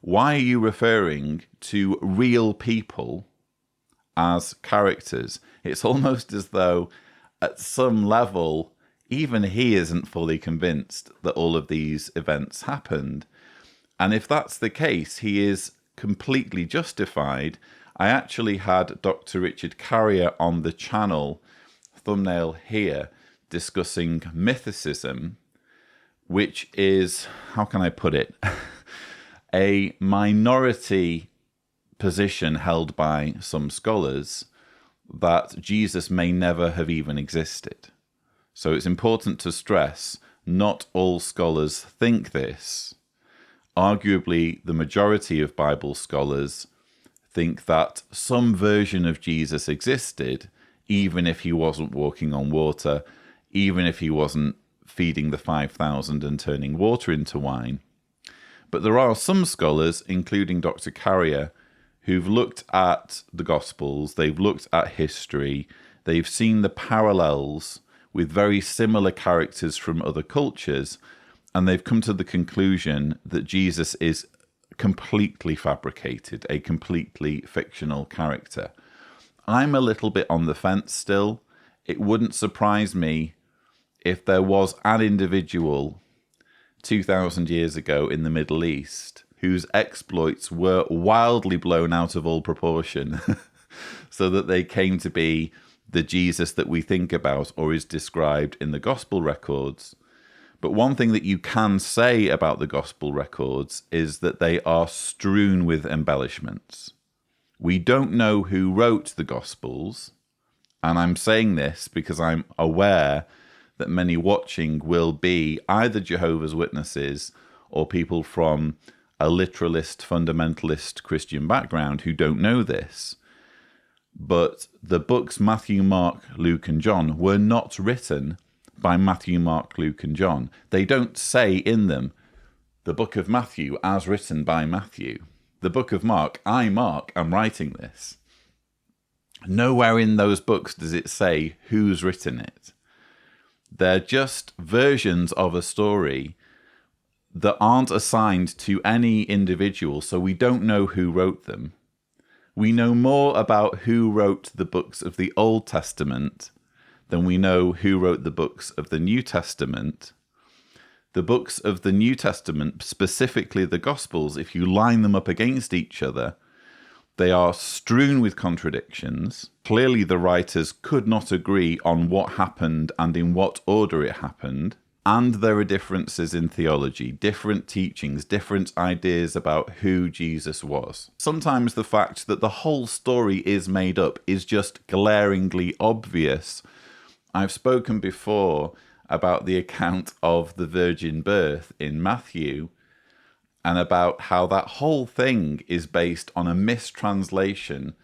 why are you referring to real people as characters? It's almost as though at some level, even he isn't fully convinced that all of these events happened. And if that's the case, he is completely justified. I actually had Dr. Richard Carrier on the channel, thumbnail here, discussing mythicism, which is, how can I put it, a minority position held by some scholars that Jesus may never have even existed. So it's important to stress, not all scholars think this. Arguably, the majority of Bible scholars think that some version of Jesus existed, even if he wasn't walking on water, even if he wasn't feeding the 5,000 and turning water into wine. But there are some scholars, including Dr. Carrier, who've looked at the Gospels, they've looked at history, they've seen the parallels with very similar characters from other cultures, and they've come to the conclusion that Jesus is completely fabricated, a completely fictional character. I'm a little bit on the fence still. It wouldn't surprise me if there was an individual 2,000 years ago in the Middle East whose exploits were wildly blown out of all proportion so that they came to be the Jesus that we think about or is described in the gospel records. But one thing that you can say about the gospel records is that they are strewn with embellishments. We don't know who wrote the gospels, and I'm saying this because I'm aware that many watching will be either Jehovah's Witnesses or people from a literalist, fundamentalist Christian background who don't know this. But the books Matthew, Mark, Luke, and John were not written by Matthew, Mark, Luke, and John. They don't say in them, the book of Matthew as written by Matthew. The book of Mark, I, Mark, am writing this. Nowhere in those books does it say who's written it. They're just versions of a story that aren't assigned to any individual, so we don't know who wrote them. We know more about who wrote the books of the Old Testament than we know who wrote the books of the New Testament. The books of the New Testament, specifically the Gospels, if you line them up against each other, they are strewn with contradictions. Clearly the writers could not agree on what happened and in what order it happened. And there are differences in theology, different teachings, different ideas about who Jesus was. Sometimes the fact that the whole story is made up is just glaringly obvious. I've spoken before about the account of the virgin birth in Matthew and about how that whole thing is based on a mistranslation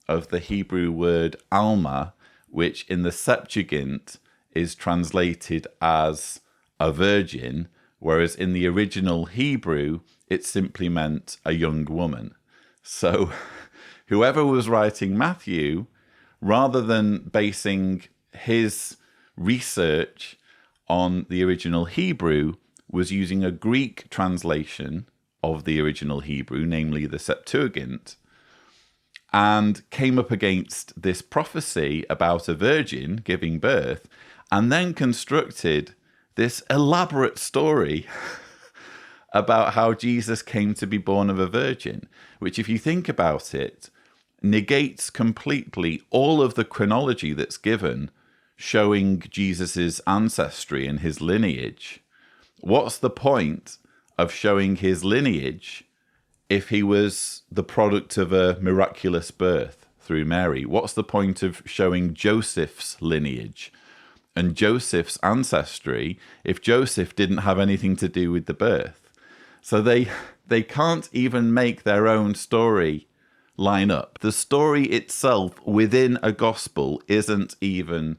of the Hebrew word Alma, which in the Septuagint is translated as a virgin, whereas in the original Hebrew, it simply meant a young woman. So whoever was writing Matthew, rather than basing his research on the original Hebrew, was using a Greek translation of the original Hebrew, namely the Septuagint, and came up against this prophecy about a virgin giving birth, and then constructed this elaborate story about how Jesus came to be born of a virgin, which, if you think about it, negates completely all of the chronology that's given showing Jesus's ancestry and his lineage. What's the point of showing his lineage if he was the product of a miraculous birth through Mary? What's the point of showing Joseph's lineage and Joseph's ancestry if Joseph didn't have anything to do with the birth? So they can't even make their own story line up. The story itself within a gospel isn't even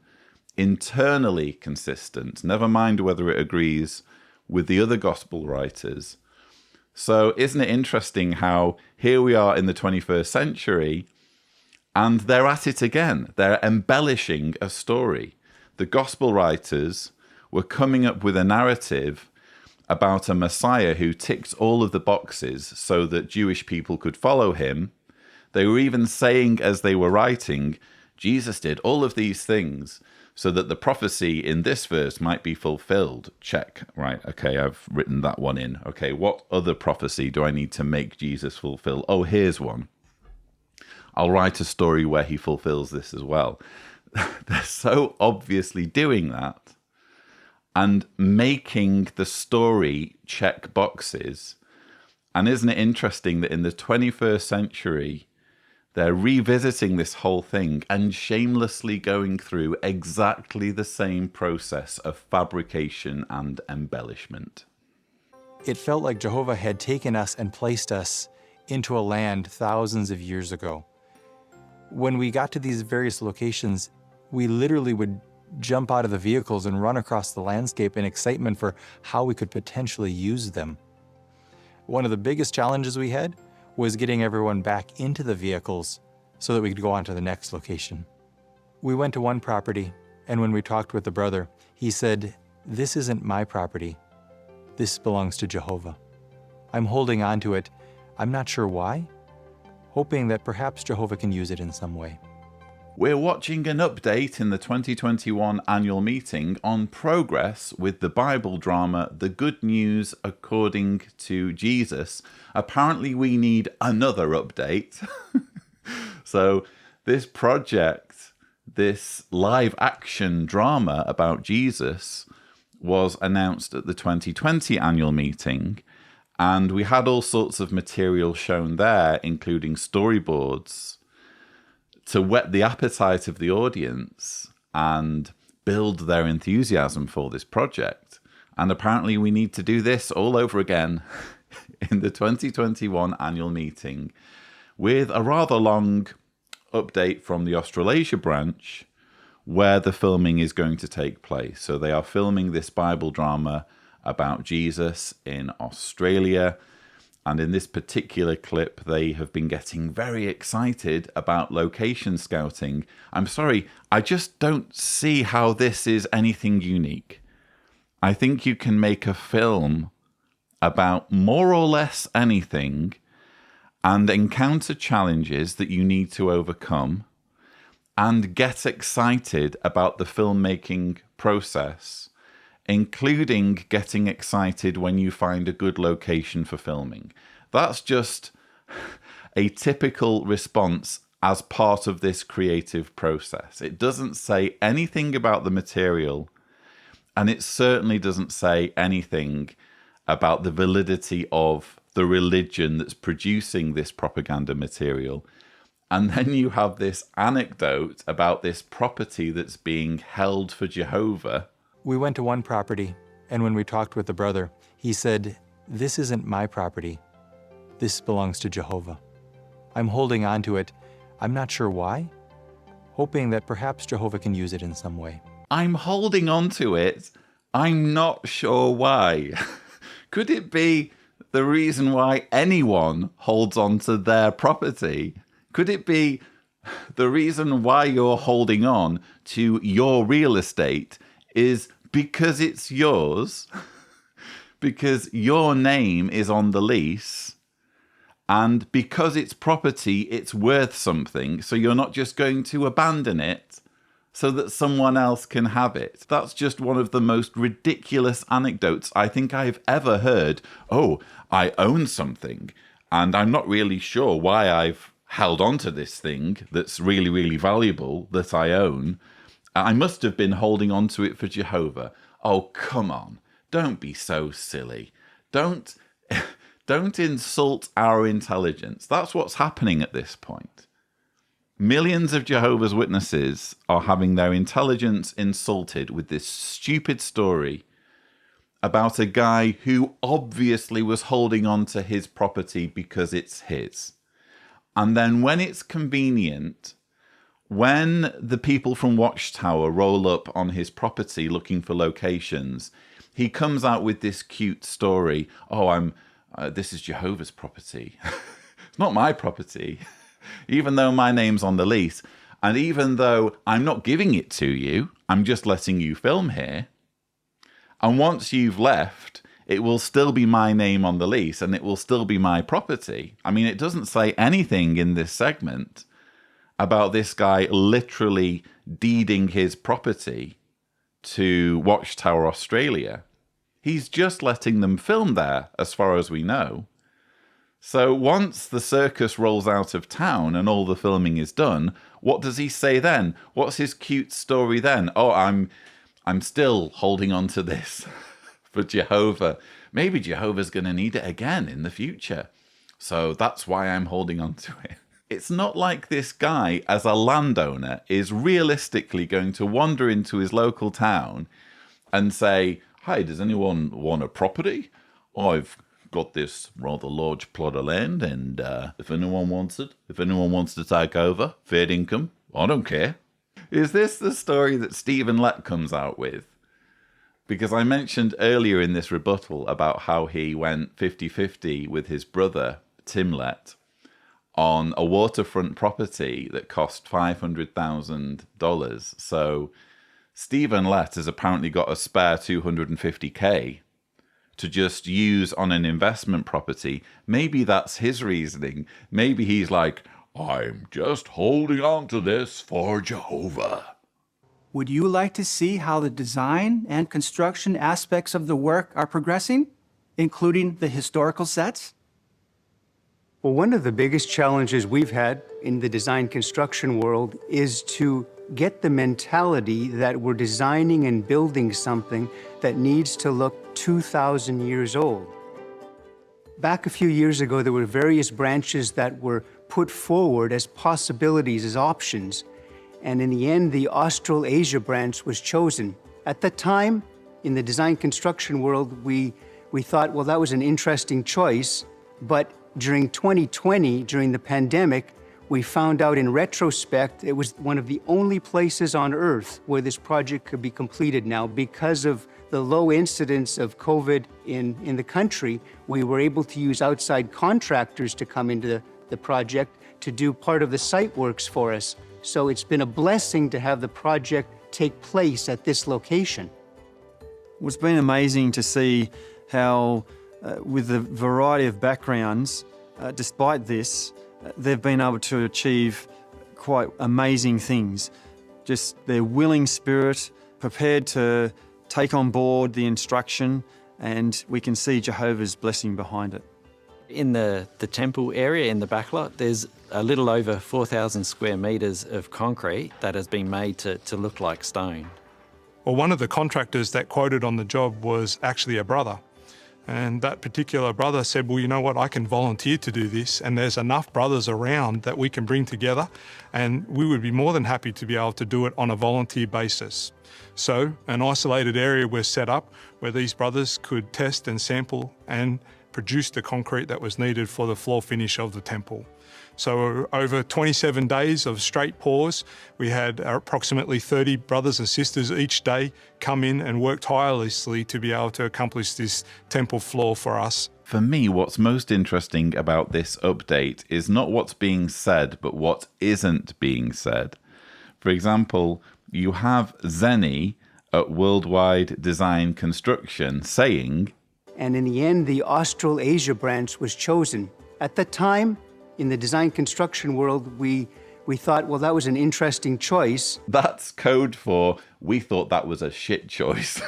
internally consistent, never mind whether it agrees with the other gospel writers. So isn't it interesting how here we are in the 21st century and they're at it again. They're embellishing a story. the gospel writers were coming up with a narrative about a Messiah who ticks all of the boxes so that Jewish people could follow him. They were even saying as they were writing, Jesus did all of these things so that the prophecy in this verse might be fulfilled. Check. Right. Okay, I've written that one in. Okay, what other prophecy do I need to make Jesus fulfill? Oh, here's one. I'll write a story where he fulfills this as well. They're so obviously doing that and making the story check boxes. And isn't it interesting that in the 21st century, they're revisiting this whole thing and shamelessly going through exactly the same process of fabrication and embellishment. It felt like Jehovah had taken us and placed us into a land thousands of years ago. When we got to these various locations, we literally would jump out of the vehicles and run across the landscape in excitement for how we could potentially use them. One of the biggest challenges we had was getting everyone back into the vehicles so that we could go on to the next location. We went to one property, and when we talked with the brother, he said, "This isn't my property. This belongs to Jehovah. I'm holding on to it. I'm not sure why, hoping that perhaps Jehovah can use it in some way." We're watching an update in the 2021 annual meeting on progress with the Bible drama, The Good News According to Jesus. Apparently we need another update. So this project, this live action drama about Jesus, was announced at the 2020 annual meeting. And we had all sorts of material shown there, including storyboards, to whet the appetite of the audience and build their enthusiasm for this project. And apparently we need to do this all over again in the 2021 annual meeting with a rather long update from the Australasia branch where the filming is going to take place. So they are filming this Bible drama about Jesus in Australia. And in this particular clip, they have been getting very excited about location scouting. I'm sorry, I just don't see how this is anything unique. I think you can make a film about more or less anything and encounter challenges that you need to overcome and get excited about the filmmaking process, including getting excited when you find a good location for filming. That's just a typical response as part of this creative process. It doesn't say anything about the material, and it certainly doesn't say anything about the validity of the religion that's producing this propaganda material. And then you have this anecdote about this property that's being held for Jehovah. We went to one property, and when we talked with the brother, he said, "This isn't my property. This belongs to Jehovah. I'm holding on to it. I'm not sure why, hoping that perhaps Jehovah can use it in some way." I'm holding on to it. I'm not sure why. Could it be the reason why anyone holds on to their property? Could it be the reason why you're holding on to your real estate is because it's yours, because your name is on the lease, and because it's property, it's worth something, so you're not just going to abandon it so that someone else can have it? That's just one of the most ridiculous anecdotes I think I've ever heard. Oh, I own something, and I'm not really sure why I've held on to this thing that's really, really valuable that I own. I must have been holding on to it for Jehovah. Oh, come on. Don't be so silly. Don't insult our intelligence. That's what's happening at this point. Millions of Jehovah's Witnesses are having their intelligence insulted with this stupid story about a guy who obviously was holding on to his property because it's his. And then when it's convenient, when the people from Watchtower roll up on his property looking for locations, he comes out with this cute story. Oh, this is Jehovah's property. It's not my property, even though my name's on the lease. And even though I'm not giving it to you, I'm just letting you film here. And once you've left, it will still be my name on the lease and it will still be my property. I mean, it doesn't say anything in this segment about this guy literally deeding his property to Watchtower Australia. He's just letting them film there, as far as we know. So once the circus rolls out of town and all the filming is done, what does he say then? What's his cute story then? Oh, I'm still holding on to this for Jehovah. Maybe Jehovah's going to need it again in the future. So that's why I'm holding on to it. It's not like this guy, as a landowner, is realistically going to wander into his local town and say, "Hi, does anyone want a property? I've got this rather large plot of land, and if anyone wants it, if anyone wants to take over, fair income, I don't care." Is this the story that Stephen Lett comes out with? Because I mentioned earlier in this rebuttal about how he went 50-50 with his brother, Tim Lett, on a waterfront property that cost $500,000. So Stephen Lett has apparently got a spare $250K to just use on an investment property. Maybe that's his reasoning. Maybe he's like, "I'm just holding on to this for Jehovah." Would you like to see how the design and construction aspects of the work are progressing, including the historical sets? Well, one of the biggest challenges we've had in the design construction world is to get the mentality that we're designing and building something that needs to look 2,000 years old. Back a few years ago, there were various branches that were put forward as possibilities, as options. And in the end, the Australasia branch was chosen. At the time, in the design construction world, we thought, well, that was an interesting choice. But during 2020, during the pandemic, we found out in retrospect it was one of the only places on Earth where this project could be completed now. Because of the low incidence of COVID in the country, we were able to use outside contractors to come into the project to do part of the site works for us. So it's been a blessing to have the project take place at this location. It's been amazing to see how, with the variety of backgrounds, despite this, they've been able to achieve quite amazing things. Just their willing spirit, prepared to take on board the instruction, and we can see Jehovah's blessing behind it. In the temple area in the backlot, there's a little over 4,000 square metres of concrete that has been made to look like stone. Well, one of the contractors that quoted on the job was actually a brother. And that particular brother said, "Well, you know what, I can volunteer to do this, and there's enough brothers around that we can bring together, and we would be more than happy to be able to do it on a volunteer basis." So an isolated area was set up where these brothers could test and sample and produce the concrete that was needed for the floor finish of the temple. So over 27 days of straight pours, we had approximately 30 brothers and sisters each day come in and work tirelessly to be able to accomplish this temple floor for us. For me, what's most interesting about this update is not what's being said, but what isn't being said. For example, you have Zenny at Worldwide Design Construction saying, And in the end, the Australasia branch was chosen. At the time, in the design construction world, we thought, well, that was an interesting choice. That's code for, we thought that was a shit choice.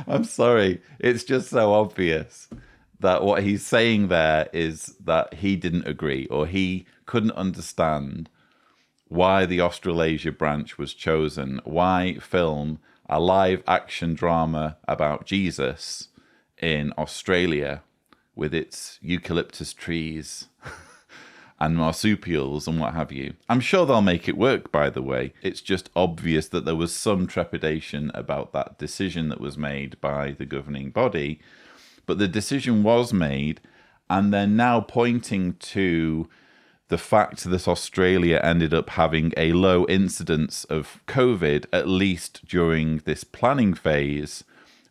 I'm sorry. It's just so obvious that what he's saying there is that he didn't agree, or he couldn't understand why the Australasia branch was chosen. Why film a live action drama about Jesus in Australia with its eucalyptus trees and marsupials and what have you. I'm sure they'll make it work, by the way. It's just obvious that there was some trepidation about that decision that was made by the governing body. But the decision was made, and they're now pointing to the fact that Australia ended up having a low incidence of COVID, at least during this planning phase,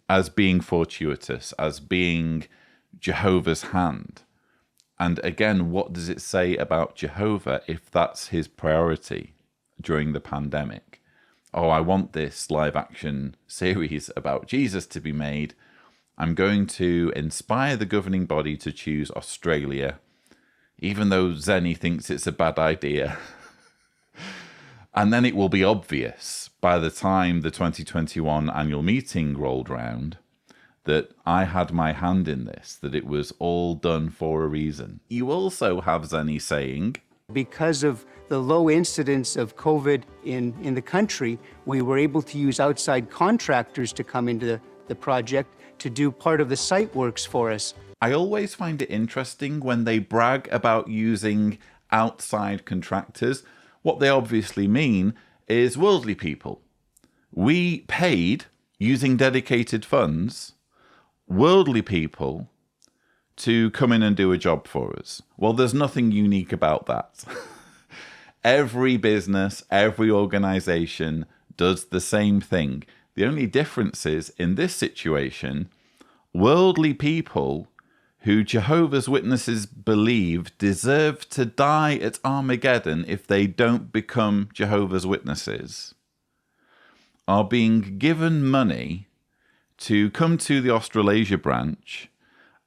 as being fortuitous, as being Jehovah's hand. And again, what does it say about Jehovah if that's his priority? during the pandemic. Oh, I want this live action series about Jesus to be made. I'm going to inspire the governing body to choose Australia, even though Zenny thinks it's a bad idea. And then it will be obvious by the time the 2021 annual meeting rolled round that I had my hand in this, that it was all done for a reason. You also have Zenny saying, because of the low incidence of COVID in the country, we were able to use outside contractors to come into the project to do part of the site works for us. I always find it interesting when they brag about using outside contractors. What they obviously mean is worldly people. We paid, using dedicated funds, worldly people to come in and do a job for us. Well, there's nothing unique about that. Every business, every organization does the same thing. The only difference is, in this situation, worldly people who Jehovah's Witnesses believe deserve to die at Armageddon if they don't become Jehovah's Witnesses, are being given money to come to the Australasia branch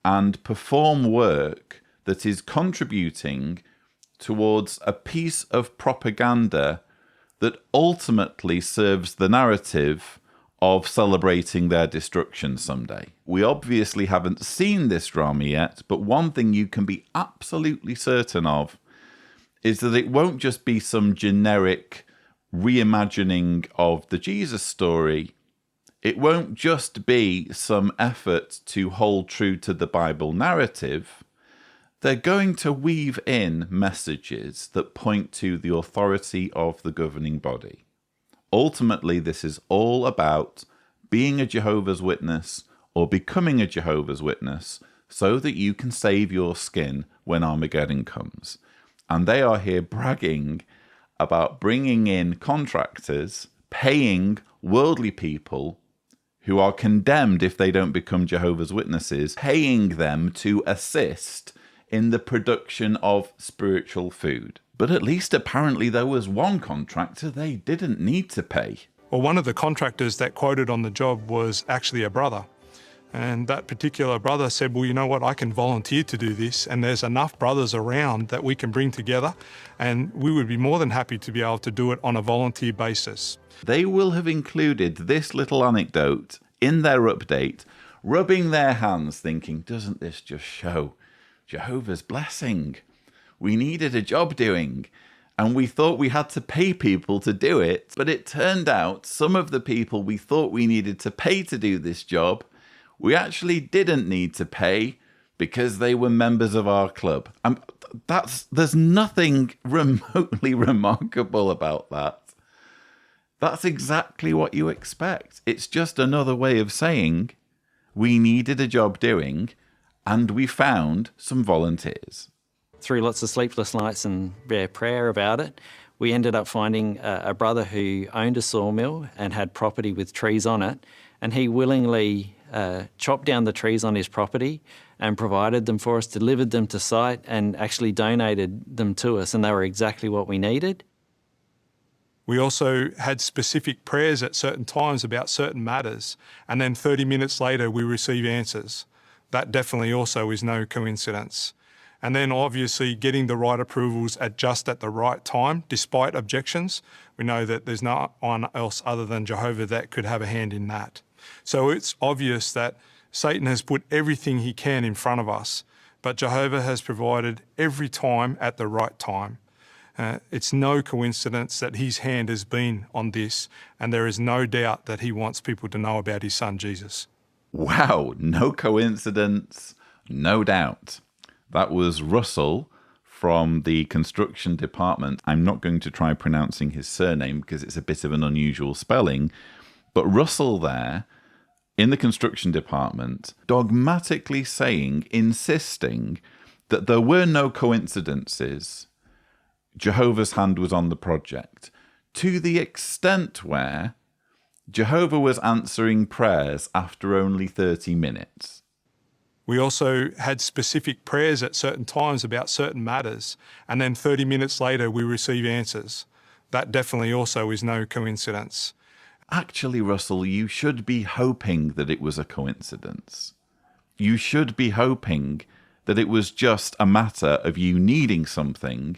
and perform work that is contributing towards a piece of propaganda that ultimately serves the narrative of celebrating their destruction someday. We obviously haven't seen this drama yet, but one thing you can be absolutely certain of is that it won't just be some generic reimagining of the Jesus story. It won't just be some effort to hold true to the Bible narrative. They're going to weave in messages that point to the authority of the governing body. Ultimately, this is all about being a Jehovah's Witness or becoming a Jehovah's Witness so that you can save your skin when Armageddon comes. And they are here bragging about bringing in contractors, paying worldly people who are condemned if they don't become Jehovah's Witnesses, paying them to assist in the production of spiritual food. But at least apparently there was one contractor they didn't need to pay. Well, one of the contractors that quoted on the job was actually a brother. And that particular brother said, well, you know what, I can volunteer to do this, and there's enough brothers around that we can bring together, and we would be more than happy to be able to do it on a volunteer basis. They will have included this little anecdote in their update, rubbing their hands thinking, doesn't this just show Jehovah's blessing? We needed a job doing, and we thought we had to pay people to do it, but it turned out some of the people we thought we needed to pay to do this job, we didn't need to pay because they were members of our club. There's nothing remotely remarkable about that. That's exactly what you expect. It's just another way of saying we needed a job doing and we found some volunteers. Through lots of sleepless nights and prayer about it, we ended up finding a brother who owned a sawmill and had property with trees on it, and he willingly chopped down the trees on his property and provided them for us, delivered them to site, and actually donated them to us, and they were exactly what we needed. We also had specific prayers at certain times about certain matters, and then 30 minutes later we receive answers. That definitely also is no coincidence. And then obviously getting the right approvals at the right time, despite objections. We know that there's no one else other than Jehovah that could have a hand in that. So it's obvious that Satan has put everything he can in front of us, but Jehovah has provided every time at the right time. It's no coincidence that his hand has been on this, and there is no doubt that he wants people to know about his son, Jesus. Wow, no coincidence, no doubt. That was Russell from the construction department. I'm not going to try pronouncing his surname because it's a bit of an unusual spelling, but Russell there in the construction department dogmatically saying, insisting that there were no coincidences. Jehovah's hand was on the project, to the extent where Jehovah was answering prayers after only 30 minutes. We also had specific prayers at certain times about certain matters, and then 30 minutes later we receive answers. that definitely also is no coincidence. Actually, Russell, you should be hoping that it was a coincidence. You should be hoping that it was just a matter of you needing something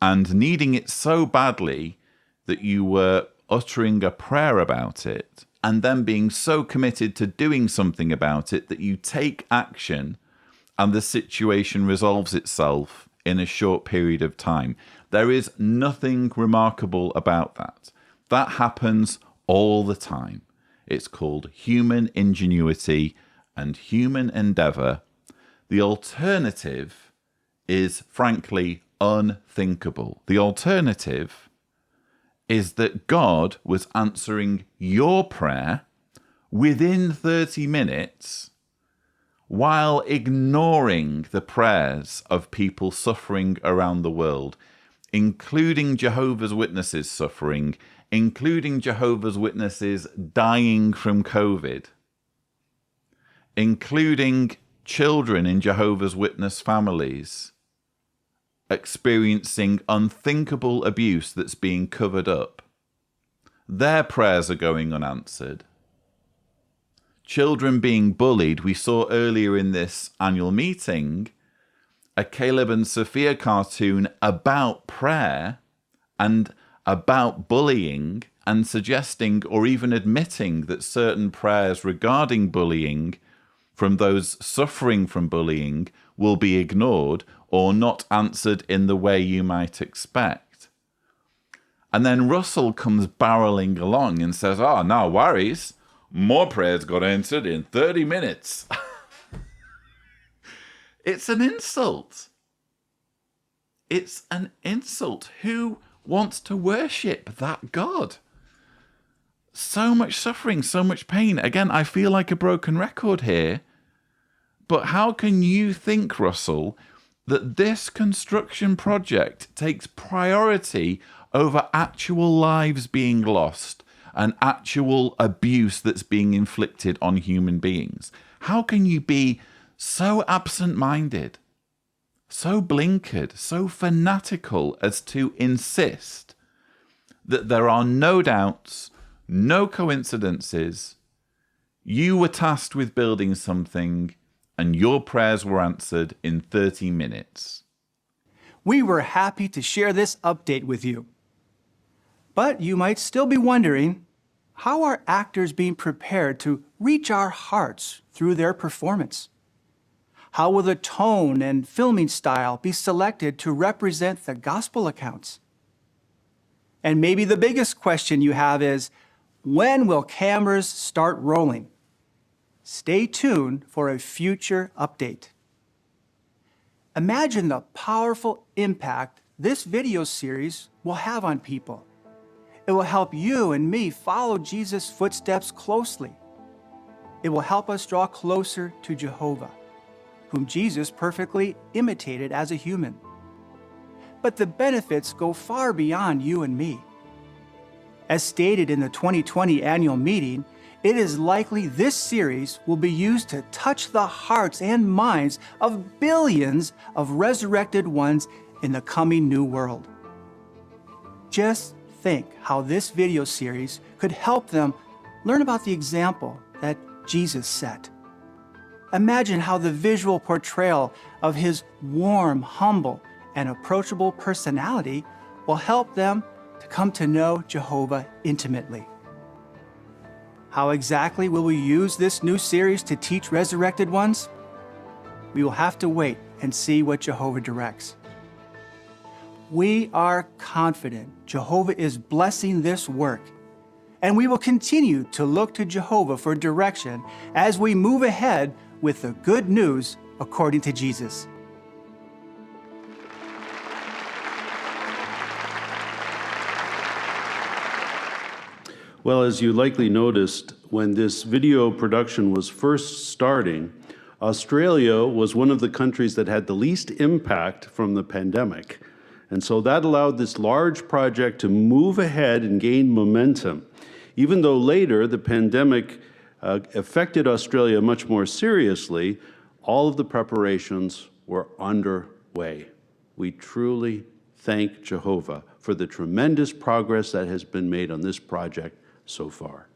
and needing it so badly that you were uttering a prayer about it and then being so committed to doing something about it that you take action and the situation resolves itself in a short period of time. There is nothing remarkable about that. That happens all the time. It's called human ingenuity and human endeavour. The alternative is, frankly, unthinkable. The alternative is that God was answering your prayer within 30 minutes while ignoring the prayers of people suffering around the world, including Jehovah's Witnesses suffering, including Jehovah's Witnesses dying from COVID, including children in Jehovah's Witness families experiencing unthinkable abuse that's being covered up. Their prayers are going unanswered. Children being bullied. We saw earlier in this annual meeting a Caleb and Sophia cartoon about prayer and about bullying, and suggesting or even admitting that certain prayers regarding bullying from those suffering from bullying will be ignored or not answered in the way you might expect. And then Russell comes barreling along and says, "Oh, no worries, more prayers got answered in 30 minutes. It's an insult. It's an insult. Who wants to worship that God? So much suffering, so much pain. Again, I feel like a broken record here. But how can you think, Russell, that this construction project takes priority over actual lives being lost and actual abuse that's being inflicted on human beings? How can you be so absent-minded, so blinkered, so fanatical as to insist that there are no doubts, no coincidences? You were tasked with building something and your prayers were answered in 30 minutes. We were happy to share this update with you. But you might still be wondering, how are actors being prepared to reach our hearts through their performance? How will the tone and filming style be selected to represent the gospel accounts? And maybe the biggest question you have is, when will cameras start rolling? Stay tuned for a future update. Imagine the powerful impact this video series will have on people. It will help you and me follow Jesus' footsteps closely. It will help us draw closer to Jehovah, whom Jesus perfectly imitated as a human. But the benefits go far beyond you and me. As stated in the 2020 annual meeting, it is likely this series will be used to touch the hearts and minds of billions of resurrected ones in the coming new world. Just think how this video series could help them learn about the example that Jesus set. Imagine how the visual portrayal of his warm, humble, and approachable personality will help them to come to know Jehovah intimately. How exactly will we use this new series to teach resurrected ones? We will have to wait and see what Jehovah directs. We are confident Jehovah is blessing this work, and we will continue to look to Jehovah for direction as we move ahead with the good news according to Jesus. Well, as you likely noticed, when this video production was first starting, Australia was one of the countries that had the least impact from the pandemic. And so that allowed this large project to move ahead and gain momentum. Even though later the pandemic affected Australia much more seriously, all of the preparations were underway. We truly thank Jehovah for the tremendous progress that has been made on this project so far.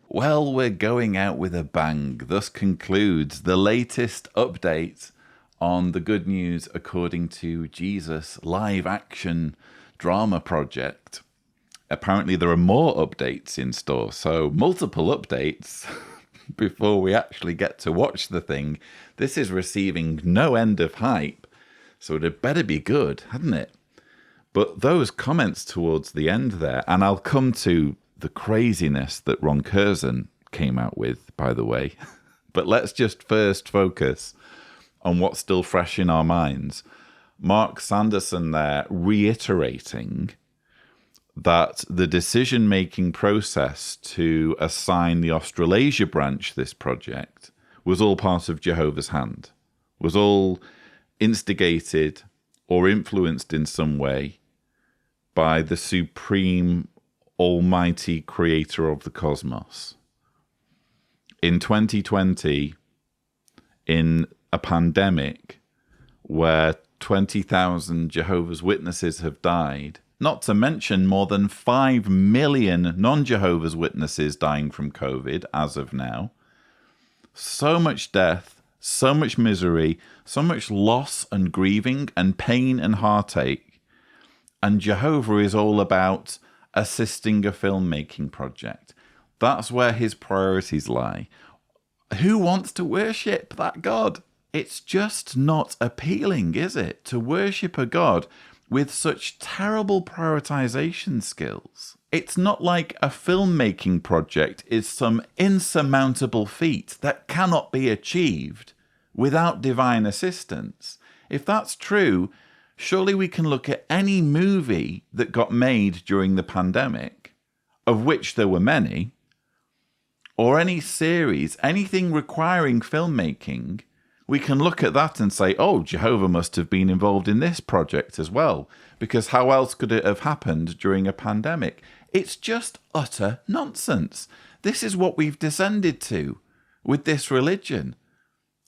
Well, we're going out with a bang. Thus concludes the latest update on the Good News According to Jesus live action drama project. Apparently there are more updates in store, so multiple updates before we actually get to watch the thing. This is receiving no end of hype, so it had better be good, hadn't it? But those comments towards the end there, and I'll come to the craziness that Ron Curzon came out with, by the way. But let's just first focus on what's still fresh in our minds. Mark Sanderson there reiterating that the decision-making process to assign the Australasia branch this project was all part of Jehovah's hand, was all instigated or influenced in some way by the supreme almighty creator of the cosmos. In 2020, in a pandemic where 20,000 Jehovah's Witnesses have died, not to mention more than 5 million non-Jehovah's Witnesses dying from COVID as of now. So much death, so much misery, so much loss and grieving and pain and heartache. And Jehovah is all about assisting a filmmaking project. That's where his priorities lie. Who wants to worship that God? It's just not appealing, is it, to worship a God with such terrible prioritization skills? It's not like a filmmaking project is some insurmountable feat that cannot be achieved without divine assistance. If that's true, surely we can look at any movie that got made during the pandemic, of which there were many, or any series, anything requiring filmmaking. We can look at that and say, oh, Jehovah must have been involved in this project as well, because how else could it have happened during a pandemic? It's just utter nonsense. This is what we've descended to with this religion,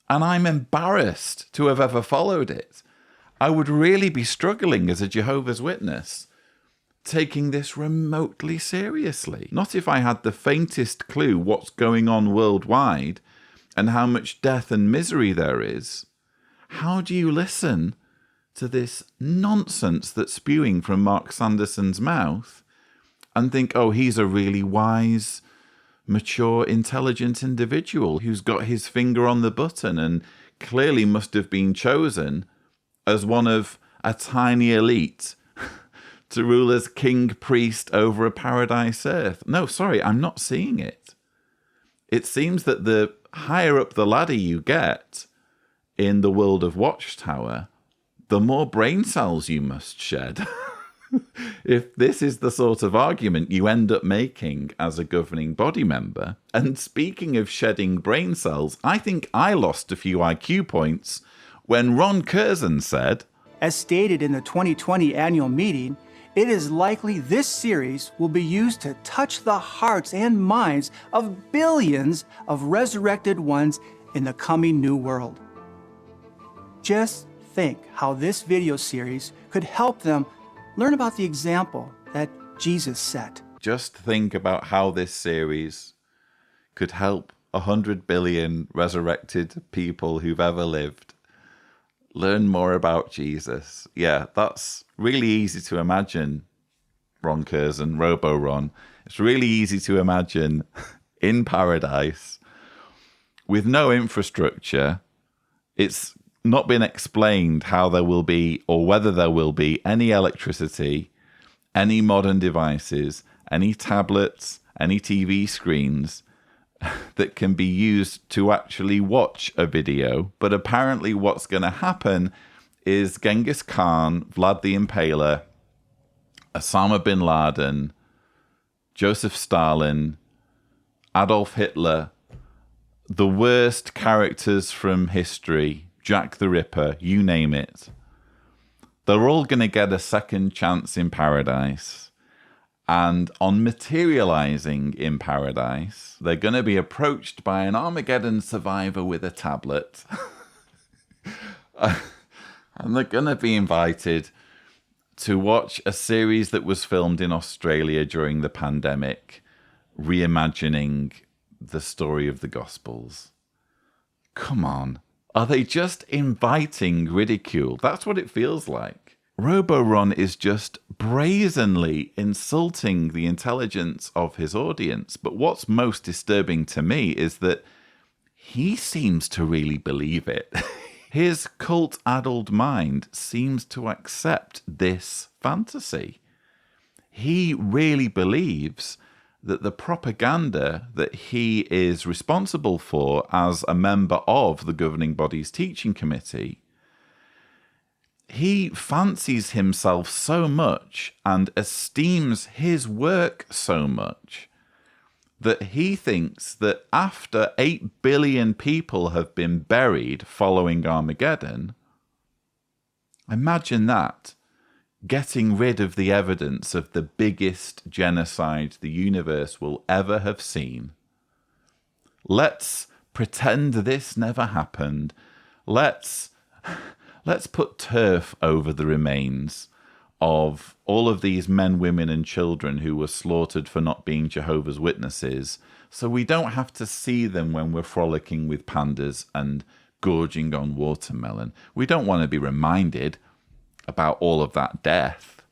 and I'm embarrassed to have ever followed it. I would really be struggling as a Jehovah's Witness taking this remotely seriously. Not if I had the faintest clue what's going on worldwide and how much death and misery there is. How do you listen to this nonsense that's spewing from Mark Sanderson's mouth and think, oh, he's a really wise, mature, intelligent individual who's got his finger on the button and clearly must have been chosen as one of a tiny elite to rule as king priest over a paradise earth? No, sorry, I'm not seeing it. It seems that the higher up the ladder you get in the world of Watchtower, the more brain cells you must shed. If this is the sort of argument you end up making as a governing body member. And speaking of shedding brain cells, I think I lost a few IQ points when Ron Curzon said, as stated in the 2020 annual meeting, it is likely this series will be used to touch the hearts and minds of billions of resurrected ones in the coming new world. Just think how this video series could help them learn about the example that Jesus set. Just think about how this series could help 100 billion resurrected people who've ever lived learn more about Jesus. Yeah, that's really easy to imagine, Ron Curzon, Robo-Ron. It's really easy to imagine in paradise with no infrastructure. It's not been explained how there will be or whether there will be any electricity, any modern devices, any tablets, any TV screens that can be used to actually watch a video. But apparently what's going to happen is Genghis Khan, Vlad the Impaler, Osama bin Laden, Joseph Stalin, Adolf Hitler, the worst characters from history, Jack the Ripper, you name it, they're all going to get a second chance in paradise. And on materializing in paradise, they're going to be approached by an Armageddon survivor with a tablet. And they're going to be invited to watch a series that was filmed in Australia during the pandemic, reimagining the story of the Gospels. Come on. Are they just inviting ridicule? That's what it feels like. RoboRon is just brazenly insulting the intelligence of his audience. But what's most disturbing to me is that he seems to really believe it. His cult-addled mind seems to accept this fantasy. He really believes that the propaganda that he is responsible for as a member of the governing body's teaching committee, he fancies himself so much and esteems his work so much that he thinks that after 8 billion people have been buried following Armageddon, imagine that, getting rid of the evidence of the biggest genocide the universe will ever have seen. Let's pretend this never happened. Let's put turf over the remains of all of these men, women, and children who were slaughtered for not being Jehovah's Witnesses, so we don't have to see them when we're frolicking with pandas and gorging on watermelon. We don't want to be reminded about all of that death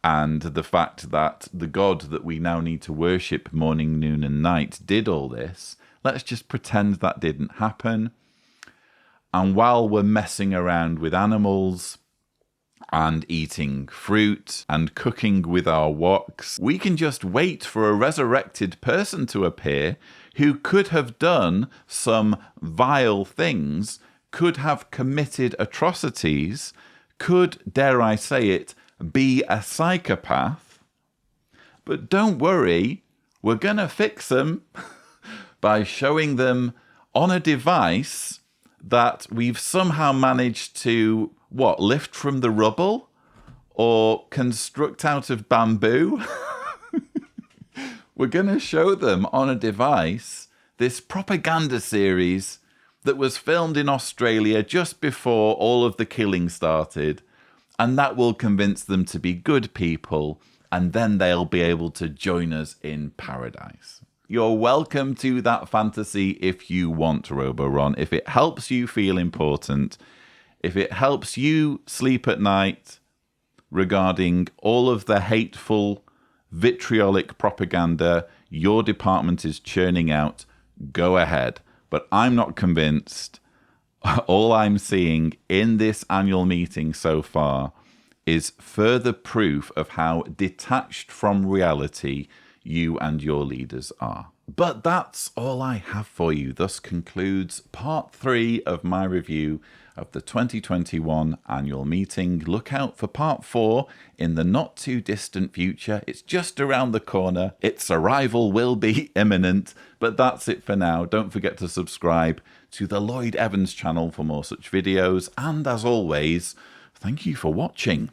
and the fact that the God that we now need to worship morning, noon, and night did all this. Let's just pretend that didn't happen. And while we're messing around with animals and eating fruit and cooking with our woks, we can just wait for a resurrected person to appear who could have done some vile things, could have committed atrocities, could, dare I say it, be a psychopath. But don't worry, we're going to fix them by showing them on a device that we've somehow managed to, lift from the rubble or construct out of bamboo? We're going to show them on a device this propaganda series that was filmed in Australia just before all of the killing started, and that will convince them to be good people, and then they'll be able to join us in paradise. You're welcome to that fantasy if you want, RoboRon. If it helps you feel important, if it helps you sleep at night regarding all of the hateful, vitriolic propaganda your department is churning out, go ahead. But I'm not convinced. All I'm seeing in this annual meeting so far is further proof of how detached from reality you and your leaders are. But that's all I have for you. Thus concludes part 3 of my review of the 2021 annual meeting. Look out for part 4 in the not too distant future. It's just around the corner. Its arrival will be imminent. But that's it for now. Don't forget to subscribe to the Lloyd Evans channel for more such videos. And as always, thank you for watching.